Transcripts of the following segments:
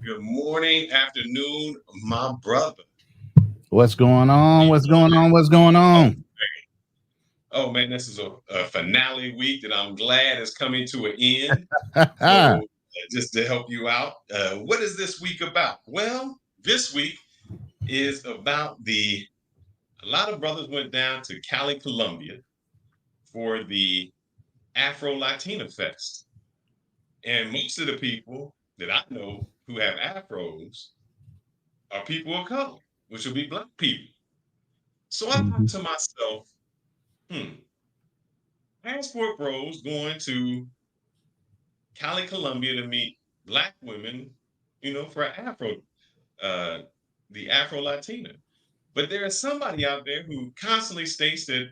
Good morning, afternoon, my brother. What's going on? What's going on? What's going on? Oh man, this is a finale week that I'm glad is coming to an end. So just to help you out, what is this week about? Well, this week is about a lot of brothers went down to Cali, Colombia for the Afro-Latina Fest. And most of the people that I know who have afros are people of color, which will be Black people. So I thought to myself, passport bros going to Cali, Colombia to meet Black women, for the Afro Latina. But there is somebody out there who constantly states that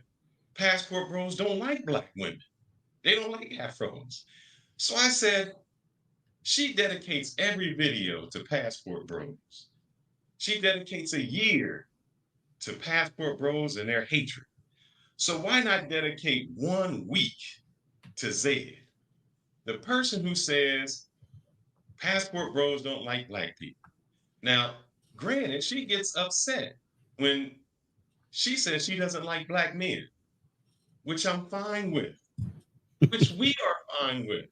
passport bros don't like Black women. They don't like Afros. So I said, she dedicates every video to passport bros. She dedicates a year to passport bros and their hatred. So why not dedicate 1 week to Zed, the person who says passport bros don't like Black people? Now, granted, she gets upset when she says she doesn't like Black men, which I'm fine with, which we are fine with.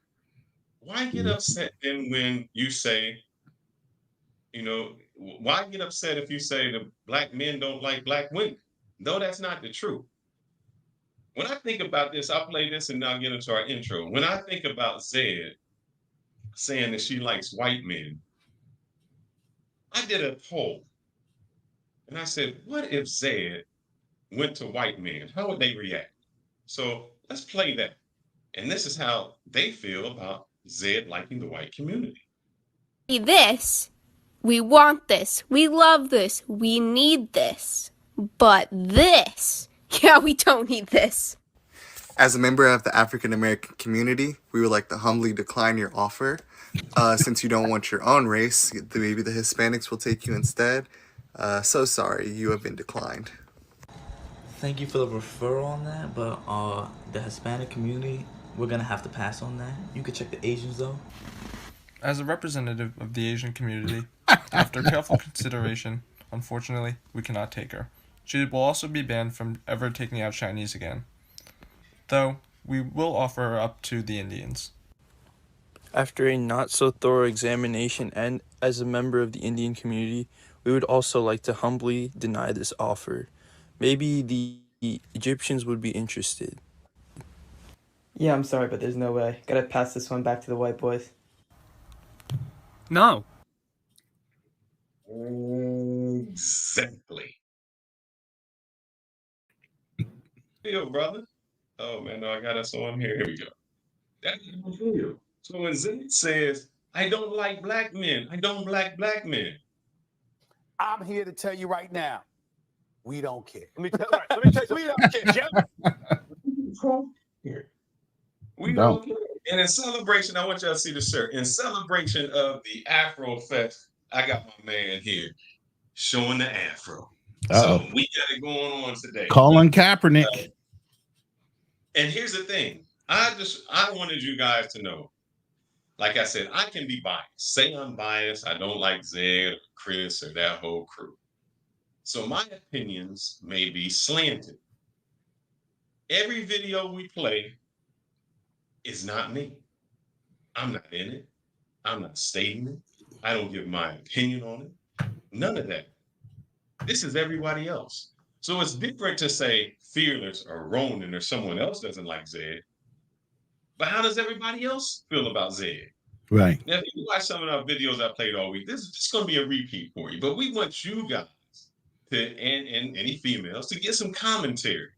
Why get upset then when you say, why get upset if you say the Black men don't like Black women? Though that's not the truth. When I think about this, I'll play this and I'll get into our intro. When I think about Zed saying that she likes white men, I did a poll and I said, what if Zed went to white men? How would they react? So let's play that. And this is how they feel about Zed liking the white community. This, we want this, we love this, we need this, but this, yeah, we don't need this. As a member of the African American community, we would like to humbly decline your offer. Since you don't want your own race, maybe the Hispanics will take you instead. So sorry, you have been declined. Thank you for the referral on that, but the Hispanic community, we're gonna have to pass on that. You could check the Asians though. As a representative of the Asian community, after careful consideration, unfortunately, we cannot take her. She will also be banned from ever taking out Chinese again. Though, we will offer her up to the Indians. After a not-so-thorough examination and as a member of the Indian community, we would also like to humbly deny this offer. Maybe the Egyptians would be interested. Yeah, I'm sorry, but there's no way. Gotta pass this one back to the white boys. No. Exactly. Feel, brother. Oh man, no, I got us on here. Here we go. That's how I feel. So when Zed says, I don't like Black men, I don't like Black men. I'm here to tell you right now, we don't care. Let me tell you, we don't care, Jeff. We don't care. And in celebration, I want y'all to see the shirt. In celebration of the Afro Fest, I got my man here showing the Afro. So we got it going on today. Colin Kaepernick. And here's the thing. I wanted you guys to know, like I said, I can be biased. Say I'm biased. I don't like Zed or Chris or that whole crew. So my opinions may be slanted. Every video we play is not me. I'm not in it. I'm not stating it. I don't give my opinion on it. None of that. This is everybody else. So it's different to say Fearless or Ronan or someone else doesn't like Zed. But how does everybody else feel about Zed? Right. Now, if you watch some of our videos I played all week, this is going to be a repeat for you. But we want you guys and any females to get some commentary,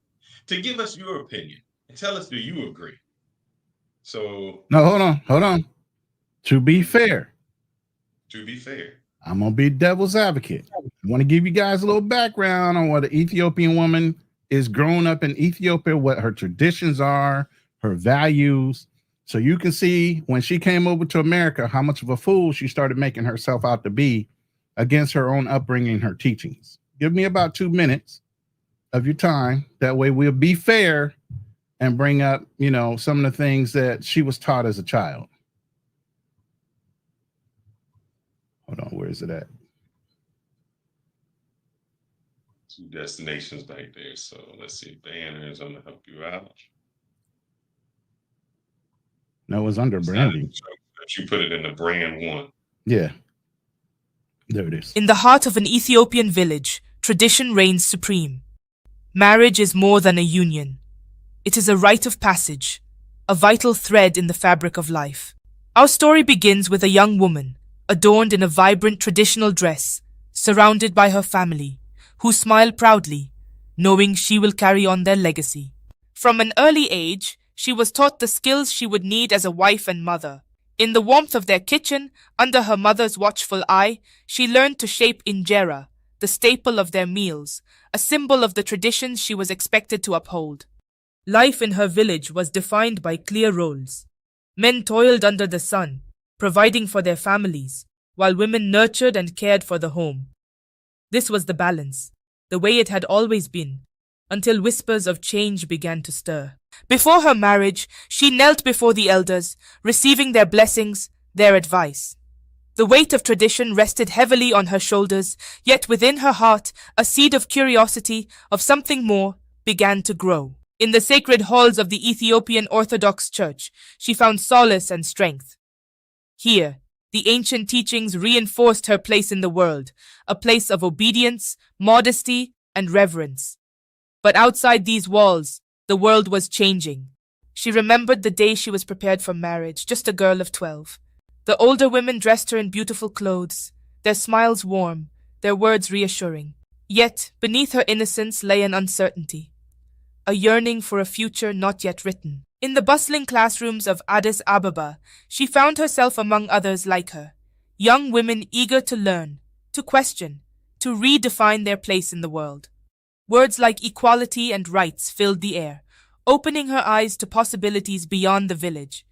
to give us your opinion and tell us, do you agree? So, No, hold on. To be fair, I'm gonna be devil's advocate. I want to give you guys a little background on what an Ethiopian woman is growing up in Ethiopia, what her traditions are, her values. So you can see when she came over to America, how much of a fool she started making herself out to be against her own upbringing, her teachings. Give me about 2 minutes of your time. That way we'll be fair and bring up, some of the things that she was taught as a child. Hold on, where is it at? 2 destinations back there. So let's see if Banner is going to help you out. No, it's under branding. You put it in the brand one. Yeah. There it is. In the heart of an Ethiopian village, tradition reigns supreme. Marriage is more than a union. It is a rite of passage, a vital thread in the fabric of life. Our story begins with a young woman, adorned in a vibrant traditional dress, surrounded by her family, who smile proudly, knowing she will carry on their legacy. From an early age, she was taught the skills she would need as a wife and mother. In the warmth of their kitchen, under her mother's watchful eye, she learned to shape injera, the staple of their meals, a symbol of the traditions she was expected to uphold. Life in her village was defined by clear roles. Men toiled under the sun, providing for their families, while women nurtured and cared for the home. This was the balance, the way it had always been, until whispers of change began to stir. Before her marriage, she knelt before the elders, receiving their blessings, their advice. The weight of tradition rested heavily on her shoulders, yet within her heart, a seed of curiosity, of something more, began to grow. In the sacred halls of the Ethiopian Orthodox Church, she found solace and strength. Here, the ancient teachings reinforced her place in the world, a place of obedience, modesty, and reverence. But outside these walls, the world was changing. She remembered the day she was prepared for marriage, just a girl of 12. The older women dressed her in beautiful clothes, their smiles warm, their words reassuring. Yet, beneath her innocence lay an uncertainty, a yearning for a future not yet written. In the bustling classrooms of Addis Ababa, she found herself among others like her, young women eager to learn, to question, to redefine their place in the world. Words like equality and rights filled the air, opening her eyes to possibilities beyond the village.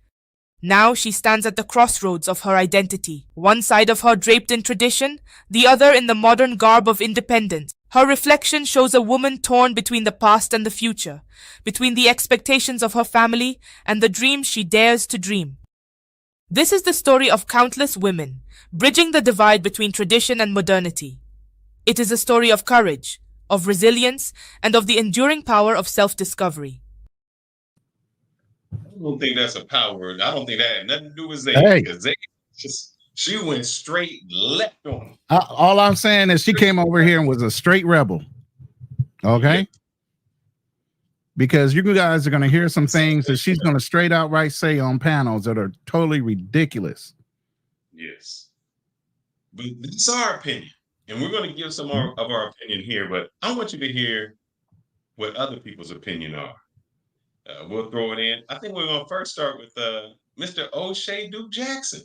Now she stands at the crossroads of her identity, one side of her draped in tradition, the other in the modern garb of independence. Her reflection shows a woman torn between the past and the future, between the expectations of her family and the dreams she dares to dream. This is the story of countless women, bridging the divide between tradition and modernity. It is a story of courage, of resilience, and of the enduring power of self-discovery. I don't think that's a power. I don't think that had nothing to do with Zay. Hey. Because Zay she went straight left on him. All I'm saying is she came over here and was a straight rebel. Okay? Because you guys are going to hear some things that she's going to straight outright say on panels that are totally ridiculous. Yes. But this is our opinion. And we're going to give some more of our opinion here. But I want you to hear what other people's opinion are. We'll throw it in. I think we're going to first start with Mr. O'Shea Duke Jackson,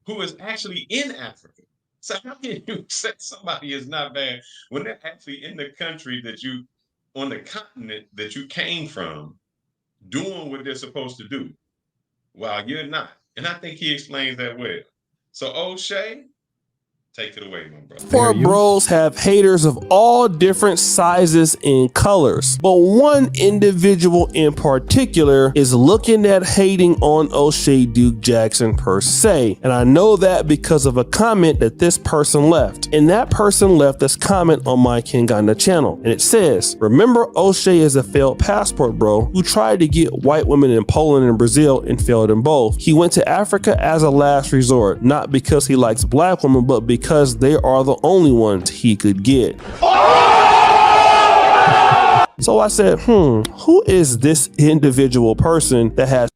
who is actually in Africa. So how can you say somebody is not bad when they're actually in the country that you, on the continent that you came from, doing what they're supposed to do, while you're not? And I think he explains that well. So O'Shea, Take it away, my brother. Passport bros have haters of all different sizes and colors, but one individual in particular is looking at hating on O'Shea Duke Jackson per se, and I know that because of a comment that this person left, and that person left this comment on my Kingana channel, and it says, remember O'Shea is a failed passport bro who tried to get white women in Poland and Brazil and failed in both. He went to Africa as a last resort, not because he likes black women, but because they are the only ones he could get. So I said, who is this individual person that has...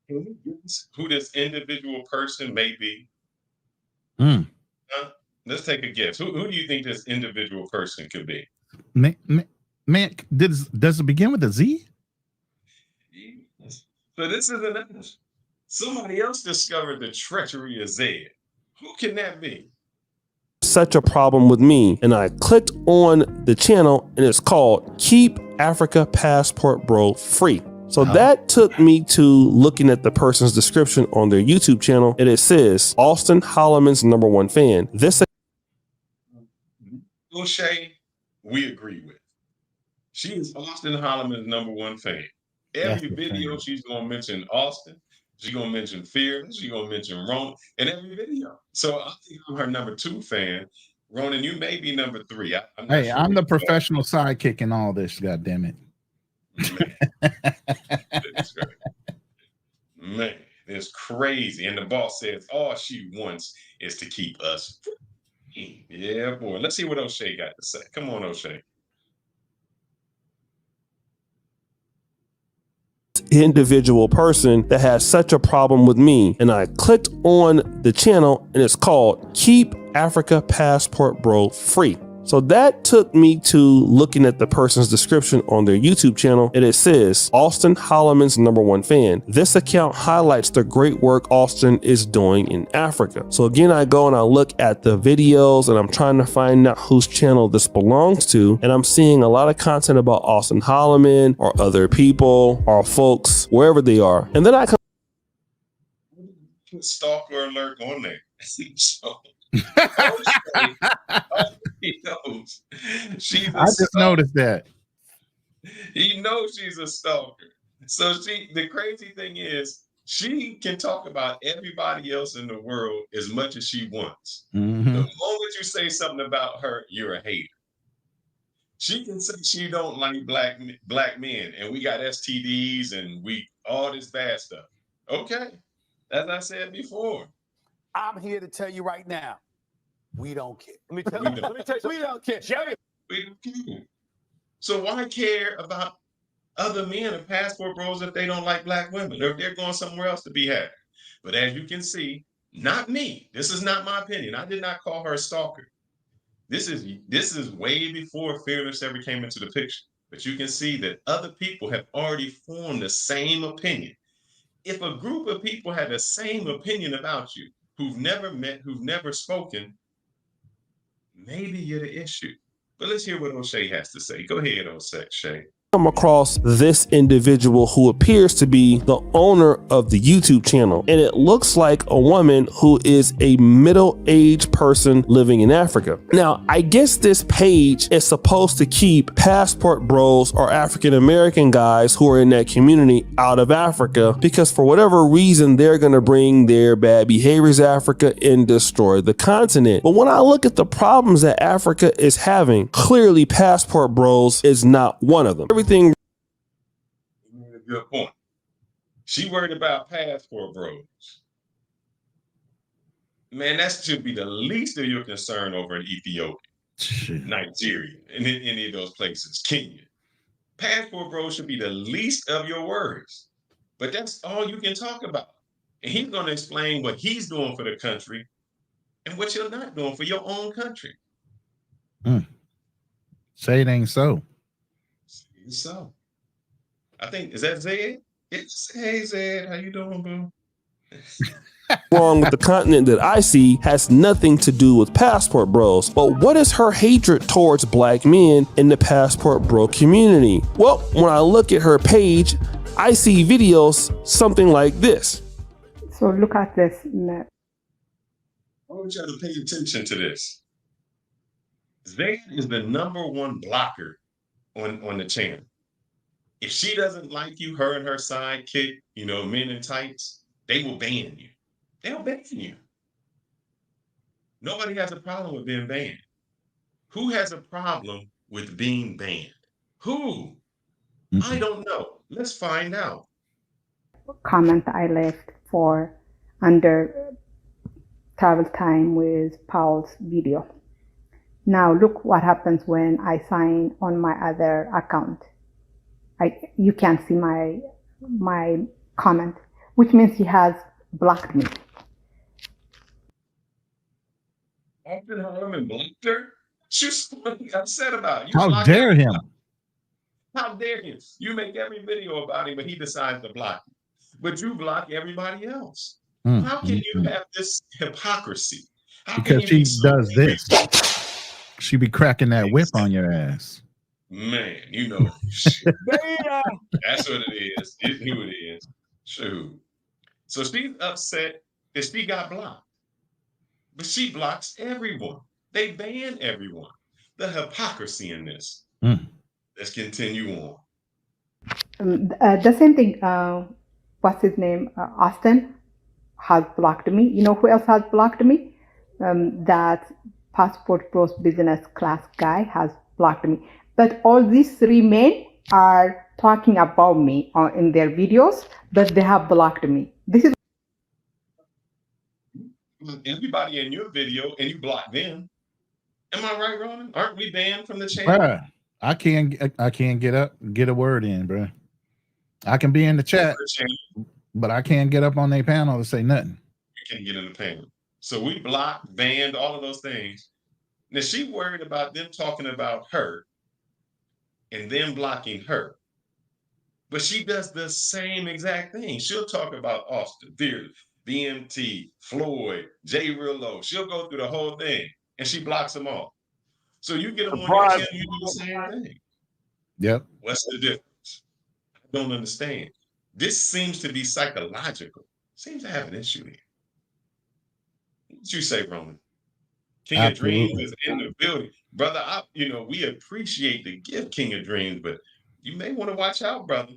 Who this individual person may be? Let's take a guess. Who do you think this individual person could be? Man, does it begin with a Z? So this is another. Somebody else discovered the treachery of Zed. Who can that be? Such a problem with me, and I clicked on the channel and it's called Keep Africa Passport Bro Free. So that took me to looking at the person's description on their YouTube channel, and it says Austin Holloman's #1 fan. This O'Shea, we agree with. She is Austin Holloman's #1 fan. Every video she's gonna mention Austin. She's gonna mention Fearless. She's gonna mention Ronan in every video. So I think I'm her '2 fan. Ronan, you may be '3. I'm not sure. I'm the professional sidekick in all this. God damn it, man, it's crazy. And the boss says all she wants is to keep us free. Yeah, boy. Let's see what O'Shea got to say. Come on, O'Shea. Individual person that has such a problem with me, and I clicked on the channel and it's called Keep Africa Passport Bro Free. So that took me to looking at the person's description on their YouTube channel, and it says Austin Holloman's #1 fan. This account highlights the great work Austin is doing in Africa. So again, I go and I look at the videos and I'm trying to find out whose channel this belongs to, and I'm seeing a lot of content about Austin Holloman or other people or folks, wherever they are. And then I come stalker alert on there. So he knows she's a I just stalker. noticed that. He knows she's a stalker. So the crazy thing is she can talk about everybody else in the world as much as she wants. The moment you say something about her, you're a hater. She can say she don't like black men and we got STDs and we all this bad stuff. Okay. As I said before, I'm here to tell you right now, we don't care. Let me tell you, we don't care. We don't care. So why care about other men or passport bros if they don't like black women or if they're going somewhere else to be happy? But as you can see, not me. This is not my opinion. I did not call her a stalker. This is way before Fearless ever came into the picture. But you can see that other people have already formed the same opinion. If a group of people had the same opinion about you, who've never met, who've never spoken, maybe you're the issue. But let's hear what O'Shea has to say. Go ahead, O'Shea. Come across this individual who appears to be the owner of the YouTube channel, and it looks like a woman who is a middle-aged person living in Africa. Now, I guess this page is supposed to keep passport bros or African-American guys who are in that community out of Africa, because for whatever reason, they're going to bring their bad behaviors to Africa and destroy the continent. But when I look at the problems that Africa is having, clearly passport bros is not one of them. Everything. Good point. She worried about passport bros. Man, that should be the least of your concern over in Ethiopia, Nigeria, and in any of those places, Kenya. Passport bros should be the least of your worries. But that's all you can talk about. And he's going to explain what he's doing for the country and what you're not doing for your own country. Say it ain't so. So, I think, is that Zed? Hey, Zed, how you doing, boo? Wrong with the continent that I see has nothing to do with passport bros. But what is her hatred towards black men in the passport bro community? Well, when I look at her page, I see videos something like this. So look at this. I want y'all to pay attention to this. Zayn is the #1 blocker on the channel. If she doesn't like you, her and her sidekick, men in tights, they will ban you. They'll ban you. Nobody has a problem with being banned. Who has a problem with being banned? Who? I don't know. Let's find out. Comment I left for under travel time with Paul's video. Now look what happens when I sign on my other account. You can't see my comment, which means he has blocked me. After Harmon blocked her, she's upset about it. How dare him? How dare him? You make every video about him, but he decides to block you. But you block everybody else. How can you have this hypocrisy? Because she does this. She be cracking that whip on your ass. Man, that's what it is. It's who it is. Shoot. So she's upset that she got blocked. But she blocks everyone. They ban everyone. The hypocrisy in this. Let's continue on. The same thing, what's his name? Austin has blocked me. You know who else has blocked me? That Passport Bros business class guy has blocked me. But all these 3 men are talking about me in their videos, but they have blocked me. This is everybody in your video and you block them. Am I right, Ronan? Aren't we banned from the channel? Bruh, I can't get a word in, bro. I can be in the chat, but I can't get up on their panel to say nothing. You can't get in the panel. So we blocked, banned, all of those things. Now she worried about them talking about her and them blocking her. But she does the same exact thing. She'll talk about Austin, Fearless, BMT, Floyd, J. Rillo. She'll go through the whole thing and she blocks them all. So you get them on your channel, you do the same thing. Yep. What's the difference? I don't understand. This seems to be psychological. Seems to have an issue here. What you say, Roman? King of Dreams is in the building. Brother, we appreciate the gift, King of Dreams, but you may want to watch out, brother.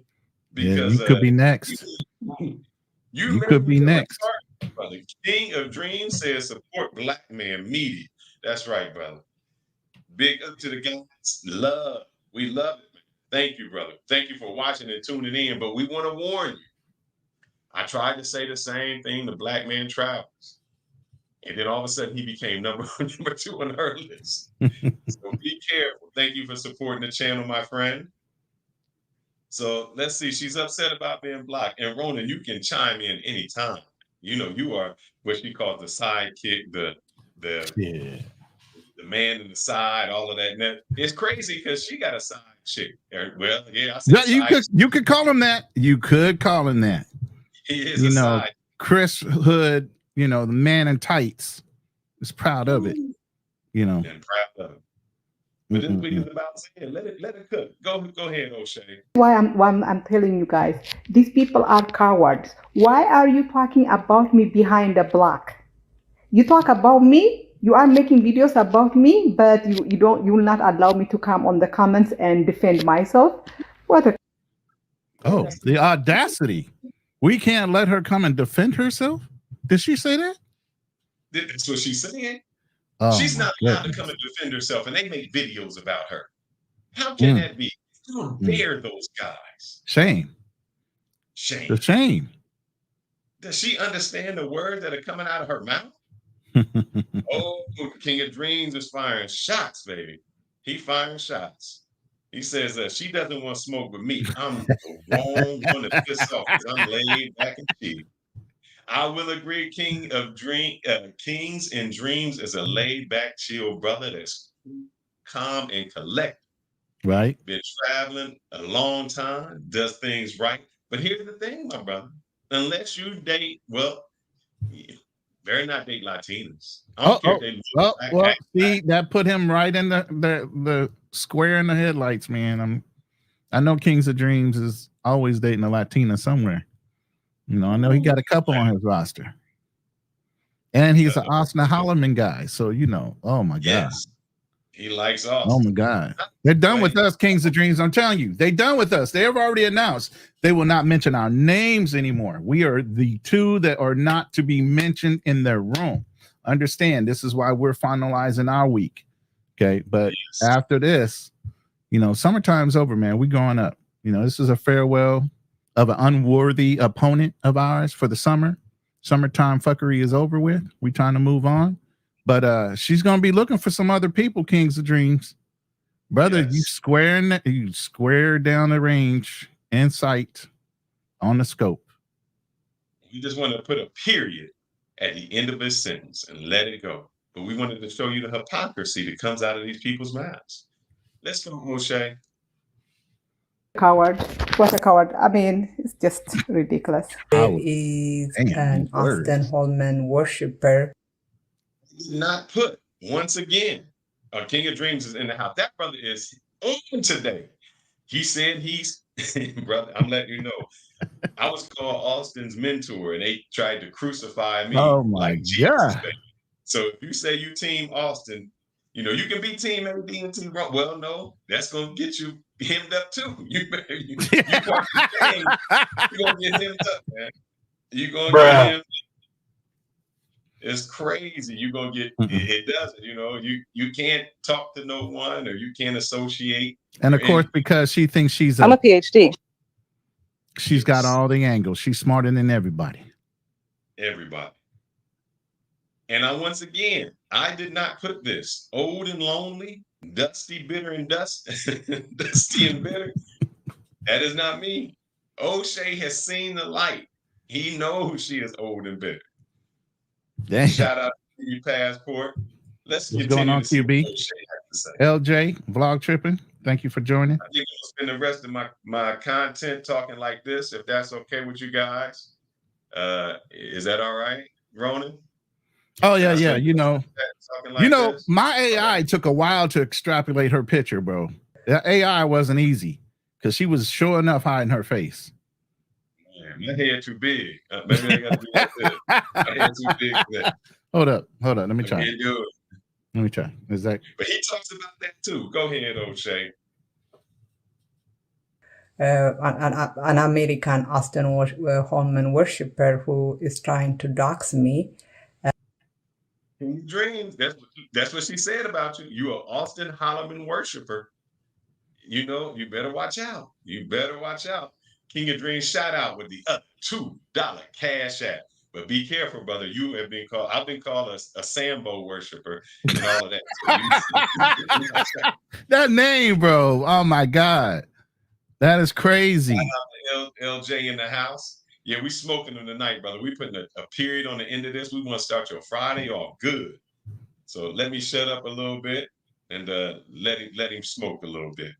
Because you could be next. You could be next. Brother. King of Dreams says support Black man media. That's right, brother. Big up to the guys. Love. We love it, man. Thank you, brother. Thank you for watching and tuning in. But we want to warn you. I tried to say the same thing to Black Man Travels. And then all of a sudden he became number 2 on her list. So be careful. Thank you for supporting the channel, my friend. So let's see. She's upset about being blocked. And Ronan, you can chime in anytime. You are what she calls the sidekick, the man in the side, all of that. And it's crazy because she got a side chick. Well, yeah, I said you could call him that. You could call him that. He is a side. Chris Hood, the man in tights, is proud of it. And proud of it. But this week is about saying, let it cook. Go ahead, O'Shea. Why I'm telling you guys, these people are cowards. Why are you talking about me behind the block? You talk about me, you are making videos about me, but you will not allow me to come on the comments and defend myself. The audacity. We can't let her come and defend herself? Did she say that? That's what she's saying. She's not allowed to come and defend herself, and they make videos about her. How can that be? You don't dare those guys. Shame. The shame. Does she understand the words that are coming out of her mouth? The King of Dreams is firing shots, baby. He firing shots. He says she doesn't want to smoke with me. I'm the wrong one to piss off because I'm laid back and chill. I will agree, Kings and Dreams is a laid back, chill brother that's calm and collected. Right. Been traveling a long time, does things right. But here's the thing, my brother. Unless you date, better not date Latinas. See, that put him right in the square in the headlights, man. I know Kings of Dreams is always dating a Latina somewhere. I know he got a couple on his roster. And he's an Austin Holloman guy. So, you know, oh my God. Yes. He likes Austin. Oh my God. They're done with us, Kings of Dreams. I'm telling you, they're done with us. They have already announced they will not mention our names anymore. We are the two that are not to be mentioned in their room. Understand, this is why we're finalizing our week. Okay. But after this, you know, summertime's over, man. We're going up. You know, this is a farewell of an unworthy opponent of ours for the summer. Summertime fuckery is over with. We're trying to move on. But she's gonna be looking for some other people, Kings of Dreams. Brother, you square down the range in sight on the scope. You just want to put a period at the end of his sentence and let it go. But we wanted to show you the hypocrisy that comes out of these people's mouths. Let's go, O'Shea. Coward. What a coward. I mean, it's just ridiculous. There is an Austin Holman worshiper. He's not put, once again, King of Dreams is in the house. That brother is on today. He said he's, brother, I'm letting you know. I was called Austin's mentor, and they tried to crucify me. Oh my God. So if you say you team Austin, you know, you can be team AD and team wrong. Well, no, that's going to get you hemmed up too. You're going to get hemmed up, man. You're going to get hemmed up. It's crazy. You're going to get, it doesn't, you know, you can't talk to no one, or you can't associate. And of course, because she thinks she's I'm a PhD. She's got all the angles. She's smarter than everybody. Everybody. And once again, I did not put this. Old and lonely, dusty, bitter, and dusty and bitter. That is not me. O'Shea has seen the light. He knows she is old and bitter. Dang. Shout out to your passport. Let's What's continue going on, to see QB? what O'Shea has to say. LJ, Vlog Tripping. Thank you for joining. I think I'll spend the rest of my content talking like this, if that's okay with you guys. Is that all right, Ronan? Oh yeah, yeah. You know, this? my AI took a while to extrapolate her picture, bro. The AI wasn't easy because she was sure enough hiding her face. Man, my head too big. Maybe I gotta do like this. My head too big for that. Hold up. Let me try. Let me try. Is that? But he talks about that too. Go ahead, O'Shea. An American Austin Holman worshiper who is trying to dox me. Dreams. That's what she said about you. You are Austin Holloman worshiper. You know, you better watch out. You better watch out. King of Dreams, shout out with the $2 cash app. But be careful, brother. You have been called. I've been called a Sambo worshiper and all of that. That name, bro. Oh my God, that is crazy. LJ in the house. Yeah, we smoking them tonight, brother. We putting a period on the end of this. We want to start your Friday off good. So let me shut up a little bit and let him smoke a little bit.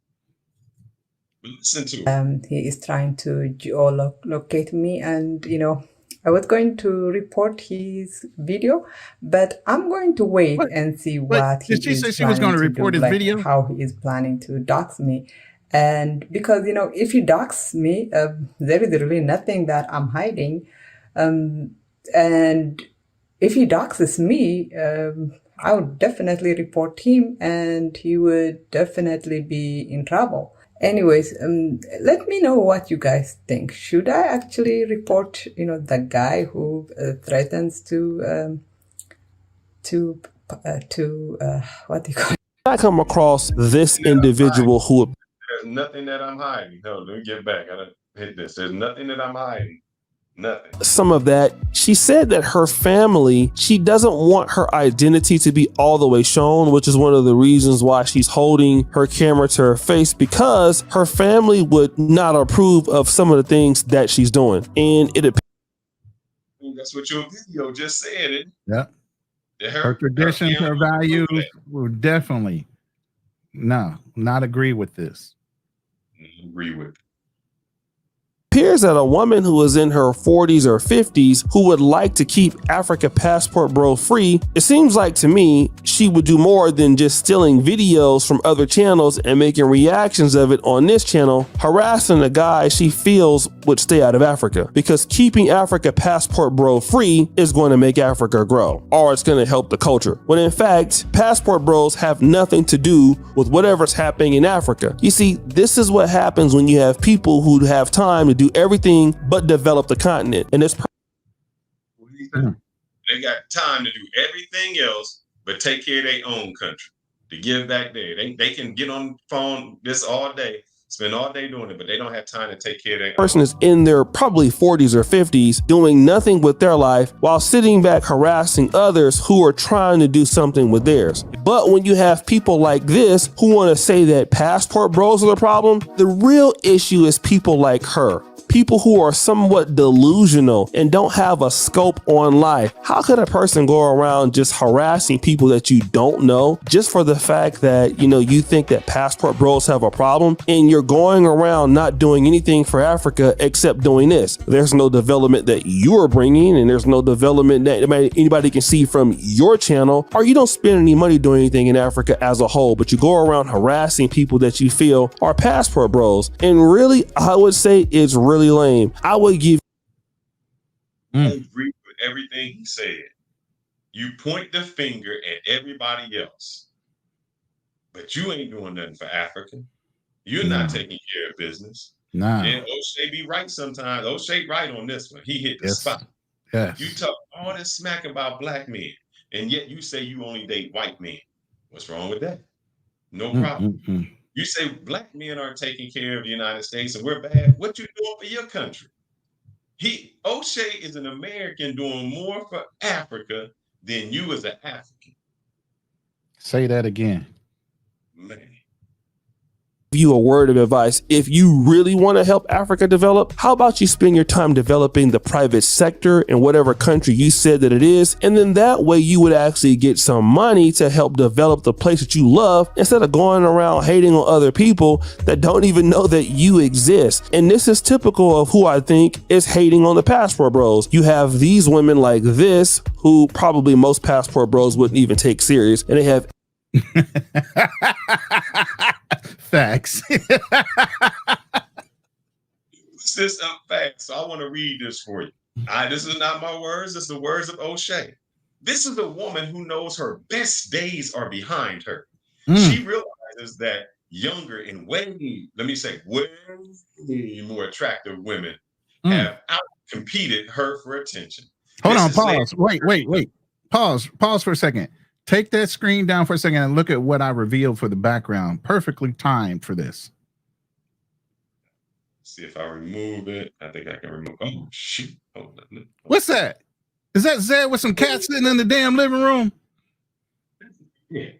But listen to him. He is trying to geolocate me, and you know, I was going to report his video, but I'm going to wait and see what he did she is say she was going to report his video? How he is planning to dox me. And because, you know, if he dox me, there is really nothing that I'm hiding. And if he doxes me, I would definitely report him, and he would definitely be in trouble. Anyways, let me know what you guys think. Should I actually report, you know, the guy who threatens to what do you call it? I come across this individual who. There's nothing that I'm hiding. No, let me get back. I done hit this. There's nothing that I'm hiding. Nothing. Some of that. She said that her family, she doesn't want her identity to be all the way shown, which is one of the reasons why she's holding her camera to her face, because her family would not approve of some of the things that she's doing. And that's what your video just said. It. Yeah. Her traditions, her values will definitely not agree with this. Agree with. appears that a woman who is in her 40s or 50s who would like to keep Africa Passport Bro free, it seems like to me she would do more than just stealing videos from other channels and making reactions of it on this channel, harassing a guy she feels would stay out of Africa. Because keeping Africa Passport Bro free is going to make Africa grow, or it's going to help the culture. When in fact, Passport Bros have nothing to do with whatever's happening in Africa. You see, this is what happens when you have people who have time to do everything but develop the continent. And it's they got time to do everything else but take care of their own country, to give back there. They can get on the phone this all day, spend all day doing it, but they don't have time to take care of their person is in their probably 40s or 50s doing nothing with their life while sitting back harassing others who are trying to do something with theirs. But when you have people like this who want to say that passport bros are the problem, the real issue is people like her. People who are somewhat delusional and don't have a scope on life. How could a person go around just harassing people that you don't know just for the fact that, you know, you think that passport bros have a problem and you're going around not doing anything for Africa except doing this? There's no development that you are bringing, and there's no development that anybody can see from your channel, or you don't spend any money doing anything in Africa as a whole, but you go around harassing people that you feel are passport bros. And really, I would say it's really lame. I would give. I agree with everything he said. You point the finger at everybody else, but you ain't doing nothing for Africa. You're not taking care of business. Nah. And O'Shea be right sometimes. O'Shea right on this one. He hit the spot. Yes. You talk all this smack about black men, and yet you say you only date white men. What's wrong with that? No problem. You say black men aren't taking care of the United States and we're bad. What you doing for your country? O'Shea is an American doing more for Africa than you as an African. Say that again. Man. You a word of advice. If you really want to help Africa develop, how about you spend your time developing the private sector in whatever country you said that it is, and then that way you would actually get some money to help develop the place that you love, instead of going around hating on other people that don't even know that you exist. And this is typical of who I think is hating on the passport bros. You have these women like this who probably most passport bros wouldn't even take serious, and they have facts. It's this up fast, so I want to read this for you. This is not my words, it's the words of O'Shea. This is a woman who knows her best days are behind her. She realizes that younger and way more attractive women have out-competed her for attention. Hold on, pause. Wait. Pause for a second. Take that screen down for a second and look at what I revealed for the background. Perfectly timed for this. See if I remove it. I think I can remove. Oh, shoot. Hold on. What's that? Is that Zed with some cats sitting in the damn living room? Yeah.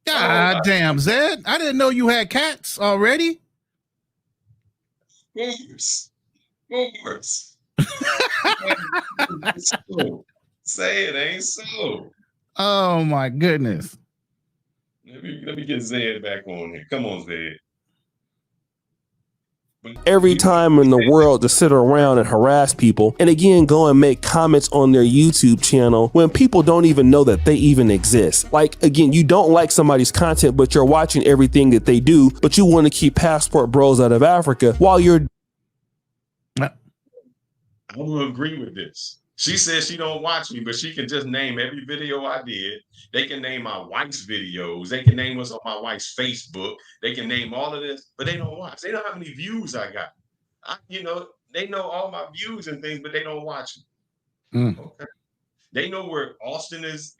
God damn, Zed. I didn't know you had cats already. Of course. Say it ain't so. Oh my goodness. Let me get Zed back on here. Come on, Zed. every time in the world to sit around and harass people, and again go and make comments on their YouTube channel when people don't even know that they even exist. Like, again, you don't like somebody's content, but you're watching everything that they do, but you want to keep passport bros out of Africa while you're... I will agree with this. She says she don't watch me, but she can just name every video I did. They can name my wife's videos. They can name what's on my wife's Facebook. They can name all of this, but they don't watch. They don't know how many views I got. They know all my views and things, but they don't watch me. Okay. They know where Austin is.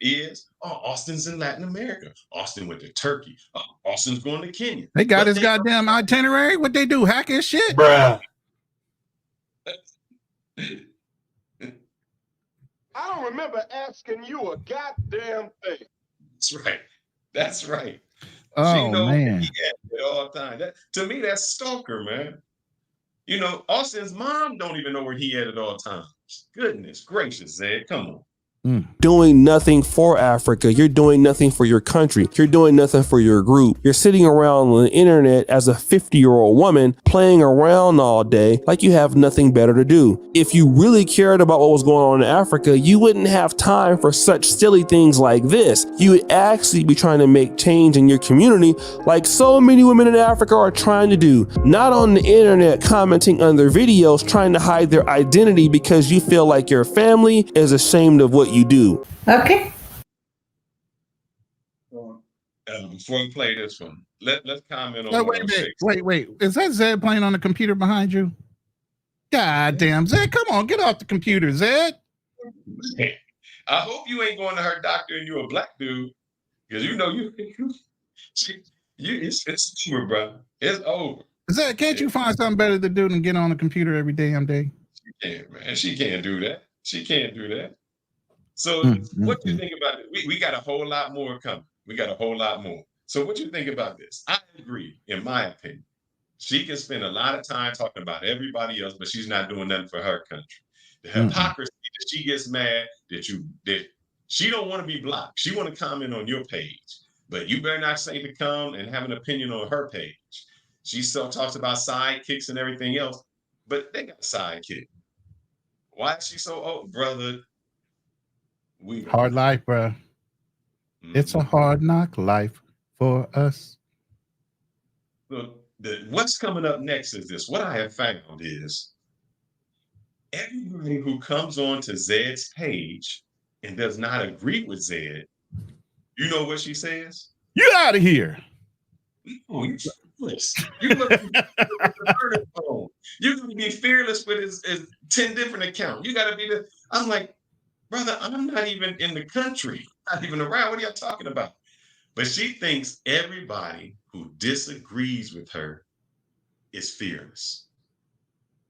Oh, Austin's in Latin America. Austin went to Turkey. Oh, Austin's going to Kenya. They got his goddamn itinerary. What they do? Hack his shit? Bruh. I don't remember asking you a goddamn thing. That's right. Oh, she knows man. he at it all the time. To me, that's stalker, man. Austin's mom don't even know where he at all times. Goodness gracious, Zed. Come on. Doing nothing for Africa. You're doing nothing for your country. You're doing nothing for your group. You're sitting around on the internet as a 50-year-old woman playing around all day like you have nothing better to do. If you really cared about what was going on in Africa, you wouldn't have time for such silly things like this. You would actually be trying to make change in your community like so many women in Africa are trying to do. Not on the internet commenting under videos trying to hide their identity because you feel like your family is ashamed of what you do. Okay. Before we play this one, let's comment on Wait. Is that Zed playing on the computer behind you? God damn, Zed, come on, get off the computer, Zed. I hope you ain't going to her doctor and you're a black dude, because you know it's over, bro. It's over. Zed, can't you find something better to do than get on the computer every damn day? She can't, man. She can't do that. She can't do that. So what do you think about it? We got a whole lot more coming. We got a whole lot more. So what do you think about this? I agree, in my opinion. She can spend a lot of time talking about everybody else, but she's not doing nothing for her country. The hypocrisy that she gets mad that she don't want to be blocked. She want to comment on your page, but you better not say to come and have an opinion on her page. She still talks about sidekicks and everything else, but they got a sidekick. Why is she so old, brother? Hard life, bro. It's a hard knock life for us. Look, what's coming up next is this. What I have found is everybody who comes on to Zed's page and does not agree with Zed, you know what she says? You out of here. Oh, you're fearless. You're going to be fearless with his 10 different accounts. You got to be I'm like, brother, I'm not even in the country, not even around. What are y'all talking about? But she thinks everybody who disagrees with her is fearless.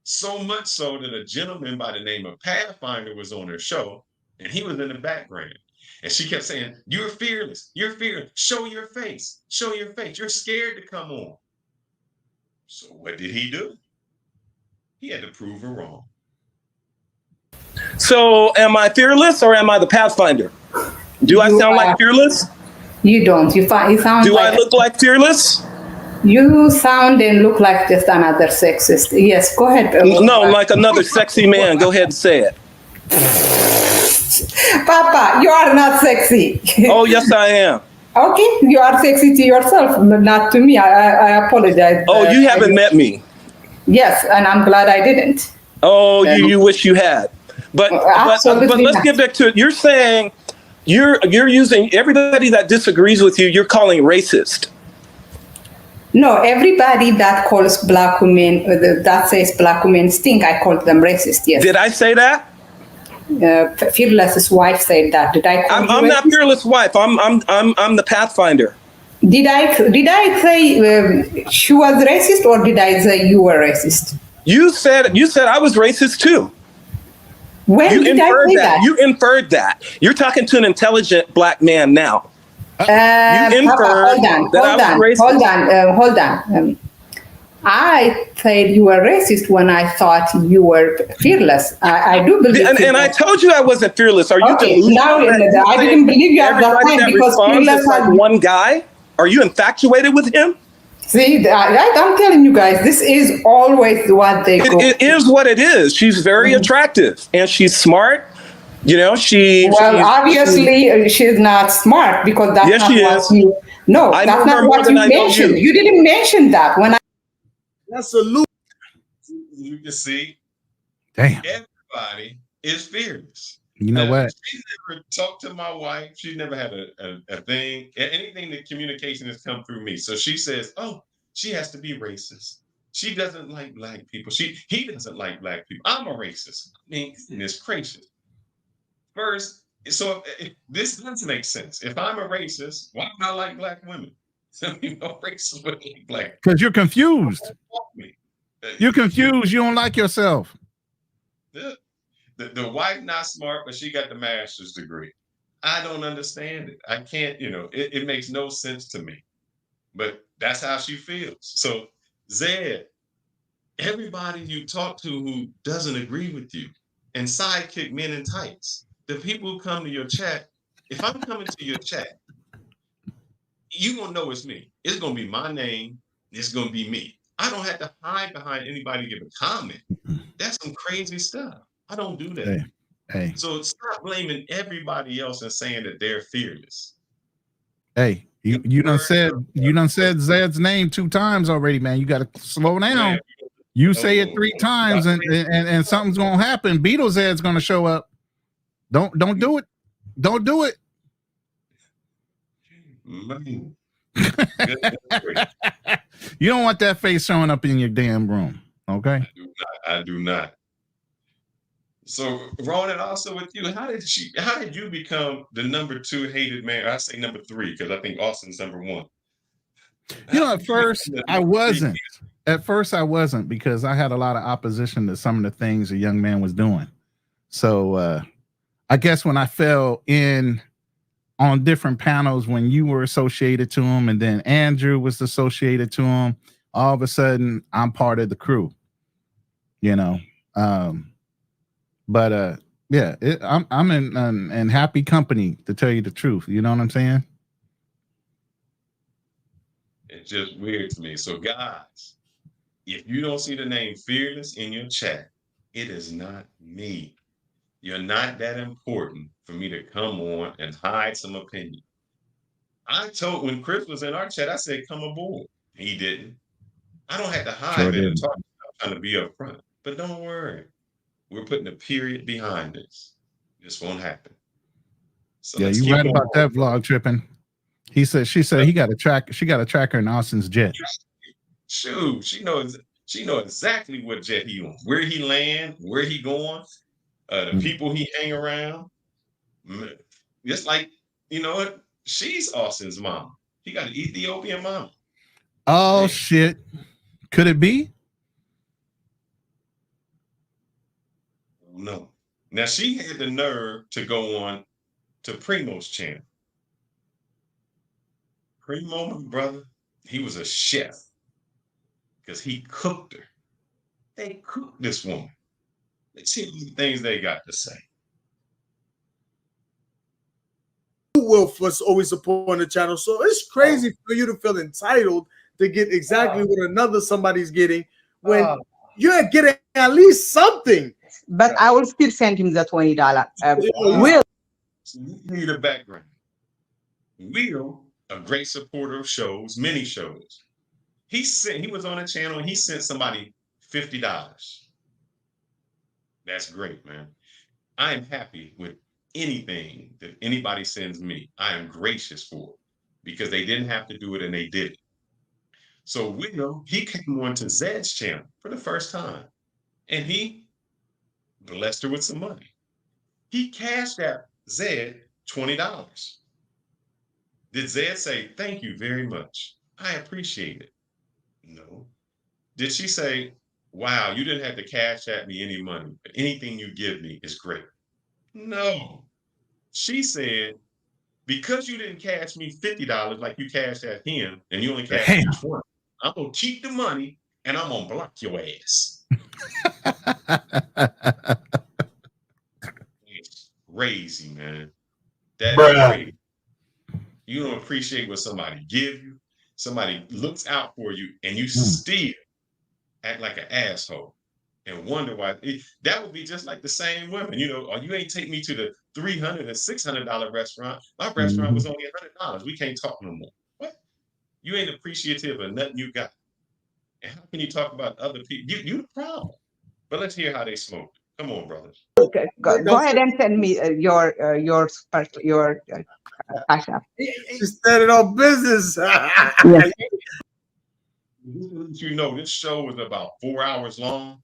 So much so that a gentleman by the name of Pathfinder was on her show, and he was in the background. And she kept saying, you're fearless. You're fearless. Show your face. Show your face. You're scared to come on. So what did he do? He had to prove her wrong. So am I fearless or am I the Pathfinder? Do I sound like fearless? You don't. You sound Do I look like fearless? You sound and look like just another sexist. Yes, go ahead. No, like another sexy man. Go ahead and say it. Papa, you are not sexy. Oh, yes, I am. Okay, you are sexy to yourself, but not to me. I apologize. Oh, you haven't met me. Yes, and I'm glad I didn't. Oh, you wish you had. But let's get back to it. You're saying you're using everybody that disagrees with you, you're calling racist. No, everybody that calls black women, that says black women stink, I call them racist, yes. Did I say that? Fearless's wife said that. Did I call I'm not Fearless' wife. I'm the Pathfinder. Did I say she was racist, or did I say you were racist? You said I was racist too. When did I say that? You inferred that. You're talking to an intelligent black man now. You inferred Hold on. I said you were racist when I thought you were fearless. I do believe. And I told you I wasn't fearless. Are you delusional? Now I didn't believe you at that time because fearless like one guy. Are you infatuated with him? See, I'm telling you guys, this is always what they go. It is what it is. She's very attractive and she's smart. You know, obviously she's not smart because that's not what you. No, that's not what you mentioned. You didn't mention that when I. That's a loop. You can see, damn, everybody is fearless. You know what? She never talked to my wife. She never had a thing. Anything that communication has come through me. So she says, "Oh, she has to be racist. She doesn't like black people. He doesn't like black people. I'm a racist." I mean, it's crazy. First, so this doesn't make sense. If I'm a racist, why do I like black women? No racist would like black. Because you're confused. You're confused. You don't like yourself. The wife not smart, but she got the master's degree. I don't understand it. I can't, it makes no sense to me. But that's how she feels. So Zed, everybody you talk to who doesn't agree with you, and sidekick men in tights, the people who come to your chat, if I'm coming to your chat, you gonna know it's me. It's gonna be my name. It's gonna be me. I don't have to hide behind anybody to give a comment. That's some crazy stuff. I don't do that. Hey. So stop blaming everybody else and saying that they're fearless. Hey, you done said Zed's name 2 times already, man. You got to slow down. Man, you say it 3 times, and something's gonna happen. Beetle Zed's gonna show up. Don't do it. Don't do it. Man. You don't want that face showing up in your damn room. Okay. I do not. So Ronan, also with you, how did you become the number 2 hated man? I say number 3 because I think Austin's number 1. You know, at first I wasn't. At first I wasn't because I had a lot of opposition to some of the things a young man was doing. So I guess when I fell in on different panels, when you were associated to him and then Andrew was associated to him, all of a sudden I'm part of the crew, you know. But yeah, I'm in happy company, to tell you the truth. You know what I'm saying? It's just weird to me. So guys, if you don't see the name Fearless in your chat, it is not me. You're not that important for me to come on and hide some opinion. I told, when Chris was in our chat, I said, come aboard. He didn't. I don't have to hide it and talk. I'm trying to be upfront. But don't worry. We're putting a period behind this. This won't happen. So yeah, you right about that vlog tripping. She said she got a tracker in Austin's jet. Shoot, she knows exactly what jet he on, where he land, where he going, the people he hang around. Just like, you know what? She's Austin's mom. He got an Ethiopian mom. Oh, man. Shit. Could it be? No. Now, she had the nerve to go on to Primo's channel. Primo, my brother, he was a chef because he cooked her. They cooked this woman. Let's see the things they got to say. Wolf was always supporting the channel, so it's crazy for you to feel entitled to get exactly what another somebody's getting when you're getting at least something. But I will still send him the $20. Will. Need a background. Will, a great supporter of shows, many shows. He was on a channel and he sent somebody $50. That's great, man. I am happy with anything that anybody sends me. I am gracious for it because they didn't have to do it and they did it. So Will, he came on to Zed's channel for the first time and he blessed her with some money. He cashed out Zed $20. Did Zed say, thank you very much? I appreciate it. No. Did she say, wow, you didn't have to cash at me any money, but anything you give me is great? No. She said, because you didn't cash me $50 like you cashed at him, and you only cashed me $20, I'm going to keep the money and I'm going to block your ass. It's crazy, man. That's crazy. You don't appreciate what somebody give you. Somebody looks out for you and you still act like an asshole and wonder why. That would be just like the same women, you know, or you ain't take me to the $300 and $600 restaurant. My restaurant was only $100. We can't talk no more. What? You ain't appreciative of nothing you got. And how can you talk about other people? You the problem. But let's hear how they smoke. Come on, brothers. Okay, go ahead and send me your cash app. She started on business. Yes. You know, this show was about 4 hours long.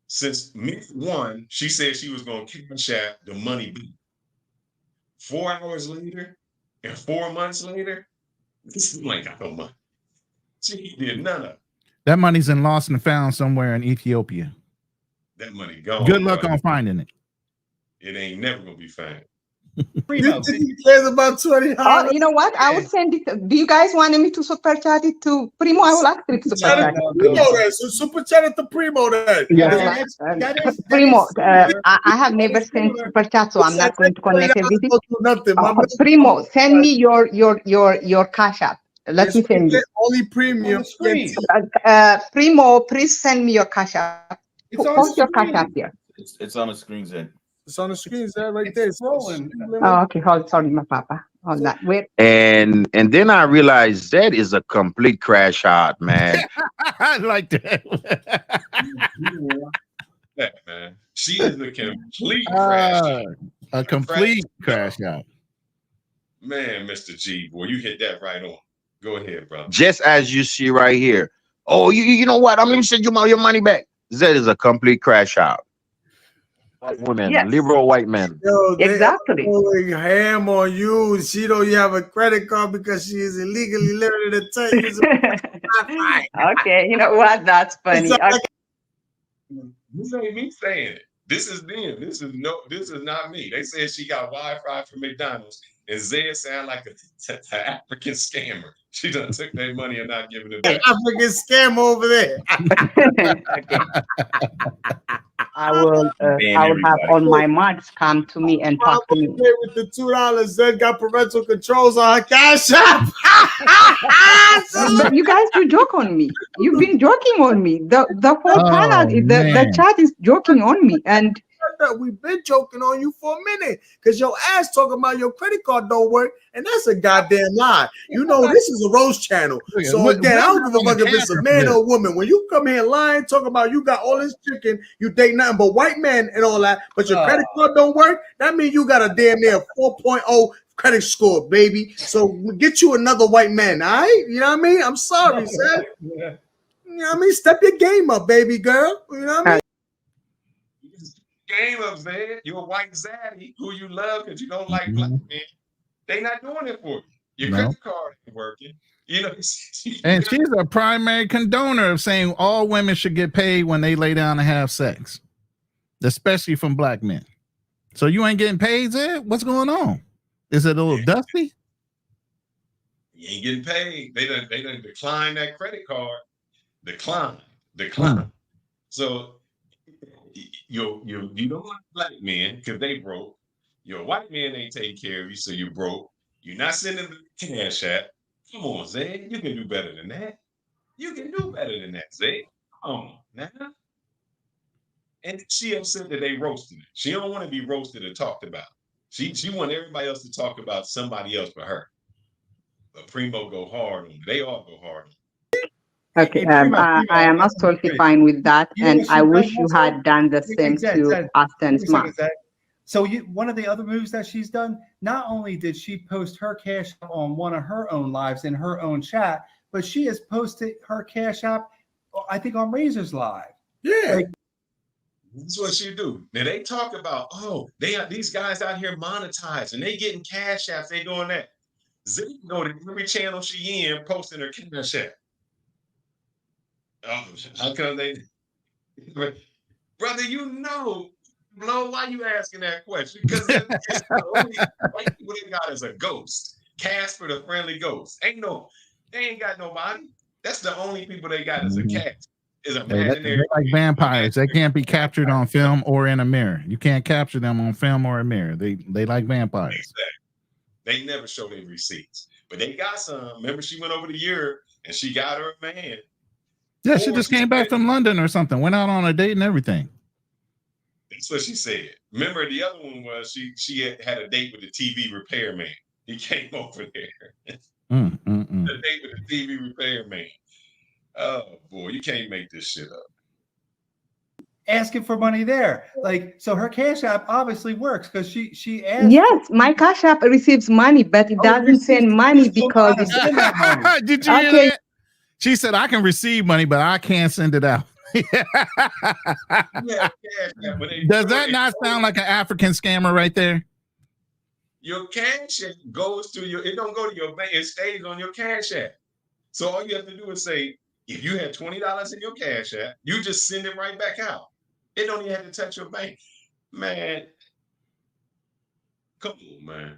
Since minute 1, she said she was going to cash out the money back. 4 hours later and 4 months later, this ain't got no money. She did none of it. That money's in lost and found somewhere in Ethiopia. That money gone. Good luck on finding it. It ain't never going to be found. You think he cares about $20? Oh, you know what? I will send it. Do you guys want me to super chat it to Primo? I will actually super chat it. Primo that. So super chat it to Primo that. Primo, I have never sent super chat, so I'm not going to connect everything. Primo, send me your cash app. Let me send you. Only premium. Primo, please send me your cash app. Post your cash app here. It's on the screen, Zed. It's on the screen, Zed, right there. It's rolling. Oh, okay. Sorry, my papa. Hold that. Wait. And then I realized that is a complete crash out, man. I like that. Yeah, man. She is a complete crash out. A complete crash out. Man, Mr. G, boy, you hit that right on. Go ahead, bro. Just as you see right here. Oh, you know what? I'm going to send you your money back. That is a complete crash out. White women, liberal white men. Yo, exactly. Going ham on you. She don't have a credit card because she is illegally living in the Okay, you know what? That's funny. Okay. This ain't me saying it. This is them. This is not me. They said she got Wi-Fi from McDonald's, and Zed sound like an African scammer. She done took their money and not giving it back. African scammer over there. I will have all my mods come to me and talk to me. With the $2, Zed got parental controls on her cash app. But you guys do joke on me. You've been joking on me. The whole panel, the chat is joking on me, and we've been joking on you for a minute because your ass talking about your credit card don't work, and that's a goddamn lie. You know this is a roast channel. So again, I don't give a fuck if it's a man or a woman. When you come here lying, talking about you got all this chicken, you date nothing but white men and all that, but your credit card don't work, that means you got a damn near 4.0 credit score, baby. So get you another white man, all right? You know what I mean? I'm sorry, sir. You know what I mean? Step your game up, baby girl. You know what I mean? Game up, man. You're a white zaddy who you love because you don't like black men. They not doing it for you. Your credit card ain't working. You know, and she's a primary condoner of saying all women should get paid when they lay down and have sex, especially from black men. So you ain't getting paid, Zed? What's going on? Is it a little dusty? You ain't getting paid. They done decline that credit card. Decline. So you don't want black men because they broke. Your white man ain't taking care of you, so you broke. You're not sending the cash app. Come on, Zed. You can do better than that. You can do better than that, Zed. Come on now. And she upset that they roasted it. She don't want to be roasted or talked about. She want everybody else to talk about somebody else but her. But Primo go hard on it. They all go hard on it. Okay, I am absolutely fine with that, and I wish you had done the same to Austin's mom. So one of the other moves that she's done, not only did she post her cash app on one of her own lives in her own chat, but she has posted her cash app, I think, on Razor's live. Yeah. That's what she do. Now they talk about, these guys out here monetized and they getting cash apps, they doing that. Zay go to every channel she in posting her cash app. How come they? Brother, Blow, why you asking that question? Because it's the only white people they got is a ghost. Casper the friendly ghost. They ain't got nobody. That's the only people they got is a cat. Is imaginary. They're like vampires. They can't be captured on film or in a mirror. You can't capture them on film or a mirror. They like vampires. Exactly. They never show their receipts. But they got some. Remember, she went over to Europe and she got her a man. Yeah, she just came back from London or something. Went out on a date and everything. That's what she said. Remember, the other one was she had a date with the TV repairman. He came over there. A date with the TV repairman. Oh boy, you can't make this shit up. Asking for money there, so her cash app obviously works because she asked. Yes, my cash app receives money, but it doesn't send money because Did you hear that? She said, "I can receive money, but I can't send it out." Does that not sound like an African scammer right there? Your cash app goes to it don't go to your bank, it stays on your cash app. So all you have to do is say, if you had $20 in your cash app, you just send it right back out. It don't even have to touch your bank. Man, Come on, man.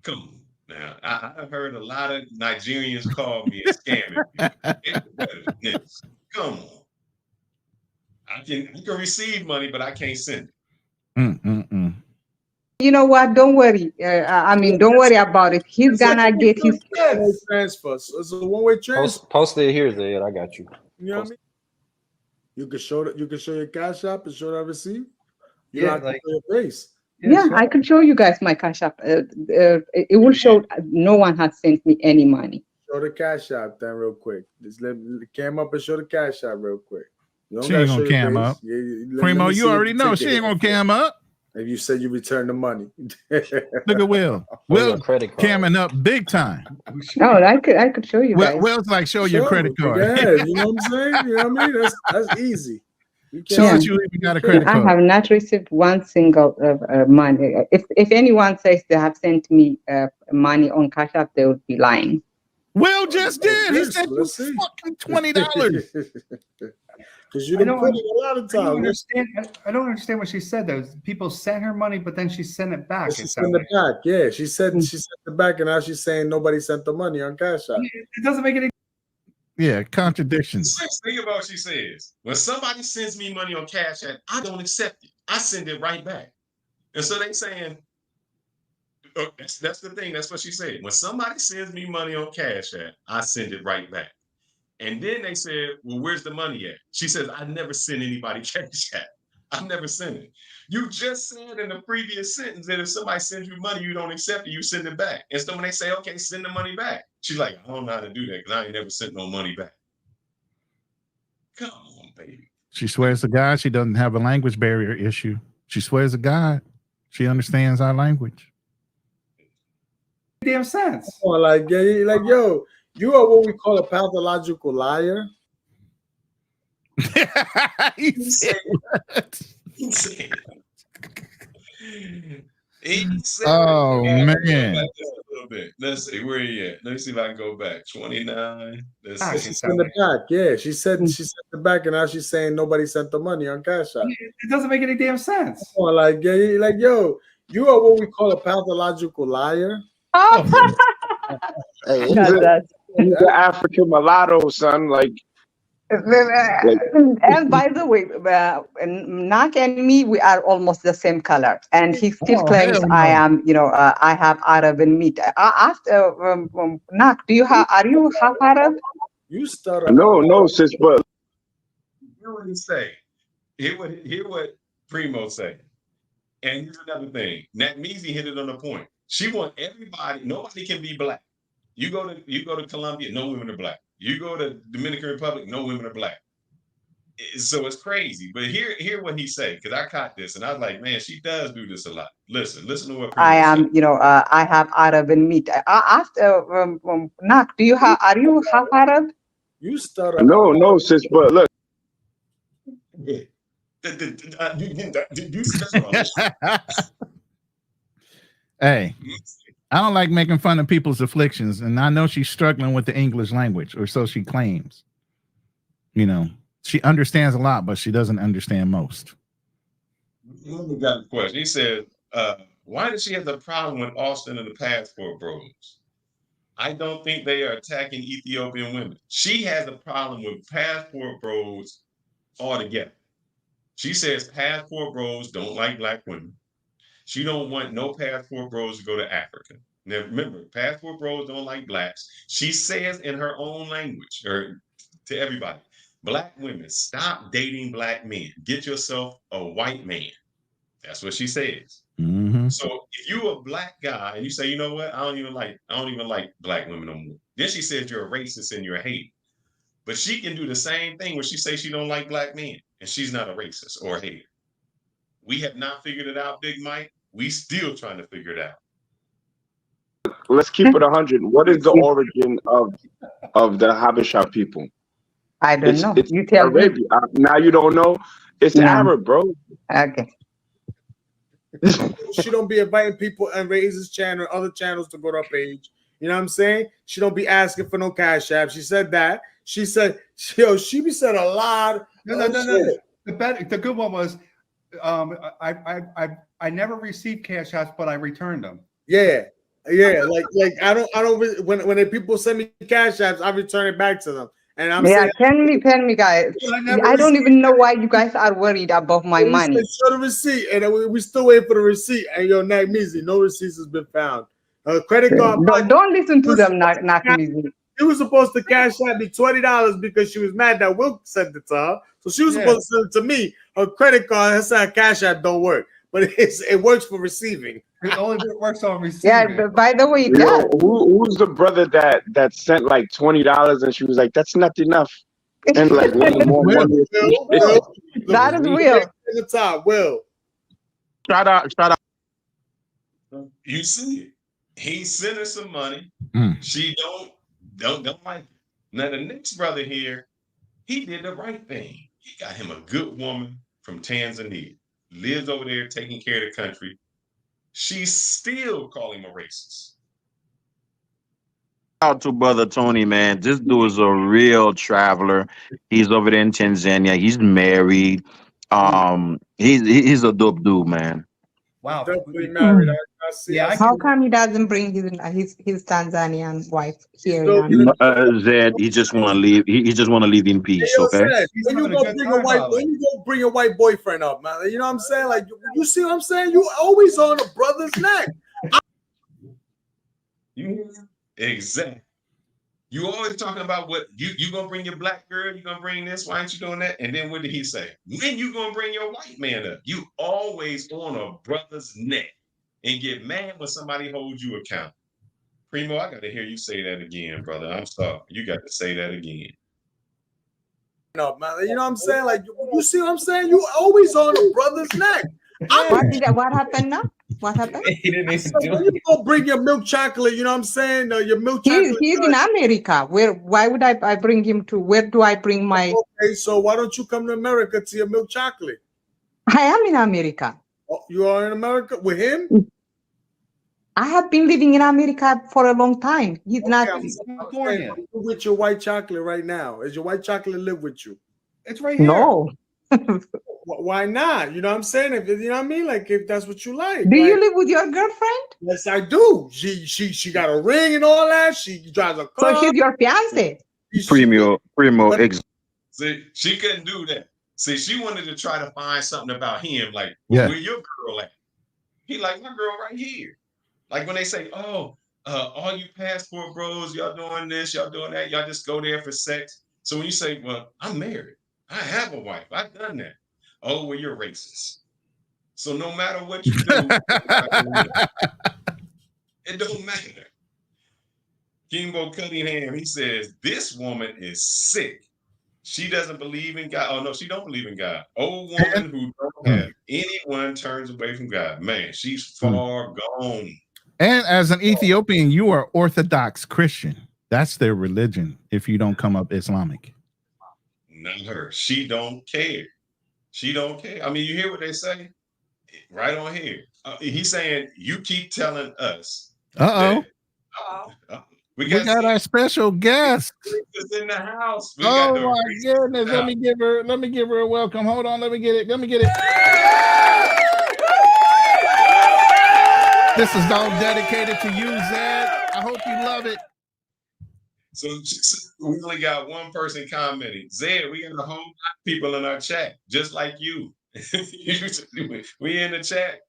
Come on. Now, I've heard a lot of Nigerians call me and scamming me. It's better than this. Come on. I can receive money, but I can't send it. You know what? Don't worry. I mean, don't worry about it. He's gonna get his transfer. So it's a one-way transfer. Post it here, Zed. I got you. You know what I mean? You can show that. You can show your cash app and show that receipt. You Yeah, don't have to show your face. Yeah, I could show you guys my cash app. It will show no one has sent me any money. Show the cash app then real quick. Just let the cam up and show the cash app real quick. You don't She ain't gotta gonna show your cam face. up. Yeah, Primo, me you see already the know she ticket. ain't gonna cam up. If you said you return the money. Look at Will. Will camming up big time. No, I could show you guys. Will's like, show your credit card. Yeah, you know what I'm saying? You know what I mean? That's easy. You Show us you even got a credit I card. have not received one single money. If anyone says they have sent me money on Cash App, they would be lying. Will just did. He yes, sent you let's see. fucking $20. Because you I didn't don't, put it a lot of I don't time. understand. I don't understand what she said though. People sent her money, but then she sent it back. She sent it back. Yeah, she said she sent it back, and now she's saying nobody sent the money on Cash App. It doesn't make any. Yeah, contradictions. Think about what she says. When somebody sends me money on Cash App, I don't accept it. I send it right back. And so they saying, oh, that's the thing. That's what she said. When somebody sends me money on Cash App, I send it right back. And then they said, well, where's the money at? She says, I never send anybody Cash App. I've never sent it. You just said in the previous sentence that if somebody sends you money, you don't accept it, you send it back. And so when they say, okay, send the money back, she's like, I don't know how to do that because I ain't never sent no money back. Come on, baby. She swears to God she doesn't have a language barrier issue. She swears to God she understands our language. Damn sense. Oh, like, yeah, like, yo, you are what we call a pathological liar. He said, oh man. A little bit. Let's see where he at. Let me see if I can go back. 29. Let's see. She sent it back. Yeah, she said she sent it back, and now she's saying nobody sent the money on Cash App. It doesn't make any damn sense. Oh, like, yeah, like, yo, you are what we call a pathological liar. Hey, he's the African mulatto, son. Like, And by the way, Nak and me, we are almost the same color, and he still claims I am, I have Arab in me. I asked Nak, are you half Arab? You stutter. No, sis, but Hear what he say. Hear what Primo say. And here's another thing. Natmeezy hit it on the point. She want everybody. Nobody can be black. You go to Colombia, no women are black. You go to Dominican Republic, no women are black. So it's crazy. But hear what he say, because I caught this and I was like, man, she does do this a lot. Listen to what Primo I am, I have Arab in me. I asked Nak, are you half Arab? You stutter. no, sis, but look. Hey, I don't like making fun of people's afflictions, and I know she's struggling with the English language, or so she claims. She understands a lot, but she doesn't understand most. We got a question. He said, why does she have the problem with Austin and the passport bros? I don't think they are attacking Ethiopian women. She has a problem with passport bros altogether. She says passport bros don't like black women. She don't want no passport bros to go to Africa. Now remember, passport bros don't like blacks. She says in her own language, or to everybody, black women, stop dating black men. Get yourself a white man. That's what she says. Mm-hmm. So if you're a black guy and you say, you know what, I don't even like black women no more. Then she says you're a racist and you're a hater. But she can do the same thing where she says she don't like black men, and she's not a racist or a hater. We have not figured it out, Big Mike. We still trying to figure it out. Let's keep it 100. What is the origin of the Habesha people? I don't know. It's You tell me. Arabia. Now you don't know. It's Arab, bro. Okay. She don't be inviting people and Raise's channel, other channels to go to her page. You know what I'm saying? She don't be asking for no cash app. She said that. She said, she be said a lot. No. The good one was, I I never received cash apps, but I returned them. Yeah. Like I don't when people send me cash apps, I return it back to them. And I'm saying, tell me, guys. I don't even know why you guys are worried about my money. Show the receipt, and we still wait for the receipt. And your Nak Mizi, no receipts has been found. Credit card. Don't listen to them, Nak Mizi. She was supposed to cash out me $20 because she was mad that Will sent it to her. So she was supposed to send it to me. Her credit card, her side cash app don't work, but it works for receiving. It only works on receiving. Yeah, but by the way, who's the brother that sent like $20 and she was like, "That's not enough," and like more money. That is Will. In the top, Will. Shout out. You see it. He sent her some money. She don't like it. Now the next brother here, he did the right thing. He got him a good woman from Tanzania, lives over there taking care of the country. She's still calling him a racist. Out to brother Tony, man. This dude is a real traveler. He's over there in Tanzania. He's married. He's a dope dude, man. Wow. Definitely married. I see. How come he doesn't bring his Tanzanian wife here? Zed, he just want to leave. He just want to leave in peace. Okay. When you go bring a white boyfriend up, man, you know what I'm saying? Like you see what I'm saying? You always on a brother's neck. Exactly. You always talking about what you gonna bring your black girl, you gonna bring this, why ain't you doing that? And then what did he say? When you gonna bring your white man up? You always on a brother's neck and get mad when somebody holds you accountable. Primo, I gotta hear you say that again, brother. I'm sorry. You got to say that again. No, man, you know what I'm saying? Like you see what I'm saying? You always on a brother's neck. What happened now? What happened? He didn't even do it. You go bring your milk chocolate, you know what I'm saying? Your milk chocolate. He's in America. Why would I bring him to? Where do I bring my? Okay, so why don't you come to America to your milk chocolate? I am in America. Oh, you are in America with him? I have been living in America for a long time. He's not. With your white chocolate right now. Is your white chocolate live with you? It's right here. No. Why not? You know what I'm saying? If you know what I mean, like if that's what you like. Do you live with your girlfriend? Yes, I do. She got a ring and all that. She drives a car. So she's your fiance. Primo. See, she couldn't do that. See, she wanted to try to find something about him, like Yeah. where your girl at? He like my girl right here. Like when they say, "Oh, all you passport bros, y'all doing this, y'all doing that, y'all just go there for sex." So when you say, "Well, I'm married. I have a wife. I've done that." Oh, well, you're racist. So no matter what you do, it don't matter. Kimbo Cunningham, he says, this woman is sick. She doesn't believe in God. Oh, no, she don't believe in God. Old woman who don't have anyone turns away from God. Man, she's far gone. And as an Ethiopian, you are Orthodox Christian. That's their religion if you don't come up Islamic. Not her. She don't care. She don't care. I mean, you hear what they say? Right on here. He's saying, you keep telling us. Uh-oh. We got our special guest. Is in the house. Oh my goodness. Let me give her a welcome. Hold on. Let me get it. This is all dedicated to you, Zed. I hope you love it. So we only got one person commenting. Zed, we got a whole lot of people in our chat, just like you. We in the chat.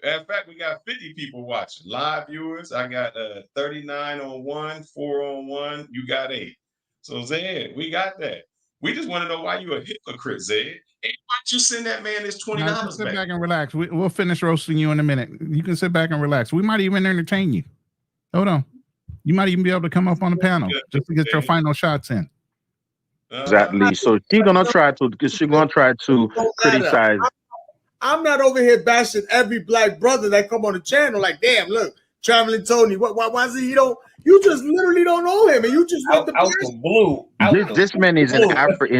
In fact, we got 50 people watching. Live viewers, I got 39 on one, 4 on one. You got 8. So Zed, we got that. We just want to know why you a hypocrite, Zed. Hey, why don't you send that man this $20 back? Sit back and relax. We'll finish roasting you in a minute. You can sit back and relax. We might even entertain you. Hold on. You might even be able to come up on the panel just to get your final shots in. Exactly. So she's gonna try to criticize. I'm not over here bashing every black brother that come on the channel. Like, damn, look, Traveling Tony. Why is he don't? You just literally don't know him, and you just want the blue. This man is in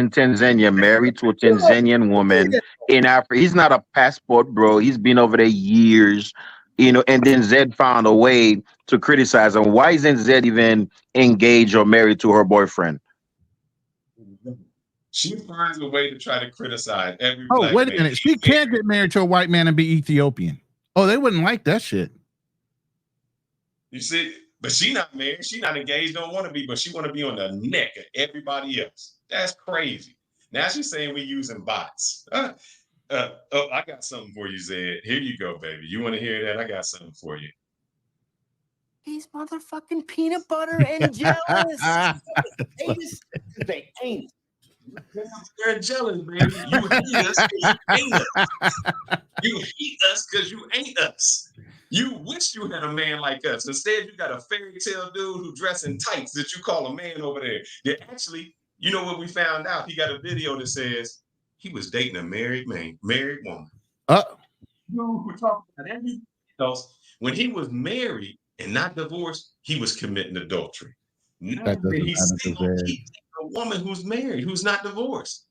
Tanzania, married to a Tanzanian woman in Africa. He's not a passport bro. He's been over there years, you know. And then Zed found a way to criticize him. Why isn't Zed even engaged or married to her boyfriend? She finds a way to try to criticize every. Oh, wait a minute. She can't get married to a white man and be Ethiopian. Oh, they wouldn't like that shit. You see, but she not married. She not engaged. Don't want to be, but she want to be on the neck of everybody else. That's crazy. Now she's saying we using bots. Oh, I got something for you, Zed. Here you go, baby. You want to hear that? I got something for you. He's motherfucking peanut butter and jealous. They ain't it. They're jealous, baby. You hate us because you ain't us. You hate us because you ain't us. You wish you had a man like us. Instead, you got a fairy tale dude who dressed in tights that you call a man over there. That actually, you know what we found out? He got a video that says he was dating a married woman. You know, we're talking about everything else. When he was married and not divorced, he was committing adultery. Now That that doesn't he's matter to single, Zed. he's a woman who's married, who's not divorced.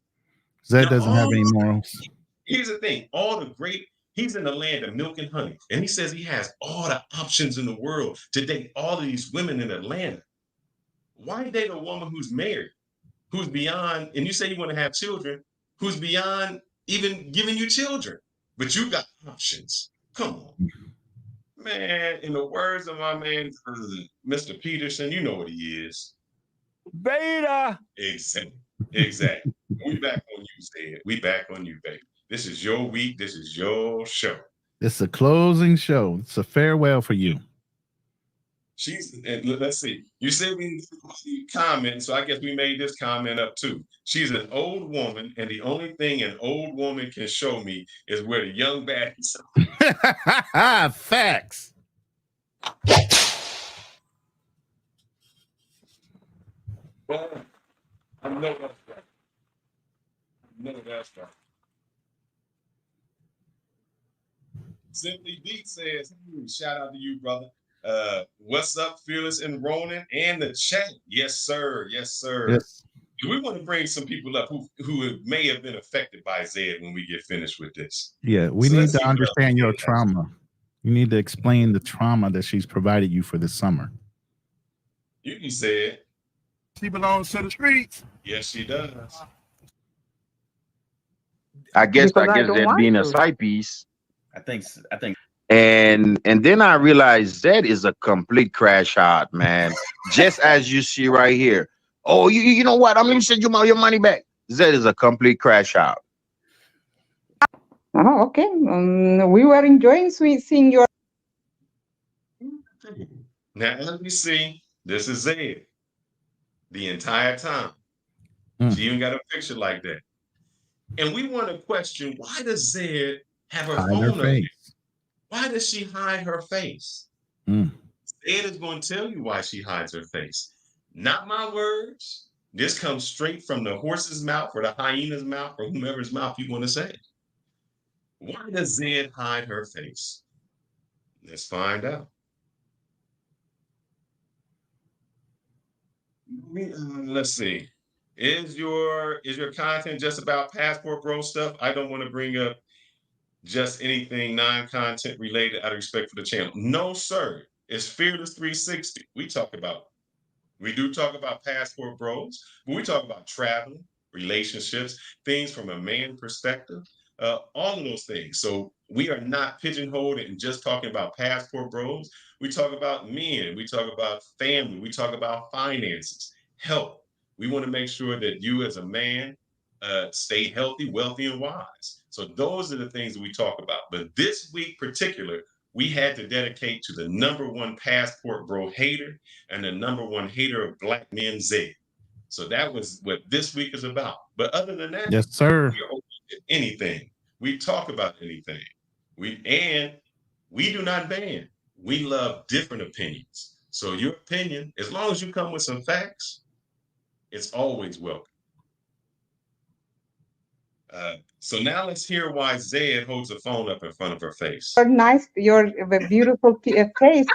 Zed Now, doesn't have any morals. here's the thing: he's in the land of milk and honey, and he says he has all the options in the world to date all of these women in Atlanta. Why date a woman who's married, who's beyond, and you say you want to have children, who's beyond even giving you children, but you got options? Come on. Man, in the words of my man, Mr. Peterson, you know what he is. Beta. Exactly. We back on you, Zed. We back on you, baby. This is your week. This is your show. It's a closing show. It's a farewell for you. Let's see. You said we comment, so I guess we made this comment up too. She's an old woman, and the only thing an old woman can show me is where the young baddies are. Facts. Well, I know that's right. I know that's right. Simply Beat says, shout out to you, brother. What's up, Fearless and Ronan and the chat? Yes, sir. Yes, sir. Yes. We want to bring some people up who may have been affected by Zed when we get finished with this. Yeah, we need to understand your trauma. You need to explain the trauma that she's provided you for this summer. You can say it. She belongs to the streets. Yes, she does. I guess that being a side piece. I think. And then I realized Zed is a complete crash out, man. Just as you see right here. Oh, you know what? I'm gonna send you your money back. Zed is a complete crash out. Oh, okay. We were enjoying seeing your. Now, let me see. This is Zed. The entire time. She even got a picture like that. And we want to question, why does Zed have her phone up there? Why does she hide her face? Zed is going to tell you why she hides her face. Not my words. This comes straight from the horse's mouth or the hyena's mouth or whomever's mouth you want to say. Why does Zed hide her face? Let's find out. Let's see. Is your content just about Passport Bro stuff? I don't want to bring up just anything non-content related out of respect for the channel. No, sir. It's Fearless 360. We do talk about Passport Bros, but we talk about traveling, relationships, things from a man perspective, all of those things. So we are not pigeonholed and just talking about Passport Bros. We talk about men, we talk about family, we talk about finances, health. We want to make sure that you as a man stay healthy, wealthy, and wise. So those are the things that we talk about. But this week particular, we had to dedicate to the #1 Passport Bro hater and the #1 hater of black men, Zed. So that was what this week is about. But other than that, yes, sir. we're open to anything. We talk about anything. We do not ban. We love different opinions. So your opinion, as long as you come with some facts, it's always welcome. So now let's hear why Zed holds the phone up in front of her face. Your beautiful face.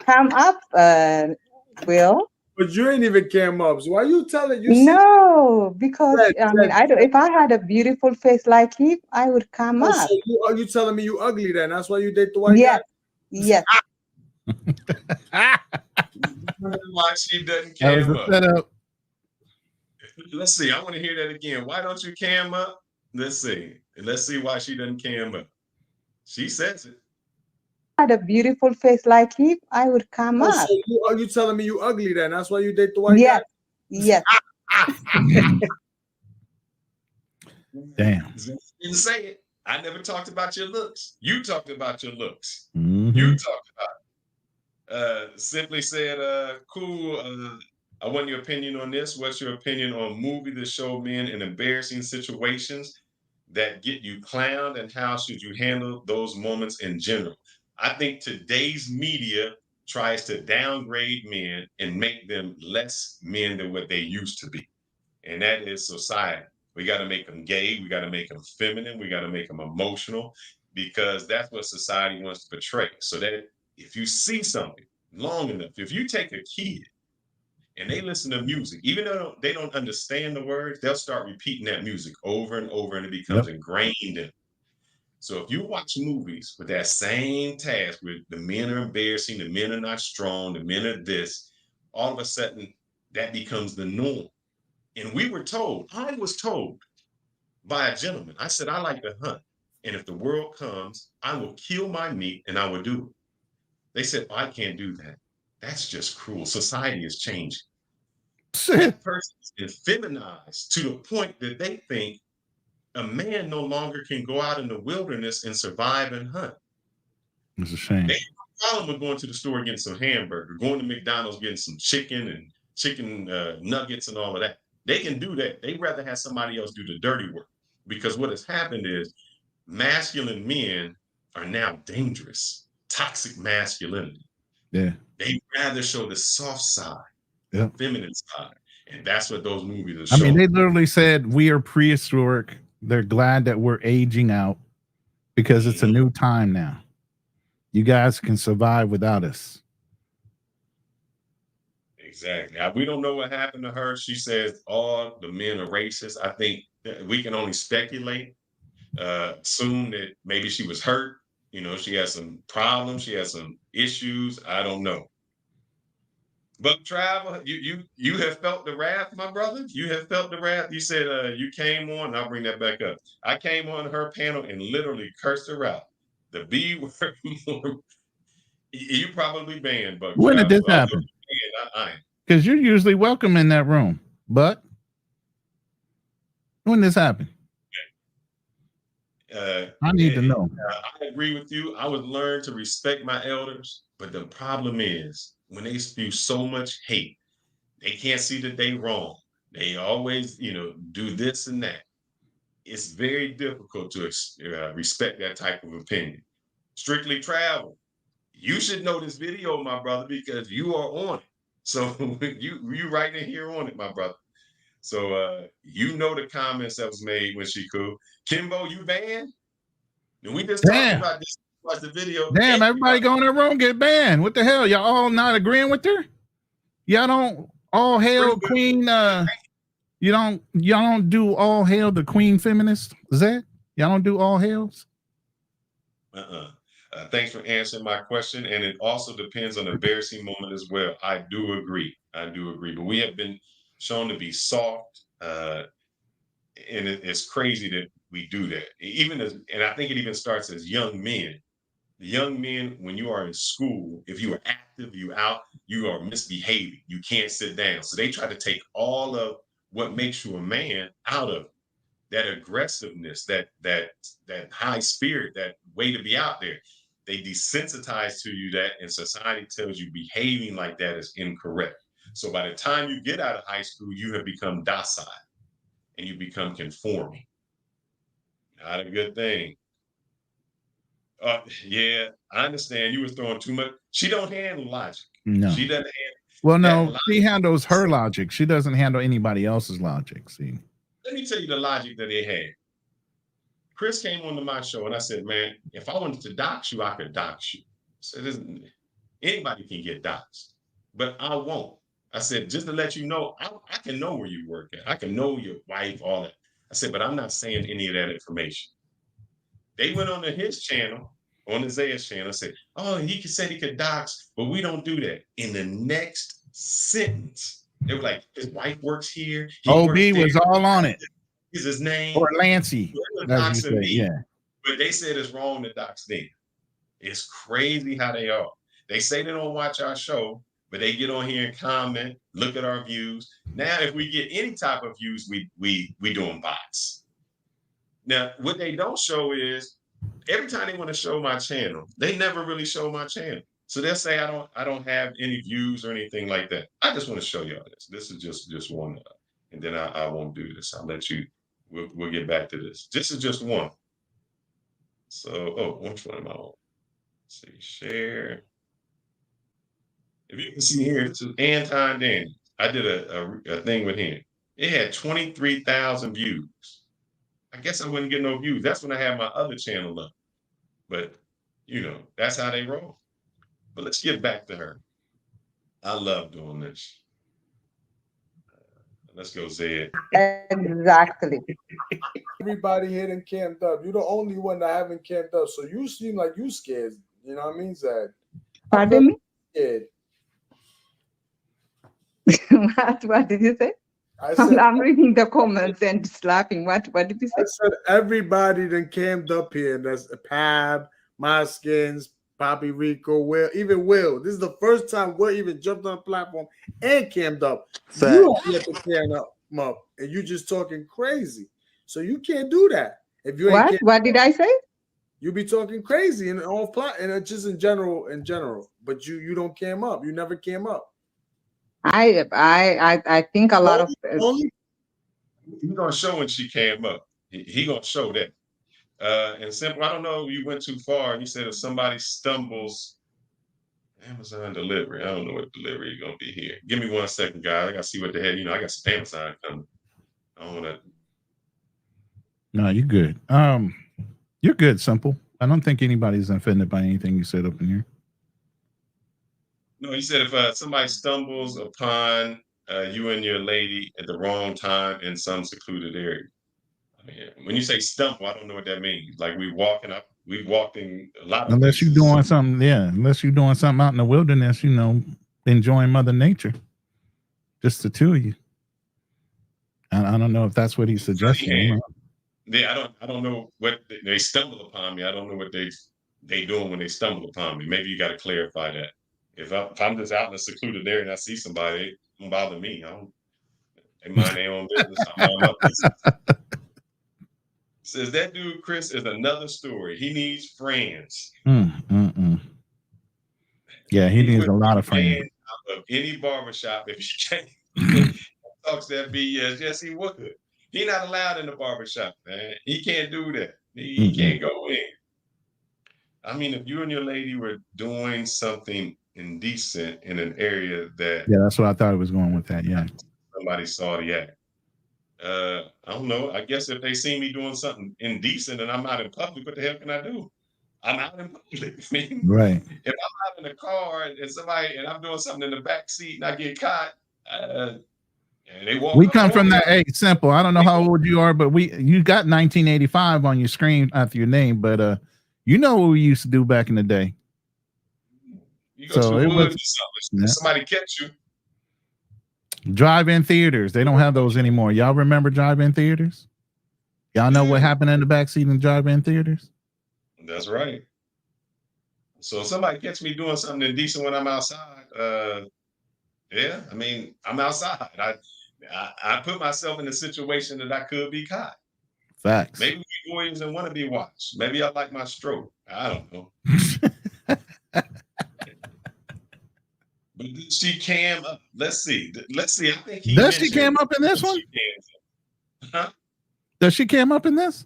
Come up, Will. But you ain't even came up. So why you telling you? No, because I don't. If I had a beautiful face like him, I would come up. So you telling me you ugly then? That's why you date the white guy? Yes. Why she doesn't cam up? Let's see. I want to hear that again. Why don't you cam up? Let's see. Let's see why she doesn't cam up. She says it. had a beautiful face like him, I would come Oh, up. so you telling me you ugly then? That's why you date the white Yes, guy? yes. Damn. Didn't say it. I never talked about your looks. You talked about your looks. Mhm. You talked about it. Simply said, cool. I want your opinion on this. What's your opinion on movie that show men in embarrassing situations that get you clowned, and how should you handle those moments in general? I think today's media tries to downgrade men and make them less men than what they used to be. And that is society. We got to make them gay. We got to make them feminine. We got to make them emotional, because that's what society wants to portray. So that if you see something long enough, if you take a kid and they listen to music, even though they don't understand the words, they'll start repeating that music over and over, and it becomes ingrained in them. So if you watch movies with that same task, where the men are embarrassing, the men are not strong, the men are this, all of a sudden that becomes the norm. And I was told by a gentleman, I said, I like to hunt. And if the world comes, I will kill my meat and I will do it. They said, I can't do that. That's just cruel. Society is changing. That person is feminized to the point that they think a man no longer can go out in the wilderness and survive and hunt. It's a shame. They have no problem with going to the store getting some hamburger, going to McDonald's getting some chicken and chicken nuggets and all of that. They can do that. They'd rather have somebody else do the dirty work, because what has happened is masculine men are now dangerous, toxic masculinity. Yeah. They'd rather show the soft side, the feminine side. And that's what those movies are I showing. mean, they literally said we are prehistoric. They're glad that we're aging out because it's a new time now. You guys can survive without us. Exactly. Now, we don't know what happened to her. She says all the men are racist. I think that we can only speculate, assume that maybe she was hurt. You know, she has some problems. She has some issues. I don't know. But Travel, you have felt the wrath, my brother. You have felt the wrath. You said you came on, and I'll bring that back up. I came on her panel and literally cursed her out. The B word. You probably banned, but When did this Travel, happen? I am. Because you're usually welcome in that room. But when this happened? I need to know. I agree with you. I would learn to respect my elders, but the problem is when they spew so much hate, they can't see that they wrong. They always, do this and that. It's very difficult to respect that type of opinion. Strictly Travel. You should know this video, my brother, because you are on it. So you right in here on it, my brother. So you know the comments that was made when she cool. Kimbo, you banned? And we just talked about this. Watch the video. Damn, everybody go in that room get banned. What the hell? Y'all all not agreeing with her? Y'all don't all hail Queen. Y'all don't do all hail the Queen feminist. Is that? Y'all don't do all hails? Thanks for answering my question. And it also depends on the embarrassing moment as well. I do agree. But we have been shown to be soft. And it's crazy that we do that. And I think it even starts as young men. The young men, when you are in school, if you are active, you out, you are misbehaving. You can't sit down. So they try to take all of what makes you a man out of that aggressiveness, that high spirit, that way to be out there. They desensitize to you that, and society tells you behaving like that is incorrect. So by the time you get out of high school, you have become docile and you become conforming. Not a good thing. Yeah, I understand you were throwing too much. She don't handle logic. No. She doesn't handle. Well, no, she handles her logic. She doesn't handle anybody else's logic. See. Let me tell you the logic that they had. Chris came onto my show and I said, man, if I wanted to dox you, I could dox you. So anybody can get doxed, but I won't. I said, just to let you know, I can know where you work at. I can know your wife, all that. I said, but I'm not saying any of that information. They went on to his channel, on Isaiah's channel, said, oh, he said he could dox, but we don't do that. In the next sentence, they were like, his wife works here. OB was all on it. Is his name? Or Lancey. Doxing me, yeah. but they said it's wrong to dox them. It's crazy how they are. They say they don't watch our show, but they get on here and comment, look at our views. Now, if we get any type of views, we doing bots. Now, what they don't show is every time they want to show my channel, they never really show my channel. So they'll say I don't have any views or anything like that. I just want to show y'all this. This is just one, and then I won't do this. I'll let you. We'll get back to this. This is just one. So, which one am I on? Let's see, share. If you can see here, this is Anton Danny. I did a thing with him. It had 23,000 views. I guess I wouldn't get no views. That's when I had my other channel up. But, that's how they roll. But let's get back to her. I love doing this. Let's go, Zed. Exactly. Everybody here done camped up. You're the only one that haven't camped up. So you seem like you scared. You know what I mean, Zed? Pardon me? Scared. What did you say? I said, I'm reading the comments and just laughing. What did you say? I said everybody done camped up here. That's Pab, Moskins, Bobby Rico, Will, even Will. This is the first time Will even jumped on a platform and camped up. You have to camp up, and you just talking crazy. So you can't do that. If you ain't What did I say? You be talking crazy and off plot, and just in general. But you don't cam up. You never came up. I think a lot of He's gonna show when she came up. He gonna show that. And simple. I don't know. You went too far. He said if somebody stumbles, Amazon delivery. I don't know what delivery is gonna be here. Give me 1 second, guys. I gotta see what the heck. I got some Amazon coming. I don't wanna. No, you're good. You're good, Simple. I don't think anybody's offended by anything you said up in here. No, he said if somebody stumbles upon you and your lady at the wrong time in some secluded area. I mean, when you say stumble, I don't know what that means. Like we've walked in a lot of Unless you're doing something, unless you're doing something out in the wilderness, enjoying Mother Nature. Just the two of you. And I don't know if that's what he's suggesting. Yeah, I don't know what they stumble upon me. I don't know what they doing when they stumble upon me. Maybe you got to clarify that. If I'm just out in a secluded area and I see somebody, it don't bother me. They mind their own business. I mind my business. Says that dude Chris is another story. He needs friends. Yeah, he needs a lot of friends. Out of any barbershop, if he talks that BS, yes, he would. He's not allowed in the barbershop, man. He can't do that. He can't go in. I mean, if you and your lady were doing something indecent in an area that that's what I thought it was going with that. Yeah, somebody saw the act. I don't know. I guess if they see me doing something indecent and I'm out in public, what the hell can I do? I'm out in public. I mean, right. If I'm out in the car and I'm doing something in the back seat and I get caught, and they walk. We come from that. Hey, Simple. I don't know how old you are, but you got 1985 on your screen after your name, but you know what we used to do back in the day. You go to the woods or something. Somebody catch you. Drive-in theaters. They don't have those anymore. Y'all remember drive-in theaters? Y'all know what happened in the backseat in drive-in theaters? That's right. So if somebody catch me doing something indecent when I'm outside, yeah, I mean, I'm outside. I put myself in a situation that I could be caught. Facts. Maybe we boys and want to be watched. Maybe I like my stroke. I don't know. But she cam up. Let's see. I think does she cam up in this one? Huh? Does she cam up in this?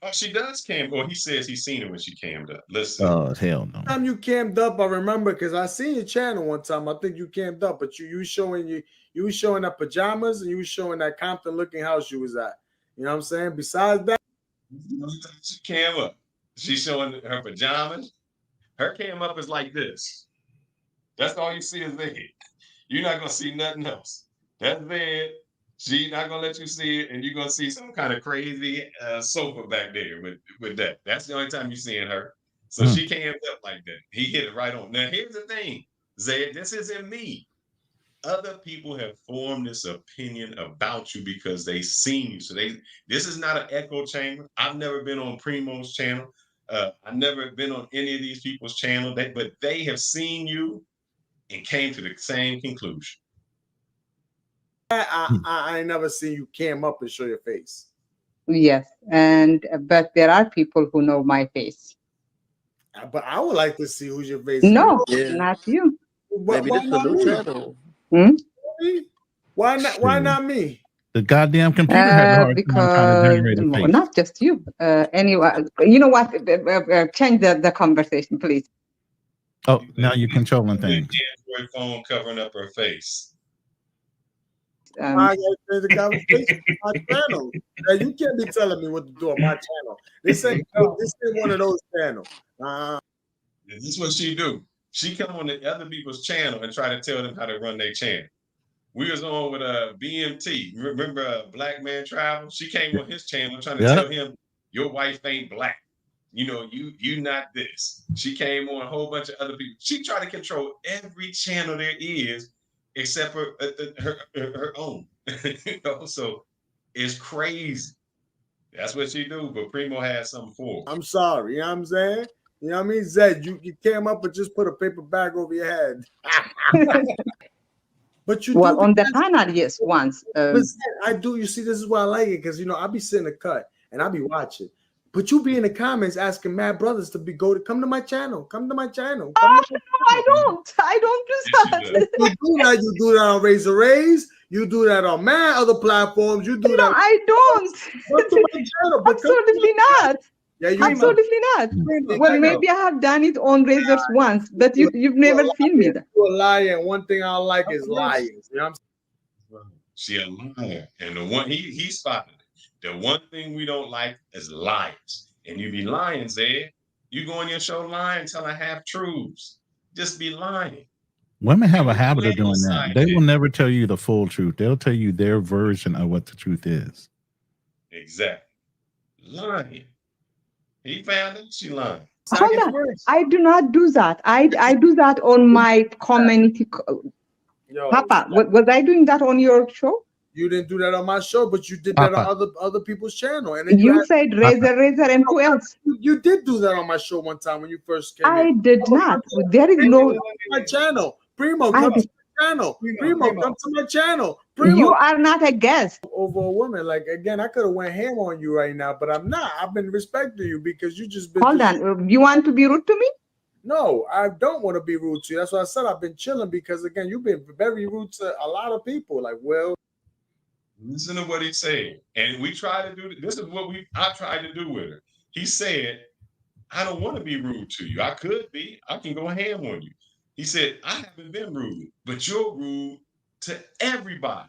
Oh, she does cam. Well, he says he's seen her when she cammed up. Listen. Oh, hell no. Time you cammed up, I remember because I seen your channel one time. I think you cammed up, but you showing that pajamas and you was showing that Compton looking house you was at. You know what I'm saying? Besides that, she cam up. She's showing her pajamas. Her cam up is like this. That's all you see is there. You're not gonna see nothing else. That's there. She's not gonna let you see it, and you're gonna see some kind of crazy sofa back there with that. That's the only time you're seeing her. So she came up like that. He hit it right on. Now here's the thing, Zay. This isn't me. Other people have formed this opinion about you because they've seen you. So this is not an echo chamber. I've never been on Primo's channel. I've never been on any of these people's channel, but they have seen you and came to the same conclusion. I ain't never seen you cam up and show your face. Yes, but there are people who know my face. But I would like to see who's your face. No, You know? not you. Why Maybe this not a new me? channel. Why not? Why not me? The goddamn computer has a hard time trying to generate a face. Not just you. Anyway, you know what? Change the conversation, please. Oh, now you're controlling things. Android phone covering up her face. I got the conversation on my channel. Now, you can't be telling me what to do on my channel. This ain't one of those channels. This is what she do. She come on the other people's channel and try to tell them how to run their channel. We was on with BMT. Remember Black Man Travel? She came on his channel trying to tell him, your wife ain't black. You know, you not this. She came on a whole bunch of other people. She tried to control every channel there is except for her own. You know, so it's crazy. That's what she do. But Primo has something for her. I'm sorry. You know what I'm saying? You know what I mean? Zed, you came up and just put a paper bag over your head. But you on the panel, yes, once. I do. You see, this is why I like it, because I be sitting in the cut and I be watching. But you be in the comments asking mad brothers to come to my channel. Come to my channel. I don't do that. You do that. You do that on Razor Rays. You do that on mad other platforms. You do that. I don't. Come to my channel. Absolutely not. Yeah, absolutely not. Well, maybe I have done it on Razors once, but you've never seen me. You're a liar, and one thing I don't like is liars. You know what I'm saying? She a liar, and the one he spotted it. The one thing we don't like is liars, and you be lying, Zed. You go on your show lying, telling half truths. Just be lying. Women have a habit of doing that. They will never tell you the full truth. They'll tell you their version of what the truth is. Exactly. Lying. He found it. She lying. Hold on. I do not do that. I do that on my community. Papa, was I doing that on your show? You didn't do that on my show, but you did that on other people's channel. And then you said Razor, and who else? You did do that on my show one time when you first came in. I did not. There is no. My channel. Primo, come to my channel. Primo, come to my channel. Primo. You are not a guest. Over a woman. Like, again, I could have went ham on you right now, but I'm not. I've been respecting you because you just been. Hold on. You want to be rude to me? No, I don't want to be rude to you. That's why I said I've been chilling because, again, you've been very rude to a lot of people. Like, well. Listen to what he said. And we try to do this is what I tried to do with her. He said, I don't want to be rude to you. I could be. I can go ham on you. He said, I haven't been rude, but you're rude to everybody.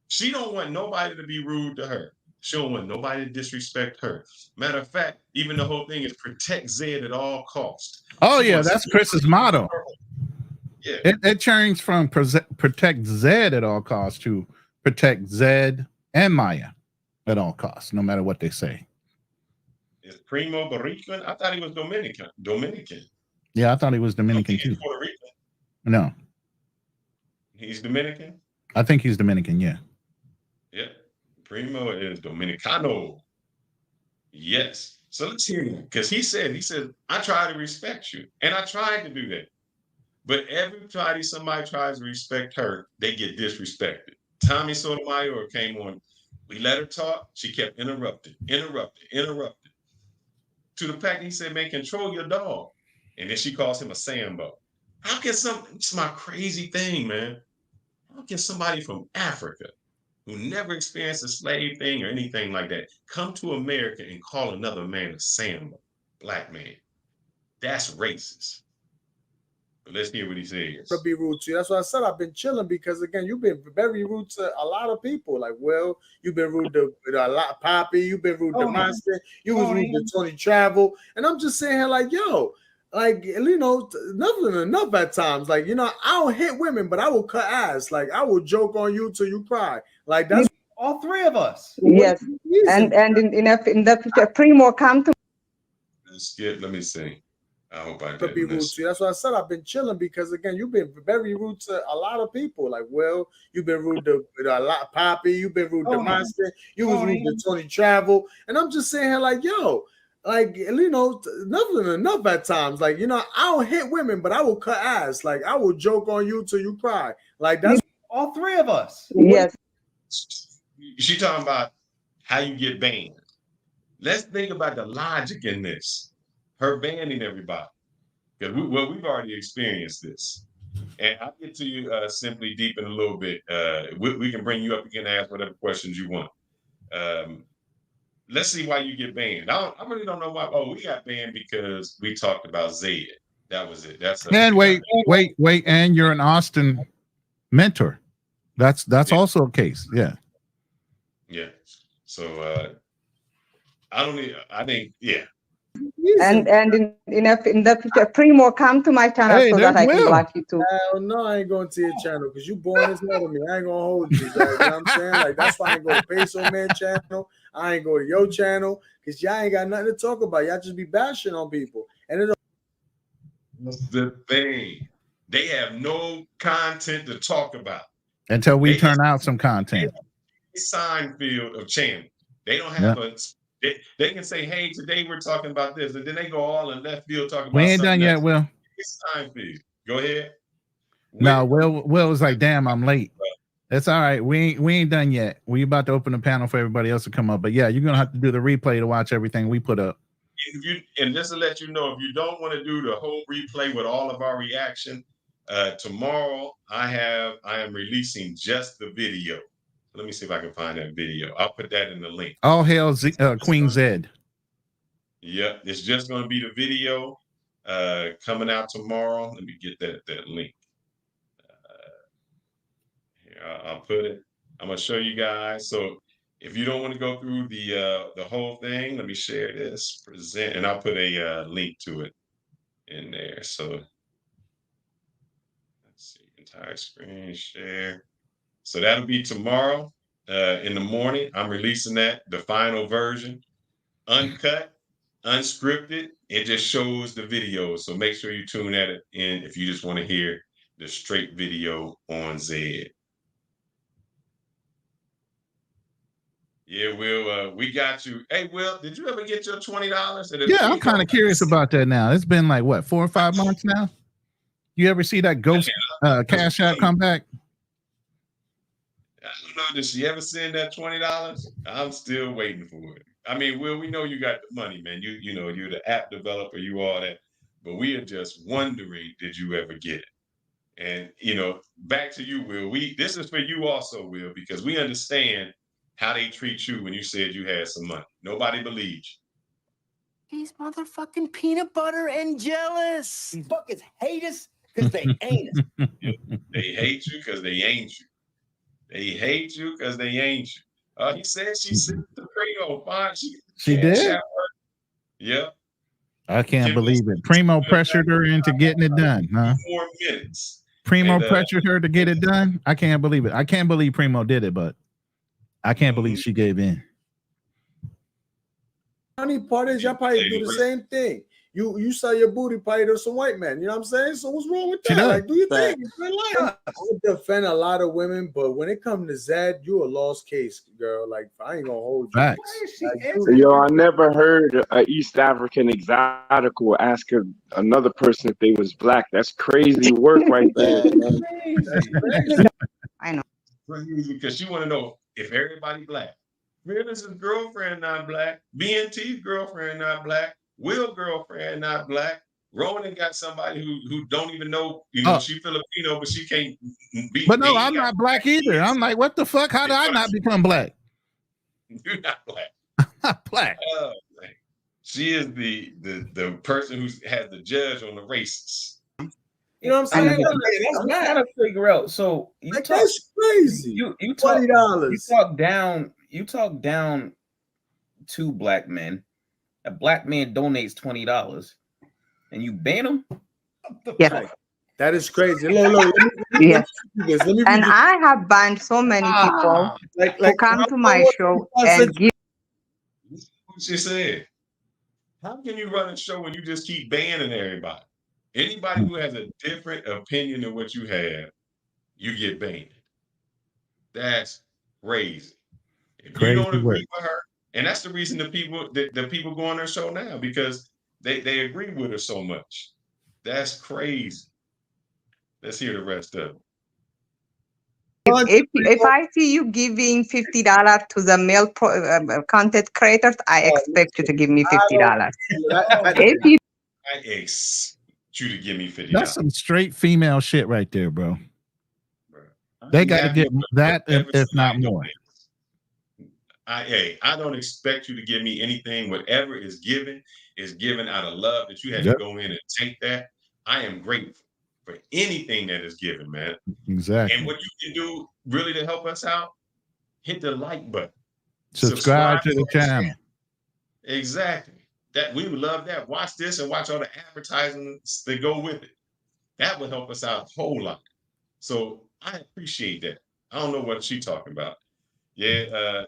She don't want nobody to be rude to her. She don't want nobody to disrespect her. Matter of fact, even the whole thing is protect Zed at all costs. Oh, yeah, that's Chris's motto. Yeah. It changed from protect Zed at all costs to protect Zed and Maya at all costs, no matter what they say. Is Primo Borican? I thought he was Dominican. Yeah, I thought he was Dominican too. Puerto Rican. No. He's Dominican? I think he's Dominican, yeah. Yeah. Primo is Dominicano. Yes. So let's hear him. Because he said, I try to respect you. And I tried to do that. But every time somebody tries to respect her, they get disrespected. Tommy Sotomayor came on. We let her talk. She kept interrupting. To the fact he said, man, control your dog. And then she calls him a Sambo. How can it's my crazy thing, man. How can somebody from Africa who never experienced a slave thing or anything like that come to America and call another man a Sambo, black man? That's racist. But let's hear what he says. To be rude to you. That's why I said I've been chilling because, again, you've been very rude to a lot of people. Like, well, you've been rude to a lot, Poppy. You've been rude to Monster. You was rude to Tony Travel. And I'm just saying here, like, yo, like, you know, nothing enough at times. Like, you know, I don't hit women, but I will cut ass. Like, I will joke on you till you cry. Like, that's all three of us. Yes. And in the Primo come to. Let me see. I hope I to be rude to you. That's why I said I've been chilling because, again, you've been very rude to a lot of people. Like, well, you've been rude to a lot, Poppy. You've been rude to Monster. You was rude to Tony Travel. And I'm just saying here, like, yo, like, you know, enough at times. Like, you know, I don't hit women, but I will cut ass. Like, I will joke on you till you cry. Like, that's all three of us. Yes. She talking about how you get banned. Let's think about the logic in this. Her banning everybody. Because we've already experienced this. And I'll get to you simply deep in a little bit. We can bring you up. You can ask whatever questions you want. Let's see why you get banned. I really don't know why. Oh, we got banned because we talked about Zed. That was it. And wait. And you're an Austin mentor. That's also a case. Yeah. Yeah. So I think, yeah. And in the future, Primo, come to my channel so that I can block you too. Hell no, I ain't going to your channel because you born as hell to me. I ain't gonna hold you. Like, you know what I'm saying? Like, that's why I ain't go to Peso Man channel. I ain't go to your channel because y'all ain't got nothing to talk about. Y'all just be bashing on people. And the thing, they have no content to talk about until we turn out some content. Sign field of channel. They don't have they can say, hey, today we're talking about this, and then they go all in left field talking about we ain't done yet, Will. Sign field. Go ahead. No, Will was like, damn, I'm late. That's all right. We ain't done yet. We about to open the panel for everybody else to come up. But yeah, you're gonna have to do the replay to watch everything we put up. And just to let you know, if you don't want to do the whole replay with all of our reaction, tomorrow I am releasing just the video. Let me see if I can find that video. I'll put that in the link. All hail Queen Zed. Yep, it's just going to be the video coming out tomorrow. Let me get that link. Here, I'll put it. I'm going to show you guys. So if you don't want to go through the whole thing, let me share this, present, and I'll put a link to it in there. So let's see, entire screen share. So that'll be tomorrow in the morning. I'm releasing that, the final version, uncut, unscripted. It just shows the video. So make sure you tune at it in if you just want to hear the straight video on Zed. Yeah, Will, we got you. Hey, Will, did you ever get your $20? Yeah, I'm kind of curious about that now. It's been like, what, 4 or 5 months now? You ever see that ghost Cash App come back? I don't know. Did she ever send that $20? I'm still waiting for it. I mean, Will, we know you got the money, man. You know, you're the app developer, you all that. But we are just wondering, did you ever get it? And, you know, back to you, Will. This is for you also, Will, because we understand how they treat you when you said you had some money. Nobody believes you. He's motherfucking peanut butter and jealous. These fuckers hate us because they ain't us. They hate you because they ain't you. They hate you because they ain't you. He said she sent the Primo. Fine. She did? Yep. I can't believe it. Primo pressured her into getting it done, huh? 4 minutes. Primo pressured her to get it done? I can't believe it. I can't believe Primo did it, but I can't believe she gave in. Funny part is y'all probably do the same thing. You sell your booty probably to some white man. You know what I'm saying? So what's wrong with that? Like, do your thing. I defend a lot of women, but when it comes to Zed, you a lost case, girl. Like, I ain't gonna hold you. Yo, I never heard an East African exotic will ask another person if they was black. That's crazy work right there. I know. Because she want to know if everybody black. Fearless's girlfriend not black. BNT's girlfriend not black. Will girlfriend not black. Ronan got somebody who don't even know, you know, she Filipino, but she can't be. But no, I'm not black either. I'm like, what the fuck? How did I not become black? You're not black. I'm not black. She is the person who has the judge on the races. You know what I'm saying? I'm trying to figure out. So you like, talk, that's crazy. You talk $20. You talk down to black men. A black man donates $20, and you ban him. Yeah, that is crazy. Look, yes. And I have banned so many people who come to my show and give. What she said. How can you run a show when you just keep banning everybody? Anybody who has a different opinion than what you have, you get banned. That's crazy. If you don't agree with her, And that's the reason the people go on their show now, because they agree with her so much. That's crazy. Let's hear the rest of it. If I see you giving $50 to the male content creators, I expect you to give me $50. If you I expect you to give me $50. That's some straight female shit right there, bro. They got to get that, if not more. I don't expect you to give me anything. Whatever is given out of love, that you had to go in and take that. I am grateful for anything that is given, man. Exactly. And what you can do really to help us out, hit the like button. Subscribe to the channel. Exactly. That we would love that. Watch this and watch all the advertisements that go with it. That would help us out a whole lot. So I appreciate that. I don't know what she's talking about. Yeah,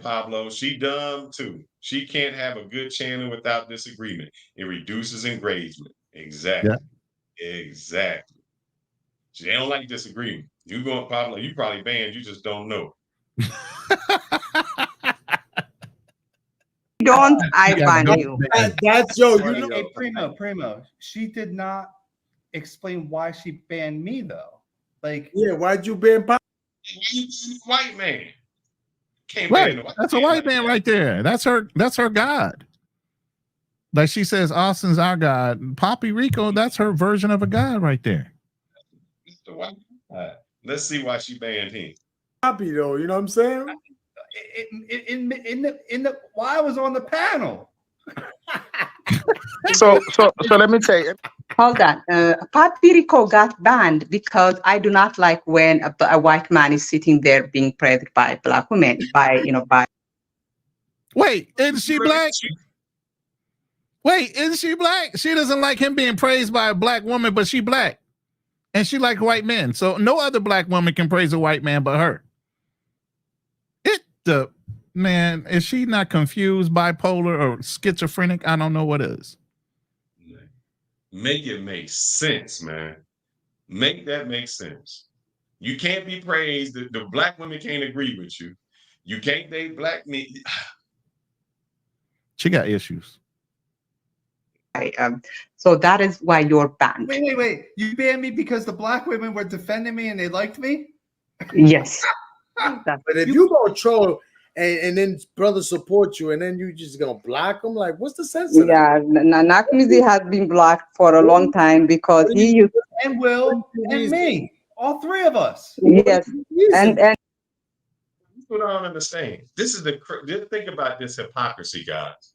Pablo, she dumb too. She can't have a good channel without disagreement. It reduces engagement. Exactly. Yeah. Exactly. They don't like disagreement. You going, Pablo, you probably banned, you just don't know. don't, I ban you. That's yo. Hey, Primo. She did not explain why she banned me though. Like, yeah, why'd you ban Pop? White man. Can't right. ban That's a white man right there. That's her God. Like she says, Austin's our God. Poppy Rico, that's her version of a God right there. Let's see why she banned him. Poppy though, you know what I'm saying? In the while I was on the panel. So let me tell you. Hold on. Papi Rico got banned because I do not like when a white man is sitting there being praised by black women. Wait, isn't she black? Wait, isn't she black? She doesn't like him being praised by a black woman, but she black. And she likes white men. So no other black woman can praise a white man but her. Man, is she not confused, bipolar, or schizophrenic? I don't know what is. Make it make sense, man. Make that make sense. You can't be praised. The black women can't agree with you. You can't date black men. She got issues. So that is why you're banned. Wait. You banned me because the black women were defending me and they liked me? Yes. But if you go troll and then brothers support you and then you just gonna block them, like what's the sense of that? Yeah, Nakmizi has been blocked for a long time because he used and Will and me, all three of us. Yes, and That's what I don't understand. This is just think about this hypocrisy, guys.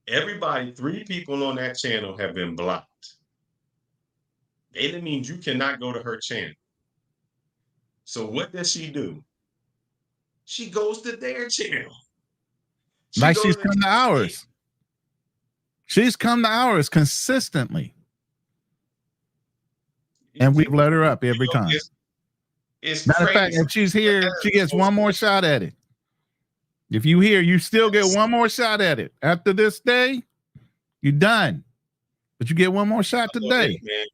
Everybody, 3 people on that channel have been blocked. That means you cannot go to her channel. So what does she do? She goes to their channel. She's come to ours. She's come to ours consistently. And we've let her up every time. It's matter of fact, if she's here, she gets one more shot at it. If you hear, you still get one more shot at it. After this day, you're done. But you get one more shot today. Man.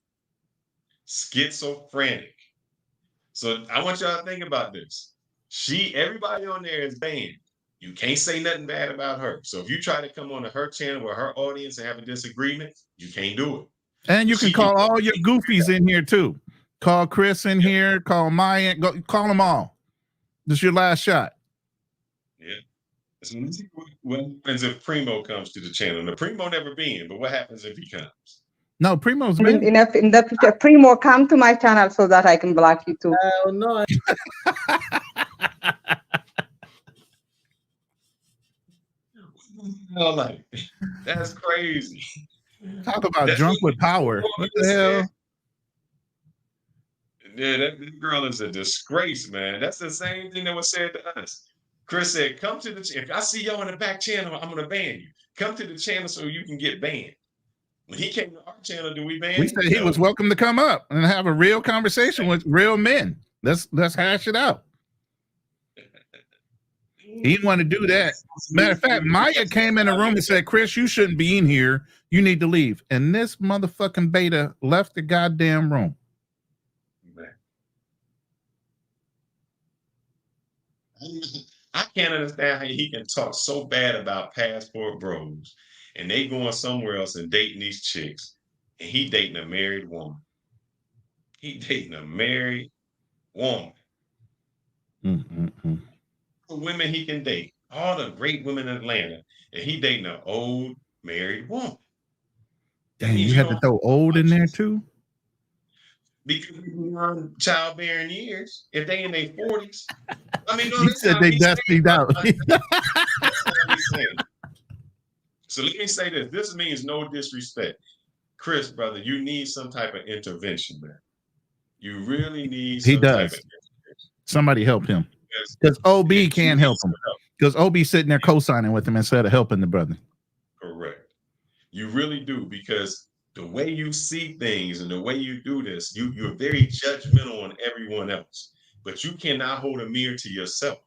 Schizophrenic. So I want y'all to think about this. Everybody on there is banned. You can't say nothing bad about her. So if you try to come on to her channel with her audience and have a disagreement, you can't do it. And you can call all your goofies in here too. Call Chris in here. Call Maya. Call them all. This is your last shot. Yeah. So let's see what happens if Primo comes to the channel. Now, Primo never been, but what happens if he comes? No, Primo's been. in the future, Primo, come to my channel so that I can block you too. Hell no. Like, that's crazy. Talk about drunk with power. What the hell? Yeah, that girl is a disgrace, man. That's the same thing that was said to us. Chris said, come to the channel. If I see y'all in the back channel, I'm going to ban you. Come to the channel so you can get banned. When he came to our channel, do we ban him? We said he was welcome to come up and have a real conversation with real men. Let's hash it out. He didn't want to do that. Matter of fact, Maya came in the room and said, Chris, you shouldn't be in here. You need to leave. And this motherfucking beta left the goddamn room. I can't understand how he can talk so bad about passport bros and they going somewhere else and dating these chicks, and he dating a married woman. He dating a married woman. The women he can date, all the great women in Atlanta, and he dating an old married woman. That Dang, means you you had to don't throw old in there too? because beyond childbearing years, if they in their 40s, I mean, no, He that's said not they me saying. dusted out. That's not me saying. So let me say this. This means no disrespect. Chris, brother, you need some type of intervention, man. You really need He some type of does. intervention. Somebody help him. Because Because OB you can't need help some him. help. Because OB sitting there co-signing with him instead of helping the brother. Correct. You really do, because the way you see things and the way you do this, you're very judgmental on everyone else. But you cannot hold a mirror to yourself.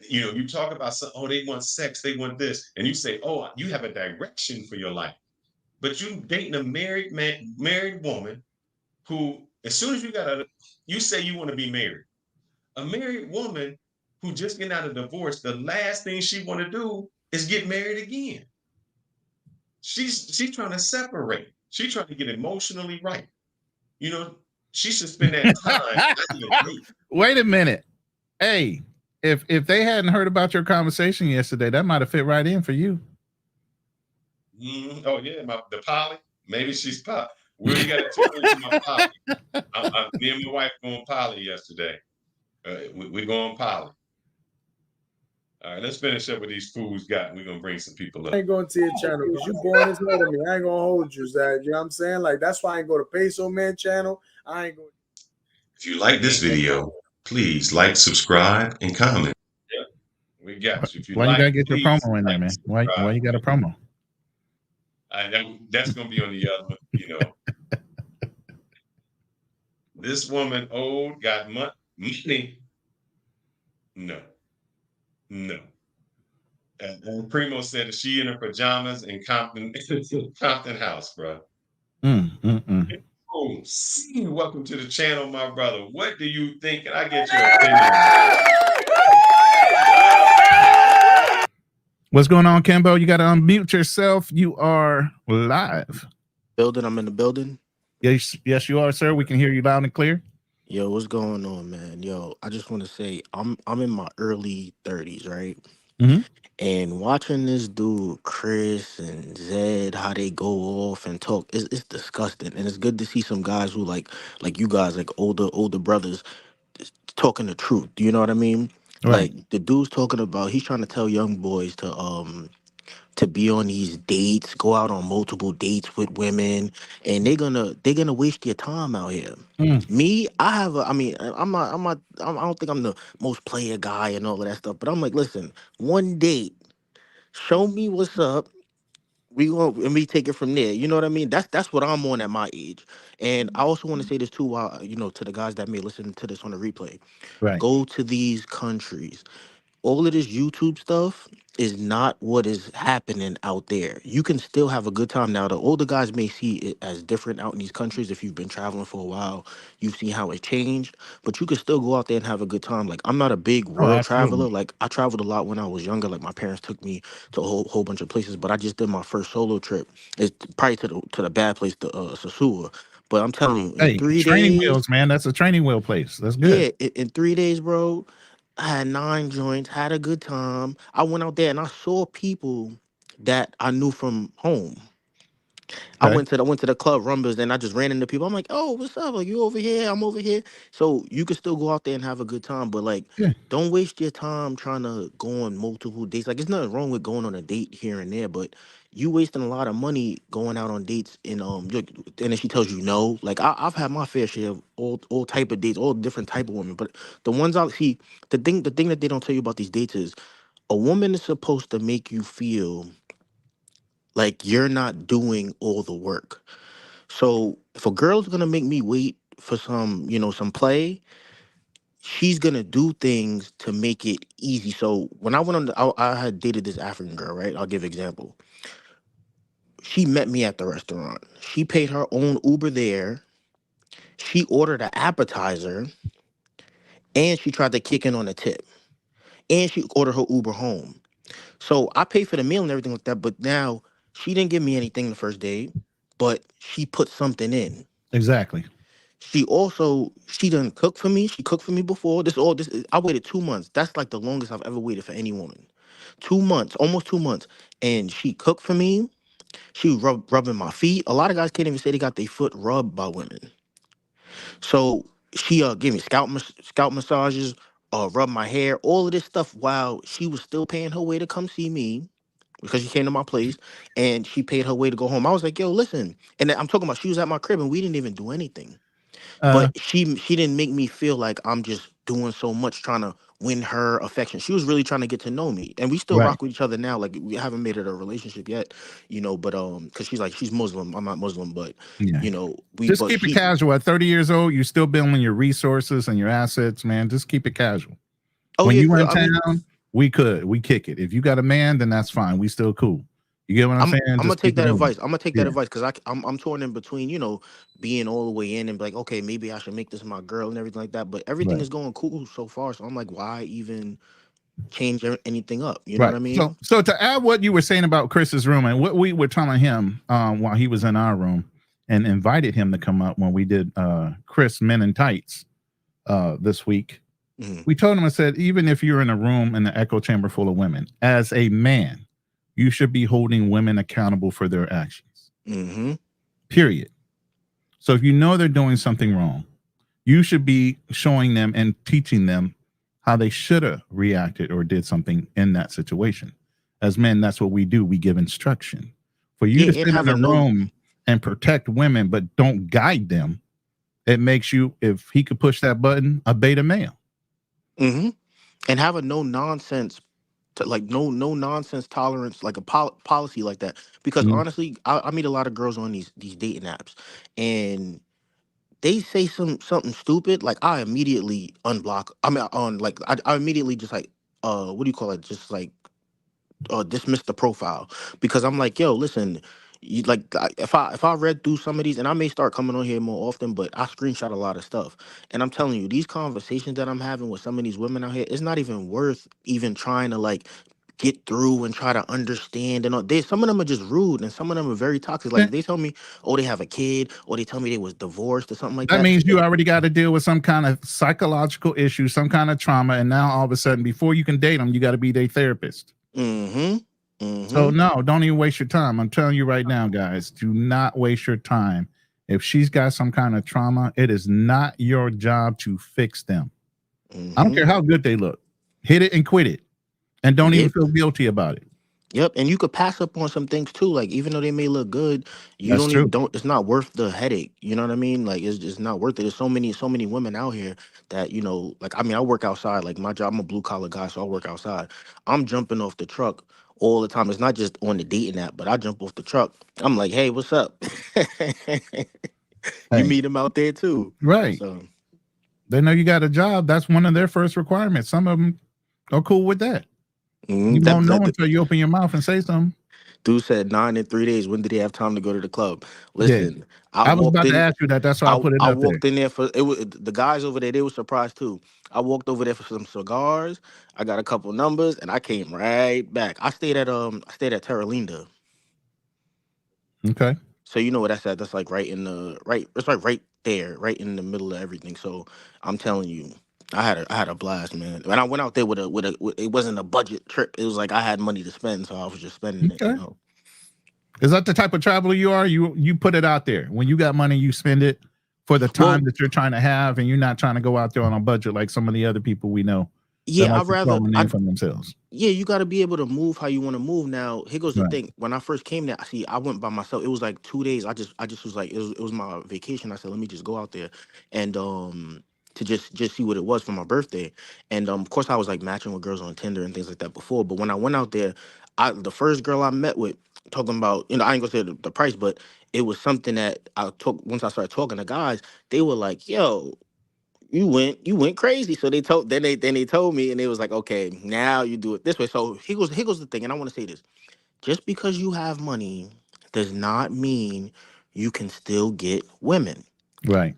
You know, you talk about oh, they want sex, they want this, and you say, oh, you have a direction for your life. But you dating a married man, married woman who, as soon as you say you want to be married. A married woman who just getting out of divorce, the last thing she want to do is get married again. She's trying to separate. She's trying to get emotionally right. You know, she should spend that time. Not even date. Wait a minute. Hey, if they hadn't heard about your conversation yesterday, that might have fit right in for you. Oh yeah, the poly. Maybe she's poly. Well, you got to tune into my poly. Me and my wife going poly yesterday. We're going poly. All right, let's finish up with these fools got. We're gonna bring some people up. I ain't going to your channel because you born as hell to me. I ain't gonna hold you, Zach. You know what I'm saying? Like that's why I ain't go to Peso Man channel. I ain't going. If you like this video, please like, subscribe, and comment. Yeah, we got you. If you Why you gotta get your please promo in there, man? Why you got a promo? That's gonna be on the other one, you know. This woman old got money. No. And Primo said that she in her pajamas in Compton House, bro. Oh, welcome to the channel, my brother. What do you think? Can I get your opinion? What's going on, Kimbo? You got to unmute yourself. You are live. I'm in the building. Yes, you are, sir. We can hear you loud and clear. Yo, what's going on, man? Yo, I just want to say I'm in my early 30s, right? And watching this dude, Chris and Zed, how they go off and talk, it's disgusting. And it's good to see some guys who like you guys, like older brothers, talking the truth. Do you know what I mean? Right. Like the dude's talking about, he's trying to tell young boys to be on these dates, go out on multiple dates with women, and they're gonna waste your time out here. Me, I don't think I'm the most player guy and all of that stuff, but I'm like, listen, one date, show me what's up. And we take it from there. You know what I mean? That's what I'm on at my age. And I also want to say this too, while to the guys that may listen to this on the replay. Right. Go to these countries. All of this YouTube stuff is not what is happening out there. You can still have a good time. Now, the older guys may see it as different out in these countries. If you've been traveling for a while, you've seen how it changed, but you can still go out there and have a good time. Like, I'm not a big world traveler. Like, I traveled a lot when I was younger. Like, my parents took me to a whole bunch of places, but I just did my first solo trip. It's probably to the bad place, to Sasua. But I'm telling you, in 3 training days, wheels, man. That's a training wheel place. That's good. yeah, in 3 days, bro, I had 9 joints, had a good time. I went out there and I saw people that I knew from home. I went to the club Rumbas and I just ran into people. I'm like, oh, what's up? Are you over here? I'm over here. So you can still go out there and have a good time, but like, don't waste your time trying to go on multiple dates. Like, there's nothing wrong with going on a date here and there, but you wasting a lot of money going out on dates and then she tells you no. Like, I've had my fair share of all type of dates, all different type of women, but the ones I see, the thing that they don't tell you about these dates is a woman is supposed to make you feel like you're not doing all the work. So if a girl's gonna make me wait for some play, she's gonna do things to make it easy. So when I went I had dated this African girl, right? I'll give an example. She met me at the restaurant. She paid her own Uber there. She ordered an appetizer, and she tried to kick in on a tip. and she ordered her Uber home. So I paid for the meal and everything like that. But now she didn't give me anything the first day, but she put something in. Exactly. She done cook for me. She cooked for me before. I waited 2 months. That's like the longest I've ever waited for any woman. 2 months, almost 2 months. And she cooked for me. She was rubbing my feet. A lot of guys can't even say they got their foot rubbed by women. So she gave me scalp massages, rubbed my hair, all of this stuff while she was still paying her way to come see me because she came to my place and she paid her way to go home. I was like, yo, listen. And I'm talking about she was at my crib and we didn't even do anything. Uh, But she didn't make me feel like I'm just doing so much trying to win her affection. She was really trying to get to know me, and we still right. rock with each other now. Like we haven't made it a relationship yet, but because she's Muslim, I'm not Muslim, but Yeah. we Just but keep it she casual. At 30 years old, you're still building your resources and your assets, man. Just keep it casual. oh When yeah, you were in I mean town, we kick it. If you got a man, then that's fine. We still cool. You get what I'm saying? I'm gonna Just take keep it that moving. advice. I'm gonna take that Yeah. advice because I'm torn in between, being all the way in and be like, okay, maybe I should make this my girl and everything like that. But everything Right. is going cool so far, so I'm like, why even change anything up? You know what Right. I mean? So to add what you were saying about Chris's room and what we were telling him while he was in our room and invited him to come up when we did Chris Men in Tights this week. Mhm. We told him, I said, even if you're in a room in an echo chamber full of women, as a man, you should be holding women accountable for their actions. Mm-hmm. Period. So if you know they're doing something wrong, you should be showing them and teaching them how they should have reacted or did something in that situation. As men, that's what we do. We give instruction. For you Yeah, to and sit in a having no room and protect women, but don't guide them, it makes you, if he could push that button, a beta male. Mm-hmm. And have a no nonsense, no nonsense tolerance, like a policy like that. Because Mhm. honestly, I meet a lot of girls on these dating apps, and they say something stupid. Like I immediately unblock. I mean, on like I immediately just like what do you call it? Just like dismiss the profile because I'm like, yo, listen, if I read through some of these, and I may start coming on here more often, but I screenshot a lot of stuff, and I'm telling you, these conversations that I'm having with some of these women out here, it's not even worth even trying to like get through and try to understand. And all. Some of them are just rude, and some of them are very toxic. Like if they tell me, oh, they have a kid, or they tell me they was divorced or something like That that. means you already got to deal with some kind of psychological issue, some kind of trauma. And now all of a sudden, before you can date them, you got to be their therapist. Mm-hmm. Mm-hmm. So no, don't even waste your time. I'm telling you right now, guys, do not waste your time. If she's got some kind of trauma, it is not your job to fix them. I don't care how good they look. Hit it and quit it. And don't even feel guilty about it. Yep, and you could pass up on some things too. Like even though they may look good, you That's don't even true. don't. It's not worth the headache. You know what I mean? Like it's just not worth it. There's so many women out here that like I mean I work outside. Like my job, I'm a blue collar guy, so I work outside. I'm jumping off the truck all the time. It's not just on the dating app, but I jump off the truck. I'm like, hey, what's up? You Hey, meet them out there too. right. So They know you got a job. That's one of their first requirements. Some of them are cool with that. You won't know until you open your mouth and say something. dude said 9 in 3 days. When did he have time to go to the club? Yeah. Listen, I I was walked about to in. ask you that. That's why I put it I up there. walked in there for it. Was the guys over there? They were surprised too. I walked over there for some cigars. I got a couple numbers, and I came right back. I stayed at Terra Linda. Okay. So you know what that's at? That's like right in the right. It's like right there, right in the middle of everything. So I'm telling you, I had a blast, man. And I went out there with it wasn't a budget trip. It was like I had money to spend, so I was just spending it. Okay. Is that the type of traveler you are? You put it out there. When you got money, you spend it for the time that you're trying to have, and you're not trying to go out there on a budget like some of the other people we know. That Yeah, like to throw in for themselves. Yeah, you got to be able to move how you want to move. Now, here goes the Right. thing. When I first came there, see, I went by myself. It was like 2 days. I just was like, it was my vacation. I said, let me just go out there, and to just see what it was for my birthday. And of course, I was like matching with girls on Tinder and things like that before. But when I went out there, the first girl I met with, talking about, I ain't gonna say the price, but it was something that I took once I started talking to guys. They were like, yo, you went crazy. So they told me, and they was like, okay, now you do it this way. So here goes the thing, and I want to say this: just because you have money does not mean you can still get women. Right.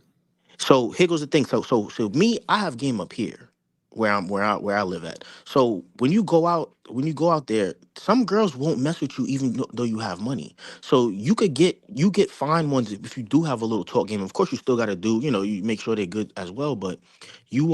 So here goes the thing. So me, I have game up here. where I live at. So when you go out there, some girls won't mess with you even though you have money. So you get fine ones if you do have a little talk game. Of course, you still got to do, you make sure they're good as well, but you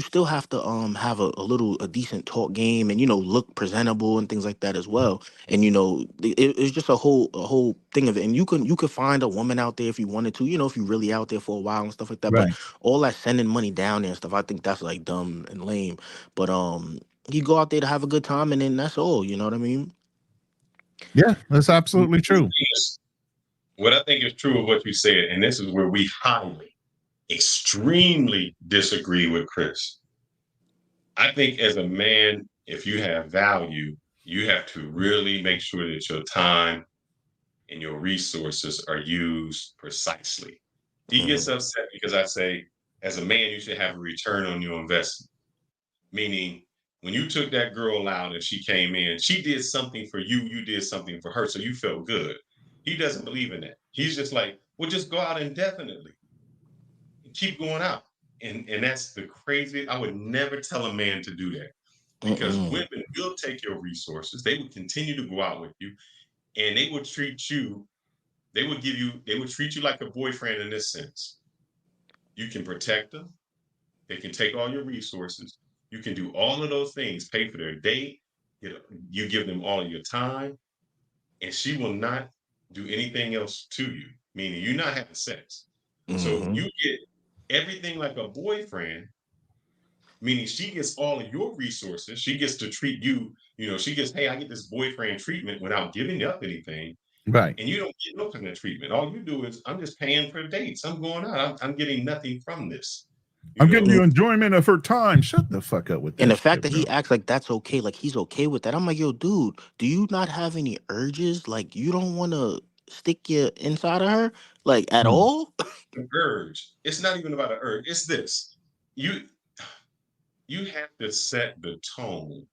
still have to have a decent talk game, and look presentable and things like that as well. And it's just a whole thing of it. And you could find a woman out there if you wanted to, if you really out there for a while and stuff like that. But Right. all that sending money down there and stuff, I think that's like dumb and lame. But you go out there to have a good time, and then that's all. You know what I mean? Yeah, that's absolutely true. What I think is true of what you said, and this is where we highly, extremely disagree with Chris. I think as a man, if you have value, you have to really make sure that your time and your resources are used precisely. He gets upset because I say, as a man, you should have a return on your investment. Meaning, when you took that girl out and she came in, she did something for you, you did something for her, so you felt good. He doesn't believe in that. He's just like, well, just go out indefinitely. Keep going out. And that's the crazy. I would never tell a man to do that, because women will take your resources. They would continue to go out with you, and they would treat you like a boyfriend in this sense. You can protect them. They can take all your resources. You can do all of those things, pay for their date. You give them all of your time, and she will not do anything else to you, meaning you're not having sex. So you get everything like a boyfriend, meaning she gets all of your resources. She gets to treat you, she gets, hey, I get this boyfriend treatment without giving up anything. Right. And you don't get no kind of treatment. All you do is, I'm just paying for dates. I'm going out. I'm getting nothing from this. I'm getting you enjoyment of her time. Shut the fuck up with that. And the fact that he acts like that's okay, like he's okay with that. I'm like, yo, dude, do you not have any urges? Like, you don't want to stick your inside of her, like, at all? An urge. It's not even about an urge. It's this. You have to set the tone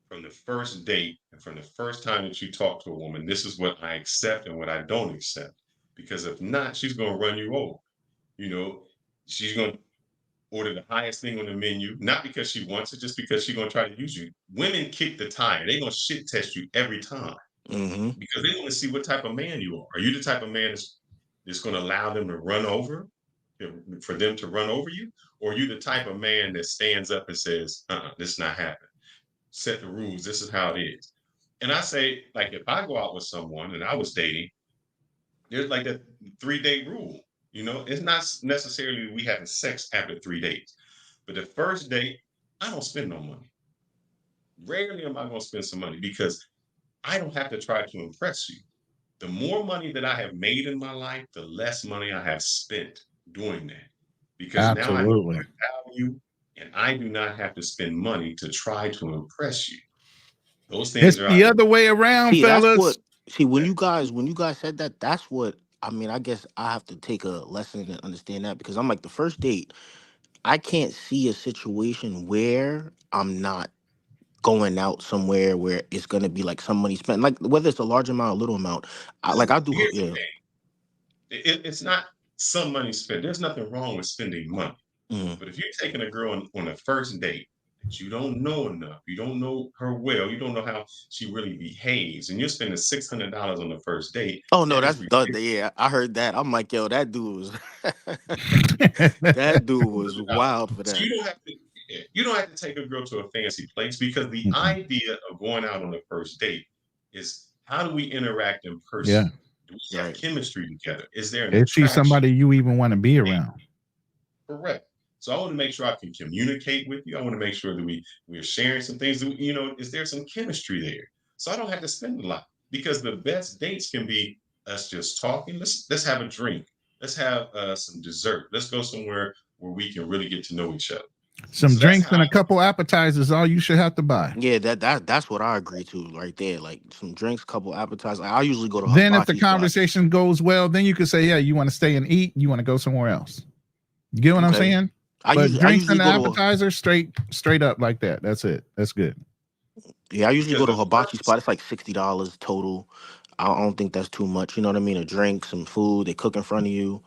from the first date and from the first time that you talk to a woman. This is what I accept and what I don't accept. Because if not, she's going to run you over. She's going to order the highest thing on the menu, not because she wants it, just because she's going to try to use you. Women kick the tire. They're going to shit test you every time, because they want to see what type of man you are. Are you the type of man that's going to allow them to run over, for them to run over you? Or are you the type of man that stands up and says, this is not happening. Set the rules. This is how it is. And I say, like, if I go out with someone and I was dating, there's like a 3-day rule. It's not necessarily we having sex after 3 days, but the first date, I don't spend no money. Rarely am I going to spend some money, because I don't have to try to impress you. The more money that I have made in my life, the less money I have spent doing that, because now I know my value, and I do not have to spend money to try to impress you. Those things It's the other way around, fellas. When you guys said that, that's what I mean. I guess I have to take a lesson and understand that, because I'm like, the first date, I can't see a situation where I'm not going out somewhere where it's gonna be like some money spent, like whether it's a large amount or little amount. I do. Yeah. It's not some money spent. There's nothing wrong with spending money. But if you're taking a girl on a first date that you don't know enough, you don't know her well, you don't know how she really behaves, and you're spending $600 on the first date. Oh no, yeah. I heard that. I'm like, yo, that dude was that dude was wild for So that. you don't have to take a girl to a fancy place, because the idea of going out on the first date is, how do we interact in person? Yeah. Do we have chemistry together? Is there an Is she attraction? somebody you even want to be around? Correct. So I want to make sure I can communicate with you. I want to make sure that we're sharing some things. Is there some chemistry there? So I don't have to spend a lot, because the best dates can be us just talking. Let's have a drink. Let's have some dessert. Let's go somewhere where we can really get to know each other. Some drinks and a couple appetizers, all you should have to buy. Yeah, that's what I agree to right there. Like, some drinks, couple appetizers. I usually go to Then if the hibachi spots. conversation goes well, then you could say, yeah, you want to stay and eat, you want to go somewhere else. You get what I'm saying? But drinks and appetizers, straight up like that. That's it. That's good. Yeah, I usually go to a hibachi spot. It's like $60 total. I don't think that's too much. You know what I mean? A drink, some food, they cook in front of you.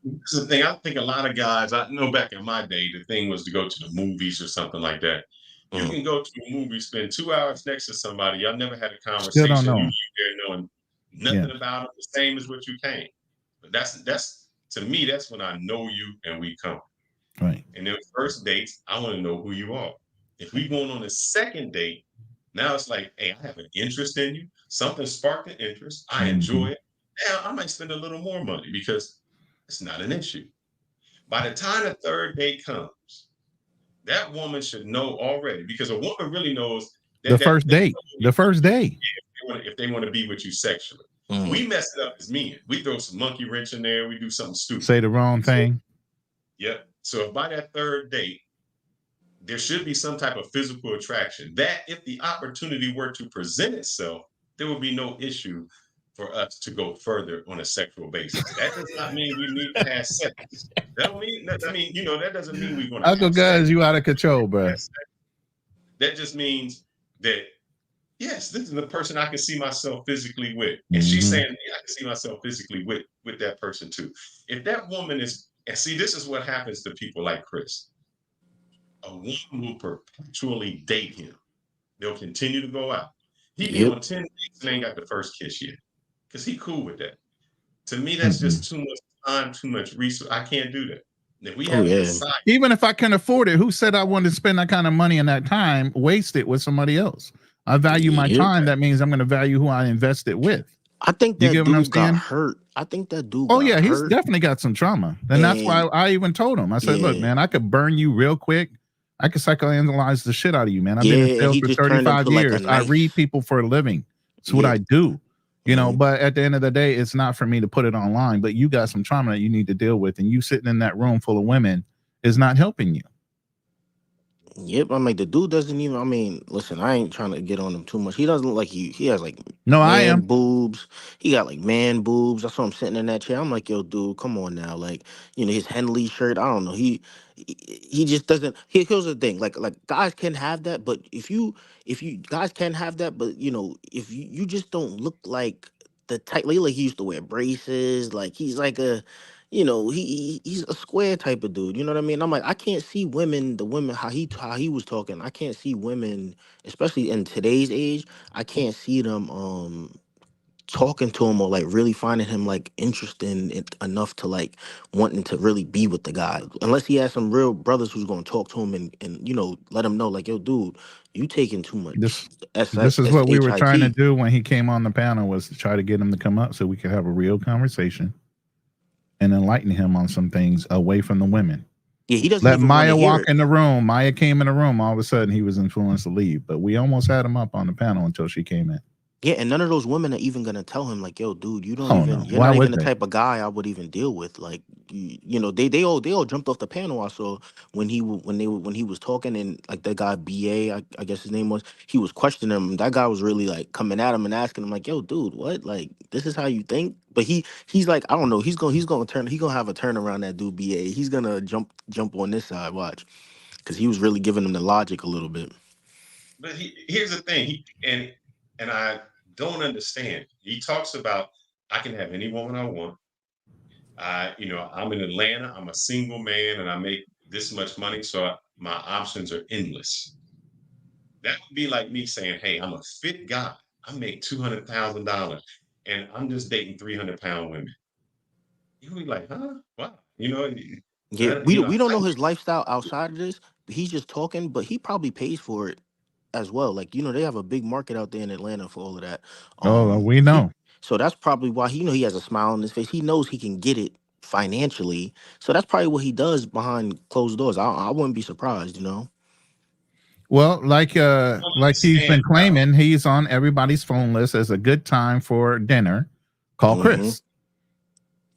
This is the thing. I think a lot of guys, I know back in my day, the thing was to go to the movies or something like that. You can go to a movie, spend 2 hours next to somebody. Y'all never had a Still don't conversation. know You 'em. leave there knowing Yeah. nothing about them, the same as what you came. But that's to me, that's when I know you and we come. Right. And then first dates, I want to know who you are. If we going on a second date, now it's like, hey, I have an interest in you. Something sparked an interest. I enjoy it. Now I might spend a little more money because it's not an issue. By the time the third date comes, that woman should know already because a woman really knows The first date. The first day. if they want to be with you sexually. We mess it up as men. We throw some monkey wrench in there. We do something stupid. Say the wrong thing. Yep. So if by that third date, there should be some type of physical attraction that if the opportunity were to present itself, there would be no issue for us to go further on a sexual basis. That does not mean we need to have sex. That don't mean that, I mean, that doesn't mean we're gonna Uncle have sex. Gus, you out of control, bro. That just means that yes, this is the person I can see myself physically with. And she's saying I can see myself physically with that person too. If that woman is, and see, this is what happens to people like Chris. A woman will perpetually date him. They'll continue to go out. He be on 10 dates and ain't got the first kiss yet. Because he cool with that. To me, that's just too much time, too much resource. I can't do that. If we haven't decided, Even if I can afford it, who said I wanted to spend that kind of money and that time, waste it with somebody else? I value my time. That means I'm going to value who I invest it with. I think You that get what I'm dude got saying? hurt. I think that dude Oh got yeah, he's hurt. definitely got some trauma, and that's why I even told him. I said, "Look, man, I could burn you real quick. I could psychoanalyze the shit out of you, man. I've been in and sales he for just turned 35 into like a years. I knife. read people for a living. It's what I do, you know. But at the end of the day, it's not for me to put it online. But you got some trauma that you need to deal with, and you sitting in that room full of women is not helping you." Yep, I mean the dude doesn't even. I mean, listen, I ain't trying to get on him too much. He doesn't look like he has like No, I am. boobs. He got like man boobs. I saw him sitting in that chair. I'm like, yo, dude, come on now. Like, his Henley shirt. I don't know. He just doesn't. Here's the thing. Like guys can have that, but if you guys can have that, but if you just don't look like the type. Like he used to wear braces. Like he's like a. He's a square type of dude. You know what I mean? I'm like, I can't see women, the women, how he was talking. I can't see women, especially in today's age. I can't see them talking to him or like really finding him like interesting enough to like wanting to really be with the guy. Unless he has some real brothers who's gonna talk to him and let him know like, yo, dude, you taking too much. This is what we were trying to do when he came on the panel, was to try to get him to come up so we could have a real conversation and enlighten him on some things away from the women. Yeah, he doesn't Let even Maya hear walk it. in the room. Maya came in the room. All of a sudden, he was influenced to leave. But we almost had him up on the panel until she came in. Yeah, and none of those women are even gonna tell him like, "Yo, dude, you don't Oh, even. no. You're Why not even would the they? type of guy I would even deal with." Like, they all jumped off the panel. I saw when he was talking, and like that guy BA, I guess his name was. He was questioning him. That guy was really like coming at him and asking him like, "Yo, dude, what? Like, this is how you think?" But he's like, I don't know. He's gonna have a turn around that dude BA. He's gonna jump on this side. Watch, because he was really giving him the logic a little bit. But here's the thing, and I don't understand. He talks about I can have any woman I want. I'm in Atlanta. I'm a single man, and I make this much money, so my options are endless. That would be like me saying, "Hey, I'm a fit guy. I make $200,000, and I'm just dating 300-pound women." You'd be like, "Huh? Wow." Yeah, we don't know his lifestyle outside of this. He's just talking, but he probably pays for it as well. Like, they have a big market out there in Atlanta for all of that. We know. So that's probably why he has a smile on his face. He knows he can get it financially. So that's probably what he does behind closed doors. I wouldn't be surprised, Well, like he's been claiming, he's on everybody's phone list as a good time for dinner. Call Chris.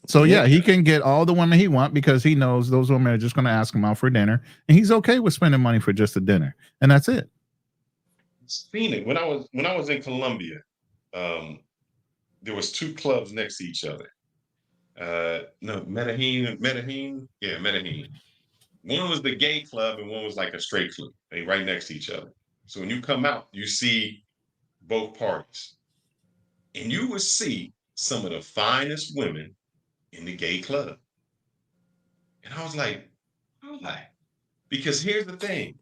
So yeah, he can get all the women he wants because he knows those women are just going to ask him out for dinner, and he's okay with spending money for just a dinner, and that's it. Phoenix. When I was in Colombia, there was two clubs next to each other. No, Medellin. Yeah, Medellin. One was the gay club and one was like a straight club. They right next to each other. So when you come out, you see both parties. And you will see some of the finest women in the gay club. And I was like, why? Because here's the thing.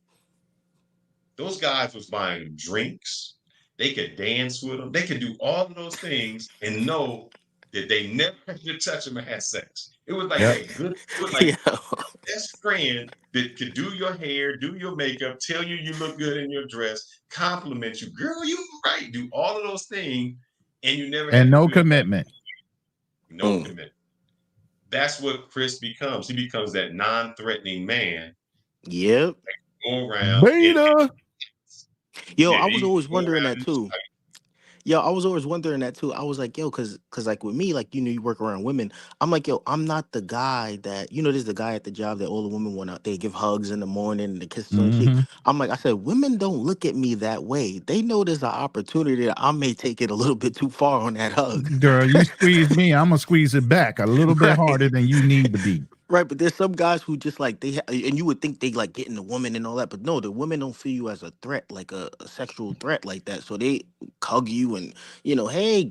Those guys was buying them drinks. They could dance with them. They could do all of those things and know that they never had to touch them or have sex. It was like Yep. that good, it was like best friend that could do your hair, do your makeup, tell you you look good in your dress, compliment you, girl, you right, do all of those things, and you never And had to no do that. commitment. No commitment. That's what Chris becomes. He becomes that non-threatening man. Yep. Go around. Beta. Yo, Yeah, I was he always go wondering around that and too. Yo, I was always wondering that too. I was like, yo, cause like with me, like, you work around women. I'm like, yo, I'm not the guy that, there's the guy at the job that all the women want out. They give hugs in the morning and the kisses on the cheek. Mm-hmm. I'm like, I said, women don't look at me that way. They know there's an opportunity that I may take it a little bit too far on that hug. Girl, you squeeze me, I'm gonna squeeze it back a little bit Right. harder than you need to be. Right, but there's some guys who just like and you would think they like getting the woman and all that, but no, the women don't feel you as a threat, like a sexual threat like that. So they hug you and hey,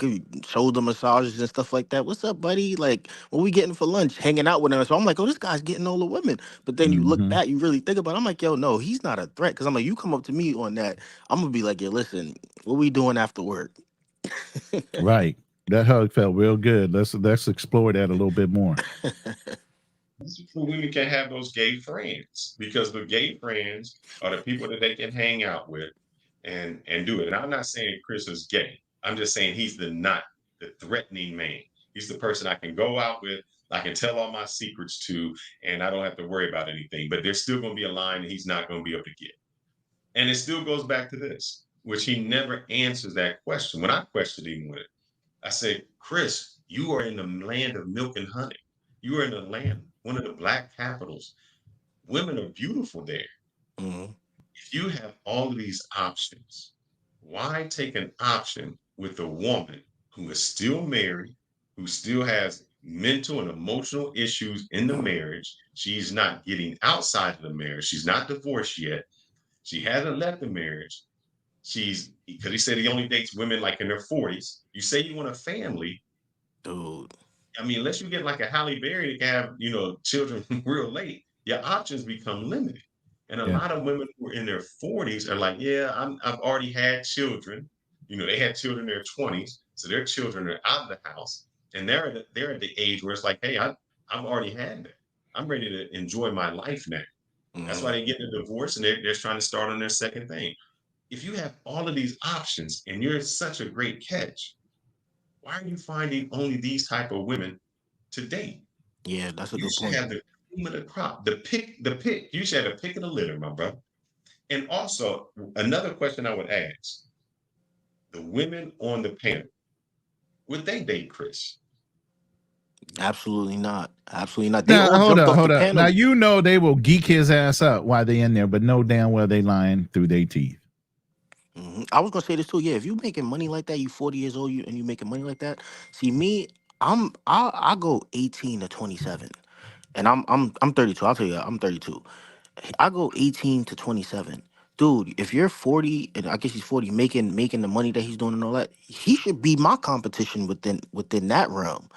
shoulder massages and stuff like that. What's up, buddy? Like, what we getting for lunch? Hanging out with them. So I'm like, oh, this guy's getting all the women. But then you look Mm-hmm. back, you really think about it. I'm like, yo, no, he's not a threat. Because I'm like, you come up to me on that, I'm gonna be like, yo, listen, what we doing after work? Right. That hug felt real good. Let's explore that a little bit more. so women can have those gay friends because the gay friends are the people that they can hang out with and do it. And I'm not saying Chris is gay. I'm just saying he's not the threatening man. He's the person I can go out with, I can tell all my secrets to, and I don't have to worry about anything. But there's still going to be a line that he's not going to be able to get. And it still goes back to this, which he never answers that question. When I questioned him with it, I said, Chris, you are in the land of milk and honey. You are in the land, one of the black capitals. Women are beautiful there. Mm-hmm. If you have all of these options, why take an option with a woman who is still married, who still has mental and emotional issues in the marriage? She's not getting outside of the marriage. She's not divorced yet. She hasn't left the marriage. Because he said he only dates women like in their 40s. You say you want a family. Dude. I mean, unless you get like a Halle Berry that can have, children real late, your options become limited. And a Yeah. lot of women who are in their 40s are like, yeah, I've already had children. They had children in their 20s, so their children are out of the house, and they're at the age where it's like, hey, I've already had that. I'm ready to enjoy my life now. That's why they get a divorce and they're trying to start on their second thing. If you have all of these options and you're such a great catch, why are you finding only these type of women to date? Yeah, that's a You good should point. have the cream of the crop, the pick. You should have a pick of the litter, my brother. And also, another question I would ask: the women on the panel, would they date Chris? Absolutely not. Absolutely not. They Now all hold jumped up, off the hold up. Now panel. they will geek his ass up while they in there, but no damn well they lying through their teeth. I was gonna say this too. Yeah, if you making money like that, you 40 years old, and you making money like that. See me, I go 18 to 27, and I'm 32. I'll tell you, I'm 32. I go 18 to 27. Dude, if you're 40, and I guess he's 40, making the money that he's doing and all that, he should be my competition within that realm.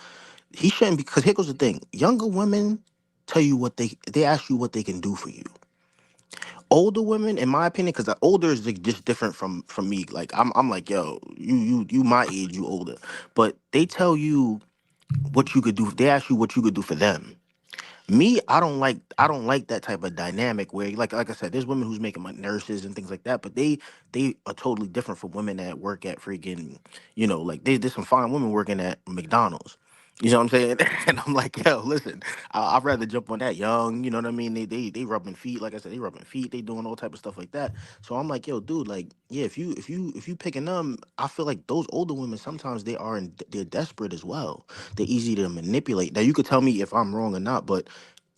He shouldn't, because here goes the thing: younger women tell you they ask you what they can do for you. Older women, in my opinion, because the older is like just different from me. Like I'm like, yo, you my age, you older, but they tell you what you could do. They ask you what you could do for them. Me, I don't like that type of dynamic where like I said, there's women who's making like nurses and things like that, but they are totally different from women that work at freaking, like there's some fine women working at McDonald's. You know what I'm saying? And I'm like, yo, listen, I'd rather jump on that young, you know what I mean? They rubbing feet, like I said, they rubbing feet, they doing all type of stuff like that. So I'm like, yo, dude, like, yeah, if you picking them, I feel like those older women sometimes they're desperate as well. They're easy to manipulate. Now you could tell me if I'm wrong or not, but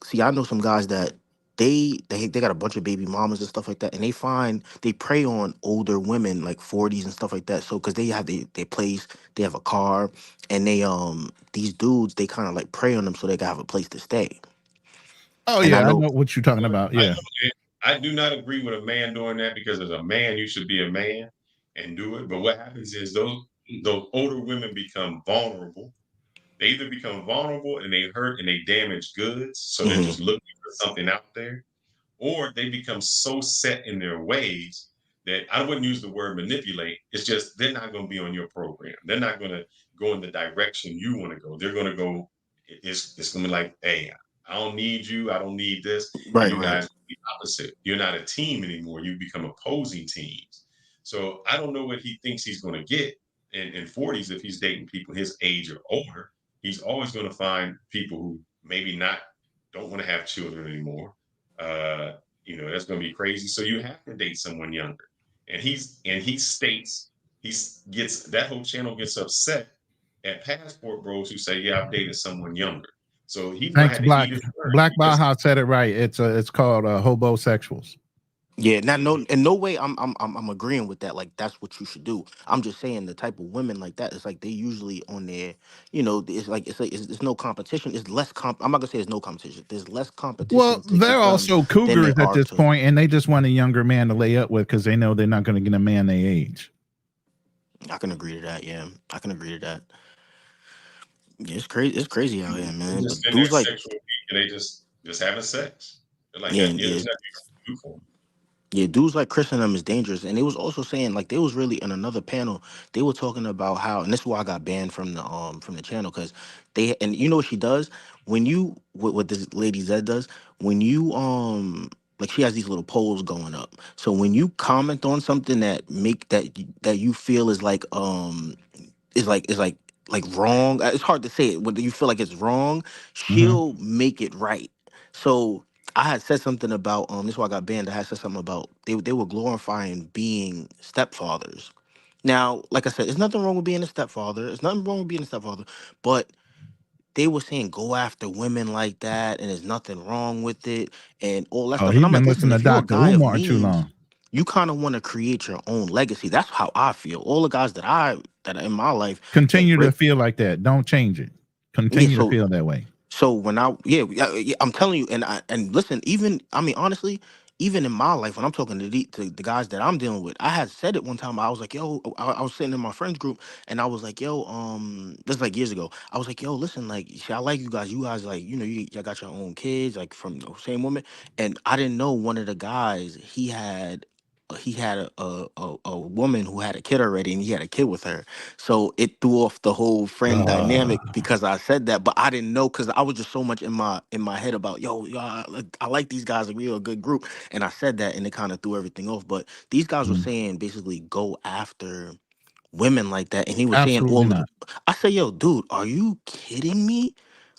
see, I know some guys that they got a bunch of baby mamas and stuff like that, and they prey on older women like 40s and stuff like that. So because they have their place, they have a car, and these dudes they kind of like prey on them so they can have a place to stay. Oh And I yeah, I know, know what you're talking about. Yeah. I do not agree with a man doing that because as a man, you should be a man and do it. But what happens is those older women become vulnerable They either become vulnerable and they hurt and they damage goods, so they're just looking for something out there, or they become so set in their ways that I wouldn't use the word manipulate. It's just they're not going to be on your program. They're not going to go in the direction you want to go. They're going to go. It's going to be like, hey, I don't need you. I don't need this. Right, You right. guys are the opposite. You're not a team anymore. You become opposing teams. So I don't know what he thinks he's going to get in 40s if he's dating people his age or older. He's always going to find people who maybe not don't want to have children anymore. That's going to be crazy. So you have to date someone younger. And he states gets that whole channel gets upset at passport bros who say, "Yeah, I've dated someone younger." So he's gonna Thanks, have to eat his words. Black Baja said it right. It's called hobosexuals. Yeah, not no in no way I'm agreeing with that. Like that's what you should do. I'm just saying the type of women like that, it's like they usually on their, it's no competition. It's less I'm not gonna say there's no competition. There's less competition Well, to they're get them also than cougars there at are this to. point, and they just want a younger man to lay up with because they know they're not going to get a man their age. I can agree to that. Yeah, I can agree to that. Yeah, it's crazy. It's crazy out here, man. Just But in their dudes like, sexual peak and they just having sex. They're like, yeah, yeah, yeah. there's nothing you can do for them. Yeah, dudes like Chris and them is dangerous. And they was also saying, like, they was really in another panel. They were talking about how, and this is why I got banned from the channel, because and you know what she does? When you what this lady Zed does, when you like she has these little polls going up. So when you comment on something that you feel is like wrong. It's hard to say it. When you feel like it's wrong, she'll make it right. So I had said something about this is why I got banned. I had said something about they were glorifying being stepfathers. Now, like I said, there's nothing wrong with being a stepfather. There's nothing wrong with being a stepfather, but they were saying go after women like that, and there's nothing wrong with it, and all that Oh, stuff. And he's I'm been like, listen, listening to if you're a Dr. guy of Umar too means, long. you kind of want to create your own legacy. That's how I feel. All the guys that are in my life, like Continue to Rick, feel like that. Don't change it. yeah. Continue to feel that way. So when I'm telling you, and listen, even I mean honestly, even in my life, when I'm talking to the guys that I'm dealing with, I had said it one time. I was like, yo, I was sitting in my friends group, and I was like, yo, this is like years ago. I was like, yo, listen, like, I like you guys. You guys like, you got your own kids, like from the same woman, and I didn't know one of the guys he had a woman who had a kid already, and he had a kid with her. So it threw off the whole friend dynamic because I said that, but I didn't know because I was just so much in my head about I like these guys, like we're a good group, and I said that, and it kind of threw everything off. But these guys were saying basically go after women like that, and he was saying Absolutely all of the. not. I say, yo, dude, are you kidding me?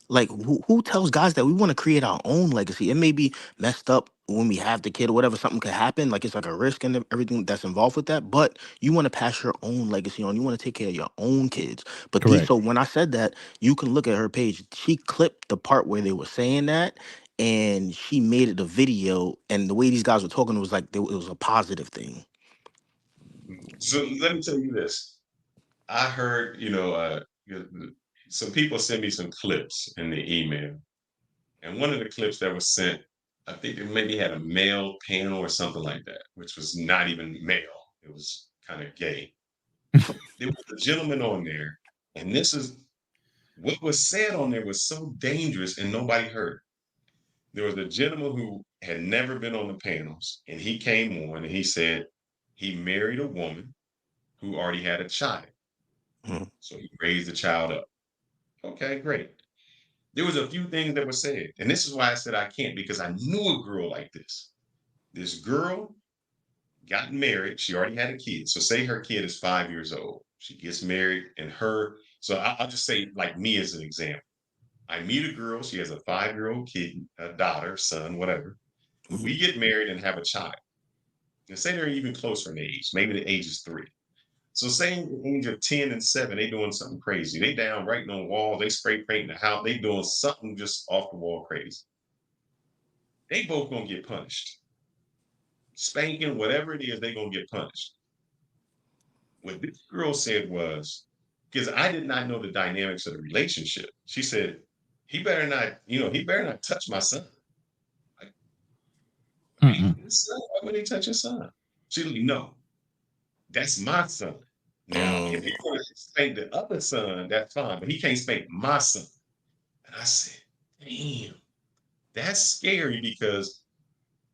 Like, who tells guys that we want to create our own legacy? It may be messed up when we have the kid or whatever, something could happen. Like, it's like a risk and everything that's involved with that. But you want to pass your own legacy on. You want to take care of your own kids. But Correct. so when I said that, you can look at her page. She clipped the part where they were saying that, and she made it a video. And the way these guys were talking was like it was a positive thing. So let me tell you this. I heard, some people send me some clips in the email. And one of the clips that was sent, I think it maybe had a male panel or something like that, which was not even male. It was kind of gay. There was a gentleman on there, and this is what was said on there was so dangerous and nobody heard. There was a gentleman who had never been on the panels, and he came on and he said he married a woman who already had a child. So he raised the child up. Okay, great. There was a few things that were said, and this is why I said I can't, because I knew a girl like this. This girl got married. She already had a kid. So say her kid is 5 years old. She gets married, and so I'll just say like me as an example. I meet a girl. She has a 5-year-old kid, a daughter, son, whatever. We get married and have a child. And say they're even closer in age. Maybe the age is 3. So saying the age of 10 and 7, they doing something crazy. They down writing on walls, they spray painting the house, they doing something just off the wall crazy. They both gonna get punished. Spanking, whatever it is, they gonna get punished. What this girl said was, because I did not know the dynamics of the relationship. She said, he better not touch my son. His son, why would he touch his son? She said, no, that's my son. Now, can spank the other son, that's fine, but he can't spank my son. And I said, damn, that's scary because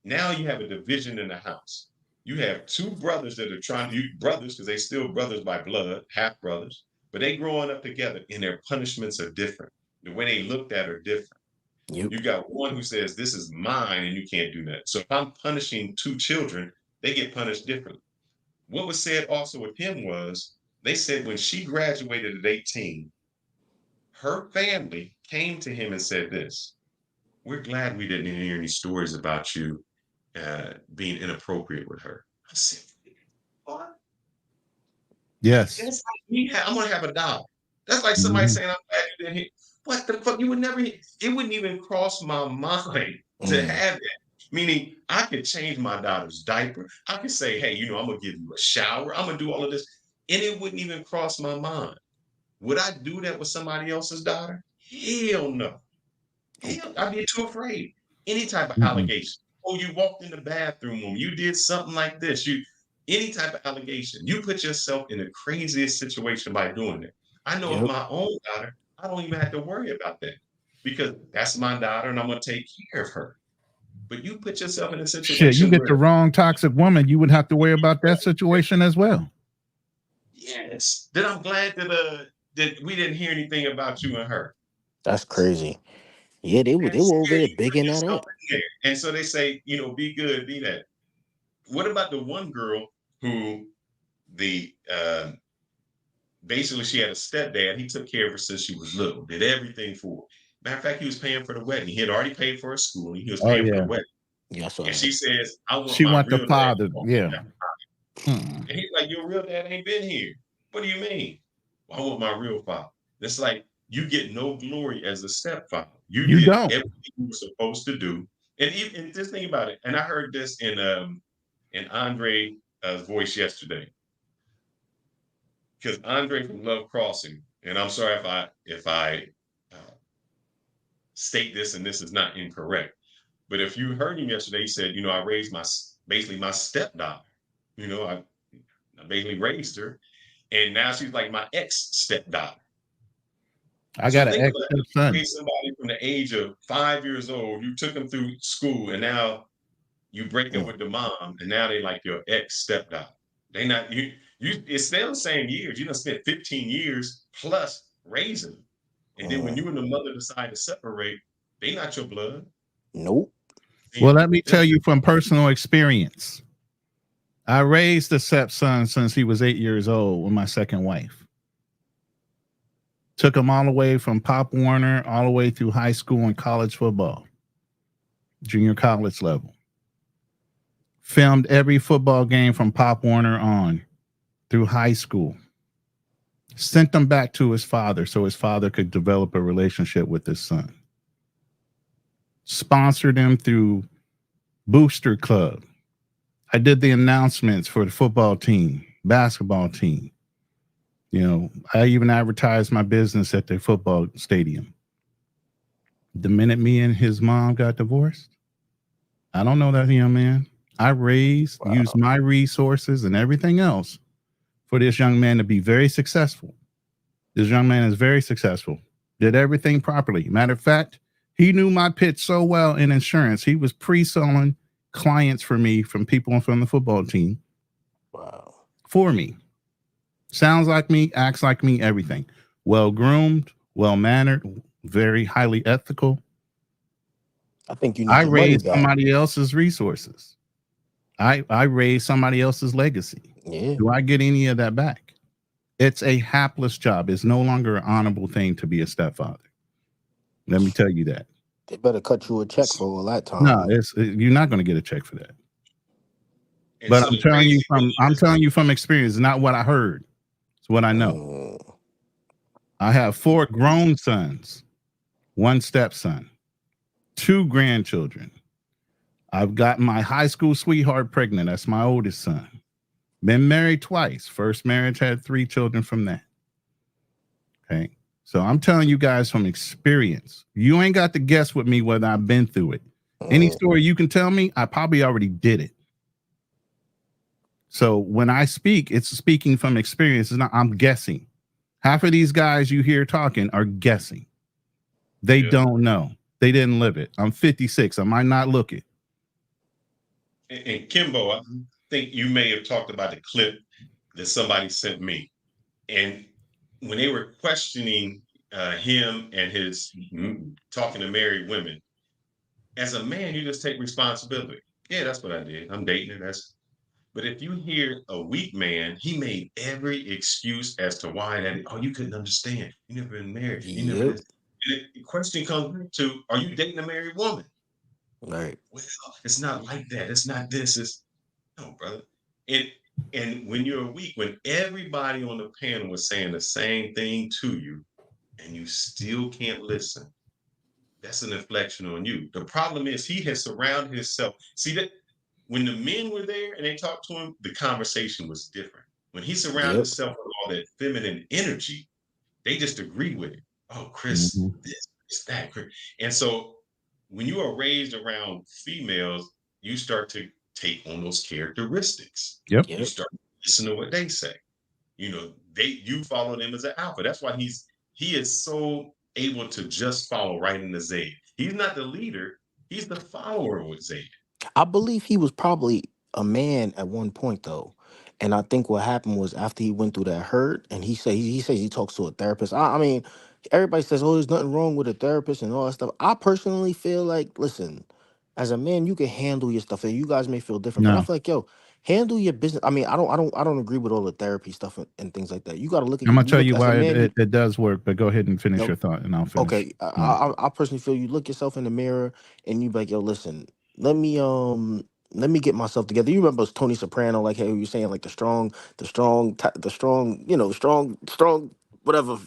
now you have a division in the house. You have two brothers that are trying to, brothers, because they still brothers by blood, half brothers, but they growing up together and their punishments are different. The way they looked at are different. You got one who says, this is mine and you can't do that. So if I'm punishing two children, they get punished differently. What was said also with him was, they said when she graduated at 18, her family came to him and said this, we're glad we didn't hear any stories about you being inappropriate with her. I said, what? Yes. That's like me, I'm gonna have a daughter. That's like somebody saying, I'm glad you didn't hear. What the fuck? You would never, it wouldn't even cross my mind to have that. Meaning, I could change my daughter's diaper. I could say, hey, I'm gonna give you a shower. I'm gonna do all of this. And it wouldn't even cross my mind. Would I do that with somebody else's daughter? Hell no. Hell, I'd be too afraid. Any type of allegation. Oh, you walked in the bathroom room. You did something like this. Any type of allegation. You put yourself in the craziest situation by doing it. I know of my own daughter, I don't even have to worry about that because that's my daughter and I'm going to take care of her. But you put yourself in a situation Shit, you get where, the wrong toxic woman, you would have to worry about that situation as well. yes, then I'm glad that we didn't hear anything about you and her. That's crazy. Yeah, they were over there bigging that up. And so they say, be good, be that. What about the one girl who basically she had a stepdad, he took care of her since she was little, did everything for her. Matter of fact, he was paying for the wedding. He had already paid for her schooling. He was paying for the wedding. Yes, and she says, I want She my want real the father. dad. Yeah. And he's like, your real dad ain't been here. What do you mean? Well, I want my real father. It's like you get no glory as a stepfather. You did don't. everything you were supposed to do. And just think about it. And I heard this in Andre's voice yesterday. Because Andre from Love Crossing, and I'm sorry if I state this and this is not incorrect, but if you heard him yesterday, he said, I raised basically my stepdaughter. I basically raised her, and now she's like my ex-stepdaughter. I got an ex-stepson. Somebody from the age of 5 years old, you took them through school, and now you break up with the mom, and now they like your ex-stepdaughter. They not you. It's still the same years. You done spent 15 years plus raising them, and then when you and the mother decide to separate, they not your blood. Nope. Well, let me tell you from personal experience. I raised a stepson since he was 8 years old with my second wife. Took him all the way from Pop Warner all the way through high school and college football, junior college level. Filmed every football game from Pop Warner on through high school. Sent them back to his father so his father could develop a relationship with his son. Sponsored him through Booster Club. I did the announcements for the football team, basketball team. I even advertised my business at the football stadium. The minute me and his mom got divorced, I don't know that young man. I used my resources and everything else for this young man to be very successful. This young man is very successful. Did everything properly. Matter of fact, he knew my pitch so well in insurance. He was pre-selling clients for me from people from the football team. Wow. For me. Sounds like me, acts like me, everything. Well-groomed, well-mannered, very highly ethical. I think you need I your money raised back. somebody else's resources. I raised somebody else's legacy. Yeah. Do I get any of that back? It's a hapless job. It's no longer an honorable thing to be a stepfather. Let me tell you that. They better cut you a check for all that time. No, you're not going to get a check for that. But I'm telling you from experience, not what I heard. It's what I know. I have 4 grown sons, 1 stepson, 2 grandchildren. I've got my high school sweetheart pregnant. That's my oldest son. Been married twice. First marriage, had 3 children from that. Okay. So I'm telling you guys from experience. You ain't got to guess with me whether I've been through it. Any story you can tell me, I probably already did it. So when I speak, it's speaking from experience. It's not, I'm guessing. Half of these guys you hear talking are guessing. They don't know. They didn't live it. I'm 56. I might not look it. And Kimbo, I think you may have talked about the clip that somebody sent me. And when they were questioning him and his talking to married women, as a man, you just take responsibility. Yeah, that's what I did. I'm dating her. But if you hear a weak man, he made every excuse as to why that. Oh, you couldn't understand. You never been married. You never this. And the question comes to: are you dating a married woman? Right. Well, it's not like that. It's not this. It's no, brother. And when you're weak, when everybody on the panel was saying the same thing to you, and you still can't listen, that's an inflection on you. The problem is he has surrounded himself. See that when the men were there and they talked to him, the conversation was different. When he surrounded himself with all that feminine energy, they just agree with it. Oh, Chris, this, that, Chris. And so when you are raised around females, you start to take on those characteristics. You start to listen to what they say. You know, you follow them as an alpha. That's why he is so able to just follow right into Zayd. He's not the leader, he's the follower with Zayd. I believe he was probably a man at one point though. And I think what happened was after he went through that hurt, and he says he talks to a therapist. I mean, everybody says, "Oh, there's nothing wrong with a therapist and all that stuff." I personally feel like, listen, as a man, you can handle your stuff, and you guys may feel different, but I No. feel like, yo, handle your business. I mean, I don't agree with all the therapy stuff and things like that. You got to look at. I'm gonna tell you as a why man, it does work, but go ahead and finish your thought, and I'll finish. Okay, I personally feel you look yourself in the mirror and you be like, yo, listen, let me get myself together. You remember Tony Soprano, like hey, you saying like the strong, strong, whatever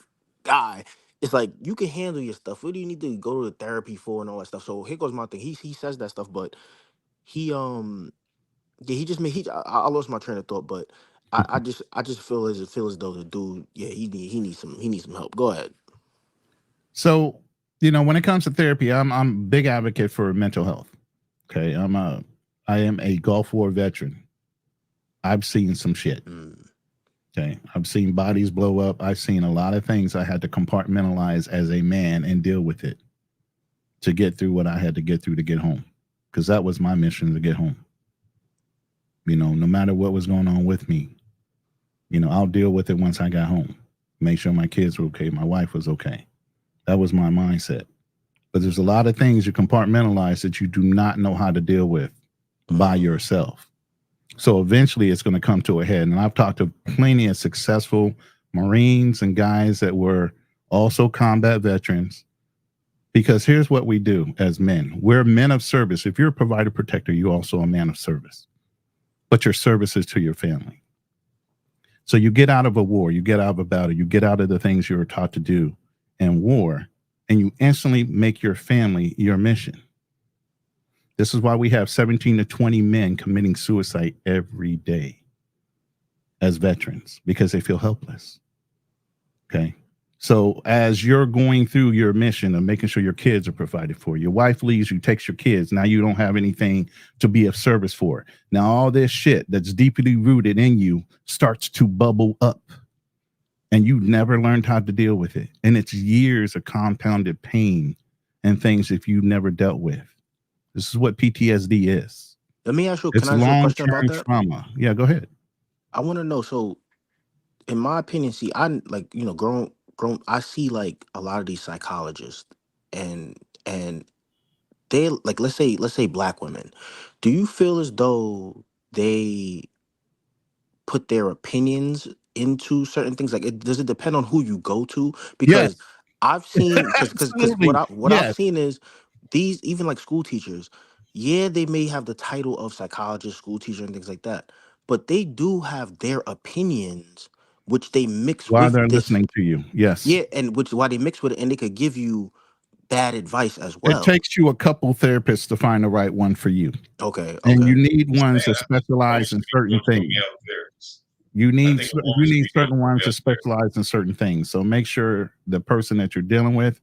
guy. It's like you can handle your stuff. What do you need to go to therapy for and all that stuff? So here goes my thing. He says that stuff, but he yeah, he just made I lost my train of thought, but I just feel as though the dude, yeah, he needs some help. Go ahead. So, you know, when it comes to therapy, I'm a big advocate for mental health. Okay. I am a Gulf War veteran. I've seen some shit. Okay. I've seen bodies blow up. I've seen a lot of things I had to compartmentalize as a man and deal with it to get through what I had to get through to get home. Because that was my mission, to get home. You know, no matter what was going on with me, you know, I'll deal with it once I got home. Make sure my kids were okay. My wife was okay. That was my mindset. But there's a lot of things you compartmentalize that you do not know how to deal with by yourself. So eventually it's going to come to a head. And I've talked to plenty of successful Marines and guys that were also combat veterans. Because here's what we do as men. We're men of service. If you're a provider protector, you're also a man of service. But your service is to your family. So you get out of a war, you get out of a battle, you get out of the things you were taught to do in war, and you instantly make your family your mission. This is why we have 17 to 20 men committing suicide every day as veterans, because they feel helpless. Okay. So as you're going through your mission of making sure your kids are provided for, your wife leaves, you takes your kids. Now you don't have anything to be of service for. Now all this shit that's deeply rooted in you starts to bubble up, and you never learned how to deal with it. And it's years of compounded pain and things if you never dealt with. This is what PTSD is. Let me ask you, It's can I ask you a question about long-term that? trauma. Yeah, go ahead. I want to know. So, in my opinion, see, I like grown. I see like a lot of these psychologists, and they like let's say black women. Do you feel as though they put their opinions into certain things? Like, does it depend on who you go to? Because Yes. I've seen because Absolutely. what I've Yes. seen is these even like school teachers. Yeah, they may have the title of psychologist, school teacher, and things like that, but they do have their opinions, which they mix While with they're this. listening to you. Yes. Yeah, and which why they mix with it, and they could give you bad advice as It well. takes you a couple therapists to find the right one for you. Okay. And you need ones that specialize in certain things. You need certain ones that specialize in certain things. So make sure the person that you're dealing with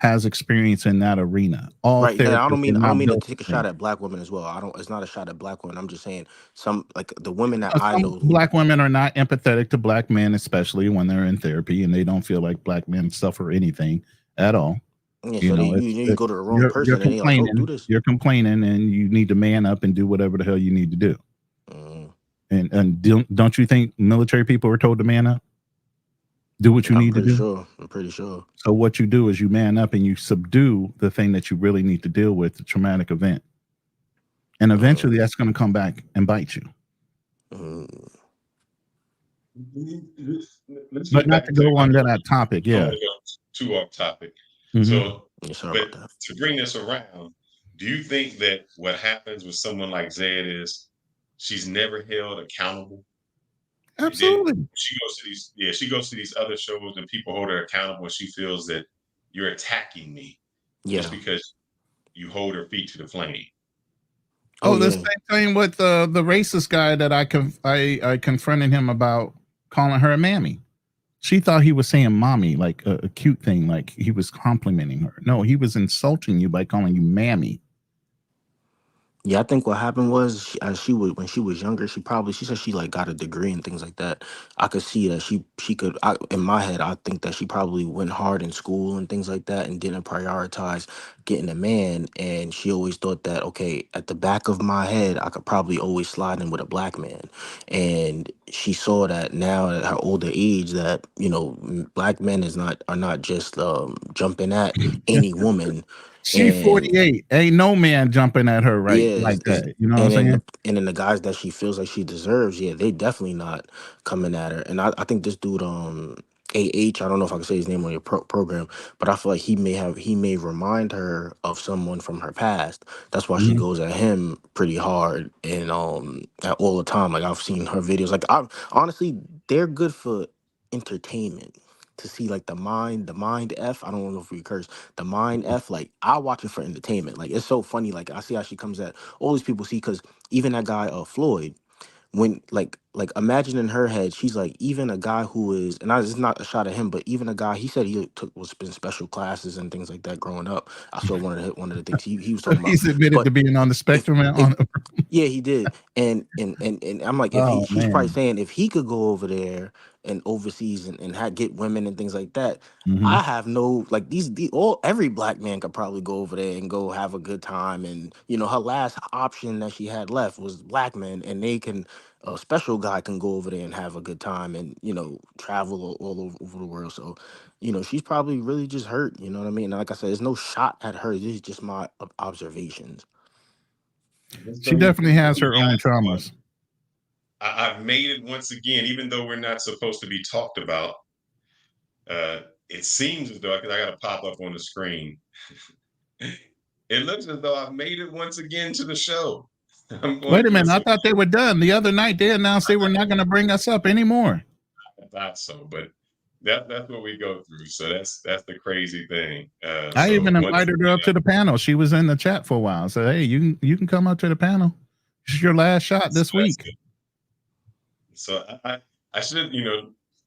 has experience in that arena. All Right. I don't therapists mean are I don't not mean to built take a the same. shot at black women as well. It's not a shot at black women. I'm just saying some like the women that I Some know who black women are not empathetic to black men, especially when they're in therapy, and they don't feel like black men suffer anything at all. yeah, You so know, you go to the wrong you're person and they're like, oh, do complaining. this. You're complaining, and you need to man up and do whatever the hell you need to do. Mm. And don't you think military people are told to man up? Do what you I'm need to pretty do. sure. I'm pretty sure. So what you do is you man up and you subdue the thing that you really need to deal with, the traumatic event. And eventually that's going to come back and bite you. Let's But get not back to to go on to that topic. Yeah. too off topic. Mhm. So, Yeah, sorry but about that. to bring this around, do you think that what happens with someone like Zed is she's never held accountable? And then Absolutely. she goes to these other shows and people hold her accountable and she feels that you're attacking me just Yeah. because you hold her feet to the flame. Oh, Oh the yeah. same thing with the racist guy that I confronted him about calling her a mammy. She thought he was saying mommy, like a cute thing, like he was complimenting her. No, he was insulting you by calling you mammy. Yeah, I think what happened was when she was younger, she said she like got a degree and things like that. I could see that she could in my head I think that she probably went hard in school and things like that and didn't prioritize getting a man, and she always thought that okay, at the back of my head I could probably always slide in with a black man. And she saw that now at her older age that, black men are not just jumping at any woman. She And 48. Ain't no man jumping at her yeah, like that. You know what I'm and then saying? the guys that she feels like she deserves, yeah, they definitely not coming at her. And I think this dude, I don't know if I can say his name on your program, but I feel like he may remind her of someone from her past. That's why she Mhm. goes at him pretty hard and all the time. Like I've seen her videos. Like I honestly, they're good for entertainment. To see like the mind F. I don't know if we curse the mind F. Like I watch it for entertainment. Like it's so funny. Like I see how she comes at all these people. See, because even that guy Floyd, when like imagine in her head, she's like even a guy who is, and it's not a shot at him, but even a guy he said he was in special classes and things like that growing up. I saw one of the things he was talking about. He's admitted But to being on the spectrum and if on. yeah, he did. And I'm like, Oh she's probably man. saying if he could go over there and overseas and get women and things like that, Mhm. I have no like every black man could probably go over there and go have a good time. And her last option that she had left was black men, and they can a special guy can go over there and have a good time and travel all over the world. So she's probably really just hurt. You know what I mean? And like I said, there's no shot at her. This is just my observations. She definitely has her own traumas. I've made it once again, even though we're not supposed to be talked about. It seems as though I got to pop up on the screen. It looks as though I've made it once again to the show. Wait a minute. I thought they were done. The other night they announced they were not going to bring us up anymore. I thought so, but that's what we go through. So that's the crazy thing. I even invited her up to the panel. She was in the chat for a while. I said, hey, you can come up to the panel. This is your last shot this week. So I should,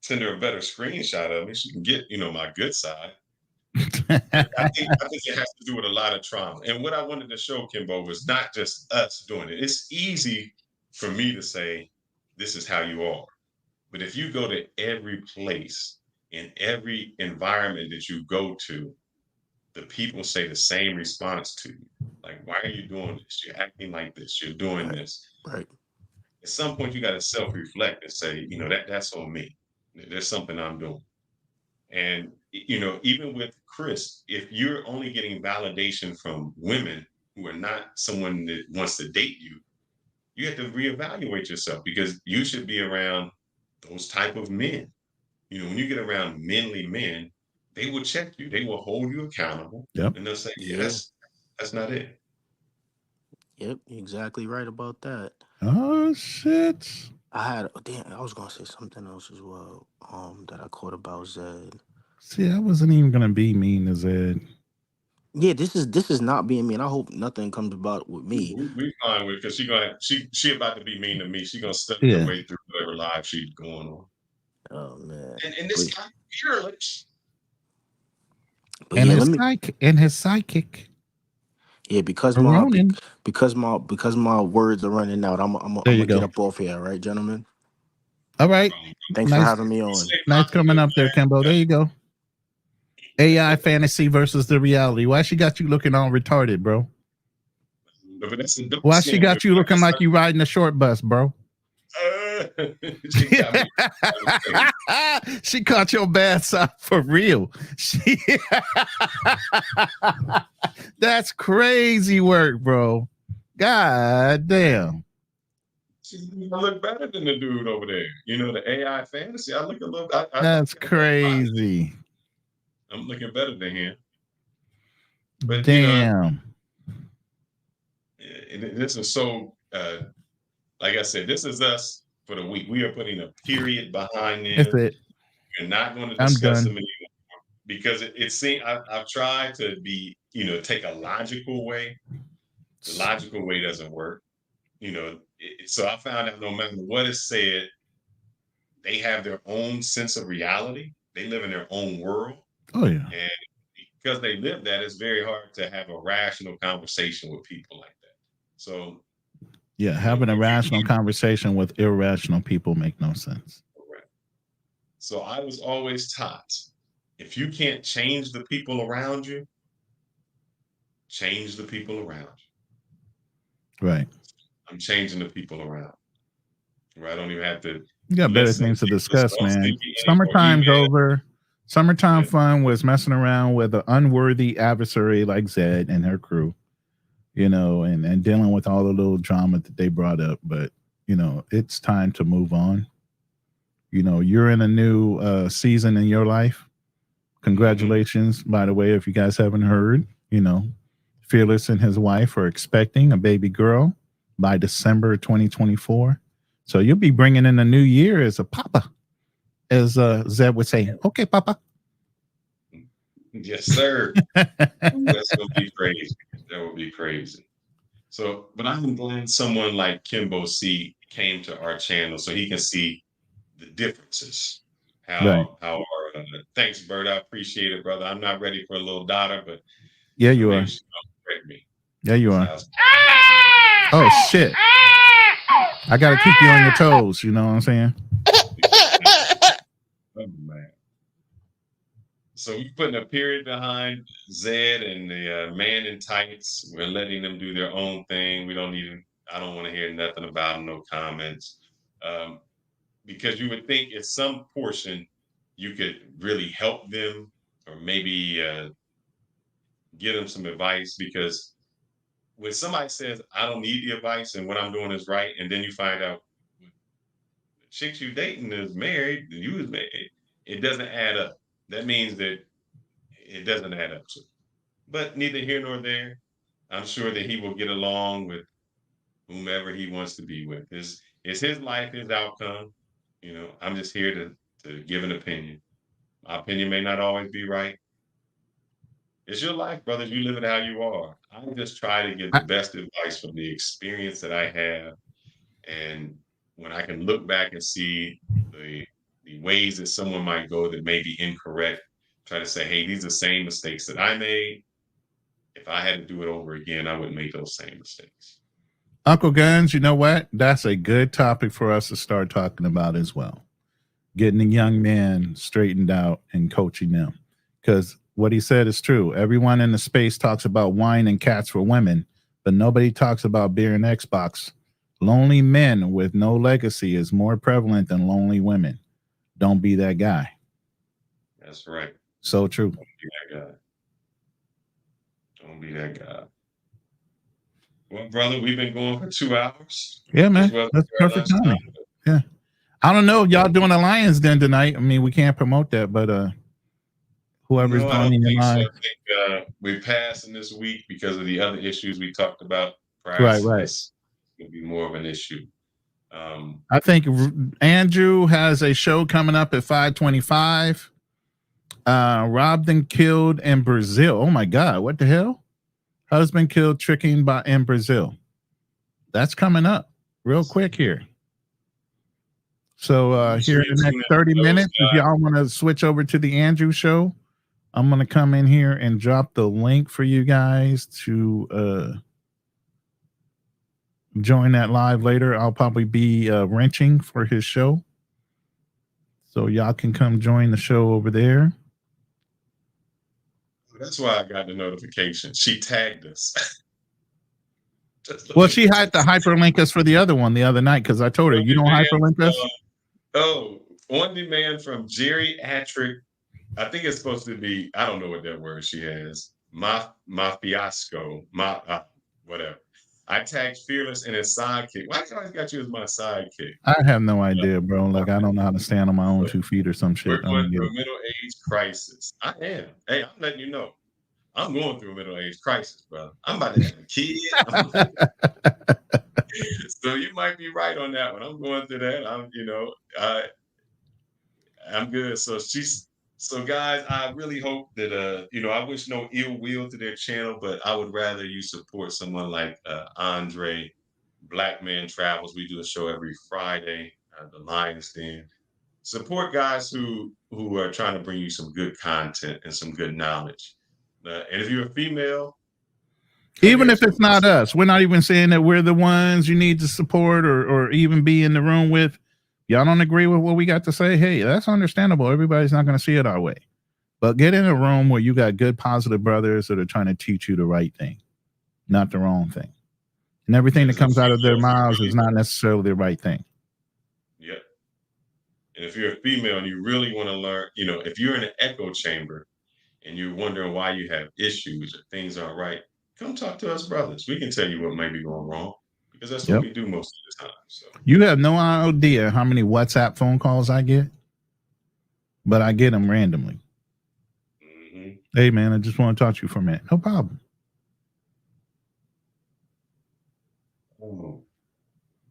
send her a better screenshot of me. She can get, my good side. I think it has to do with a lot of trauma. And what I wanted to show, Kimbo, was not just us doing it. It's easy for me to say, this is how you are. But if you go to every place, in every environment that you go to, the people say the same response to you. Like, why are you doing this? You're acting like this. You're doing this. Right. At some point, you got to self-reflect and say, that's on me. There's something I'm doing. And, even with Chris, if you're only getting validation from women who are not someone that wants to date you, you have to reevaluate yourself because you should be around those type of men. When you get around manly men, they will check you. They will hold you accountable. Yep. And they'll say, Yeah. that's not it. Yep, you're exactly right about that. Oh shit. I was gonna say something else as well. That I caught about Zed. See, I wasn't even gonna be mean to Zed. Yeah, this is not being mean. I hope nothing comes about with me. We fine with it because she about to be mean to me. She gonna study her way through whatever live she's going on. Oh man. And this guy fearless. But and yeah, his psychic. Yeah, because Ronan. because my words are running out. I'm There you gonna get go. up off here, all right, gentlemen. All right. Thanks for Nice, having me on. nice coming up there, Kimbo. There you go. AI fantasy versus the reality. Why she got you looking all retarded, bro? But that's the Why she got you looking like you riding a short bus, bro? She got me. She caught your bad side for real. That's crazy work, bro. God damn. I look better than the dude over there. You know, the AI fantasy. I look a little. That's crazy. I'm looking better than him. But damn. This is so. Like I said, this is us for the week. We are putting a period behind them. That's it. We're not going to I'm discuss done. them anymore because it seems I've tried to be, take a logical way. The logical way doesn't work. So I found out no matter what is said, they have their own sense of reality. They live in their own world. Oh yeah. And because they live that, it's very hard to have a rational conversation with people like that. So yeah, having a rational conversation with irrational people make no sense. Correct. So I was always taught, if you can't change the people around you, change the people around you. Right. I'm changing the people around. Right. I don't even have to. You got better things to discuss, man. Summertime's over. Summertime fun was messing around with an unworthy adversary like Zed and her crew, and dealing with all the little drama that they brought up. But, it's time to move on. You're in a new season in your life. Congratulations, by the way, if you guys haven't heard, Fearless and his wife are expecting a baby girl by December 2024. So you'll be bringing in the new year as a papa, as Zed would say. Okay, papa. Yes, sir. That's going to be crazy. That would be crazy. So, but I'm glad someone like Kimbo C came to our channel so he can see the differences. Thanks, Bert. I appreciate it, brother. I'm not ready for a little daughter, but yeah, you are. Me. Yeah, you are. Oh shit! I gotta keep you on your toes. You know what I'm saying? Oh, man. So we're putting a period behind Zed and the man in tights. We're letting them do their own thing. I don't want to hear nothing about them, no comments. Because you would think at some portion you could really help them or maybe give them some advice, because when somebody says, I don't need the advice and what I'm doing is right, and then you find out the chicks you dating is married, and you was married, it doesn't add up. That means that it doesn't add up to. But neither here nor there. I'm sure that he will get along with whomever he wants to be with. It's his life, his outcome. I'm just here to give an opinion. My opinion may not always be right. It's your life, brother. You live it how you are. I just try to give the best advice from the experience that I have. And when I can look back and see the ways that someone might go that may be incorrect, try to say, hey, these are the same mistakes that I made. If I had to do it over again, I wouldn't make those same mistakes. Uncle Guns, you know what? That's a good topic for us to start talking about as well. Getting the young man straightened out and coaching them. Because what he said is true. Everyone in the space talks about wine and cats for women, but nobody talks about beer and Xbox. Lonely men with no legacy is more prevalent than lonely women. Don't be that guy. That's right. So true. Don't be that guy. Don't be that guy. Well, brother, we've been going for 2 hours. Yeah, man. That's perfect timing. Yeah. I don't know if y'all doing a Lions Den tonight. I mean, we can't promote that, but whoever's joining your live. I think we're passing this week because of the other issues we talked about. Perhaps Right. This will be more of an issue. I think Andrew has a show coming up at 5:25. Robbed and killed in Brazil. Oh my God, what the hell? Husband killed tricking in Brazil. That's coming up real quick here. So here in the next 30 minutes, if y'all want to switch over to the Andrew show, I'm going to come in here and drop the link for you guys to join that live later. I'll probably be wrenching for his show. So y'all can come join the show over there. That's why I got the notification. She tagged us. Well, she had to hyperlink us for the other one the other night because I told her, you don't hyperlink us? On demand from geriatric. I think it's supposed to be, I don't know what that word she has. My fiasco. Whatever. I tagged Fearless and his sidekick. Why do I always got you as my sidekick? I have no idea, bro. Like, I don't know how to stand on my own 2 feet or some shit. We're going through a middle-age crisis. I am. Hey, I'm letting you know. I'm going through a middle-age crisis, brother. I'm about to have a kid. So you might be right on that one. I'm going through that. I'm good. So guys, I really hope that I wish no ill will to their channel, but I would rather you support someone like Andre, Black Man Travels. We do a show every Friday, the Lion's Den. Support guys who are trying to bring you some good content and some good knowledge. And if you're a female, even if it's not us, we're not even saying that we're the ones you need to support or even be in the room with. Y'all don't agree with what we got to say? Hey, that's understandable. Everybody's not going to see it our way. But get in a room where you got good, positive brothers that are trying to teach you the right thing, not the wrong thing. And everything that comes out of their mouths is not necessarily the right thing. Yep. And if you're a female and you really want to learn, if you're in an echo chamber and you're wondering why you have issues or things aren't right, come talk to us brothers. We can tell you what might be going wrong because that's what we do most of the time. So you have no idea how many WhatsApp phone calls I get, but I get them randomly. Mm-hmm. Hey, man, I just want to talk to you for a minute. No problem. Oh.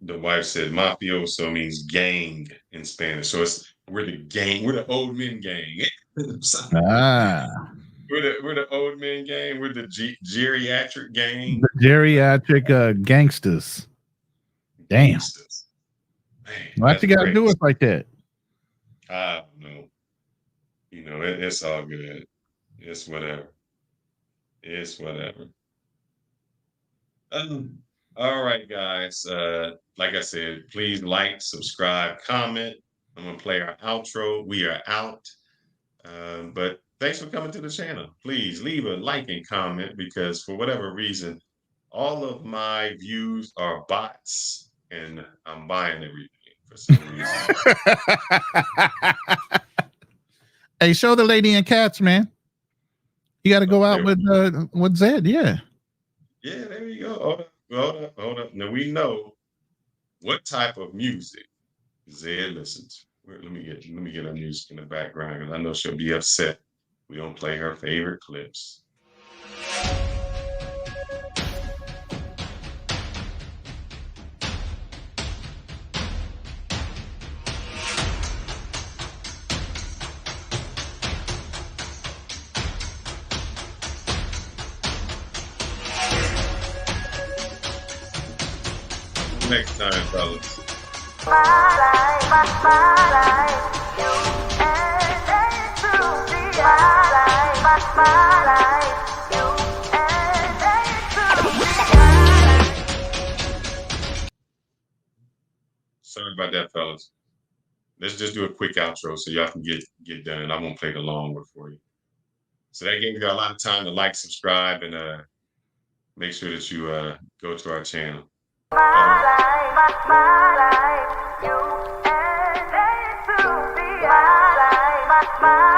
The wife said mafioso means gang in Spanish. So we're the gang. We're the old men gang. We're the old men gang. We're the geriatric gang. The geriatric gangsters. Damn. Why you gotta do it like that? I don't know. It's all good. It's whatever. All right, guys. Like I said, please like, subscribe, comment. I'm gonna play our outro. We are out. But thanks for coming to the channel. Please leave a like and comment because for whatever reason, all of my views are bots and I'm buying everything for some reason. Hey, show the lady in cats, man. You got to go out with Zed, yeah. Yeah, there you go. Hold up. Now we know what type of music Zed listens to. Let me get her music in the background because I know she'll be upset. We don't play her favorite clips. Next time, fellas. Sorry about that, fellas. Let's just do a quick outro so y'all can get done, and I won't play the long one for you. So that gave you a lot of time to like, subscribe, and make sure that you go to our channel. My life, you and they to be my life.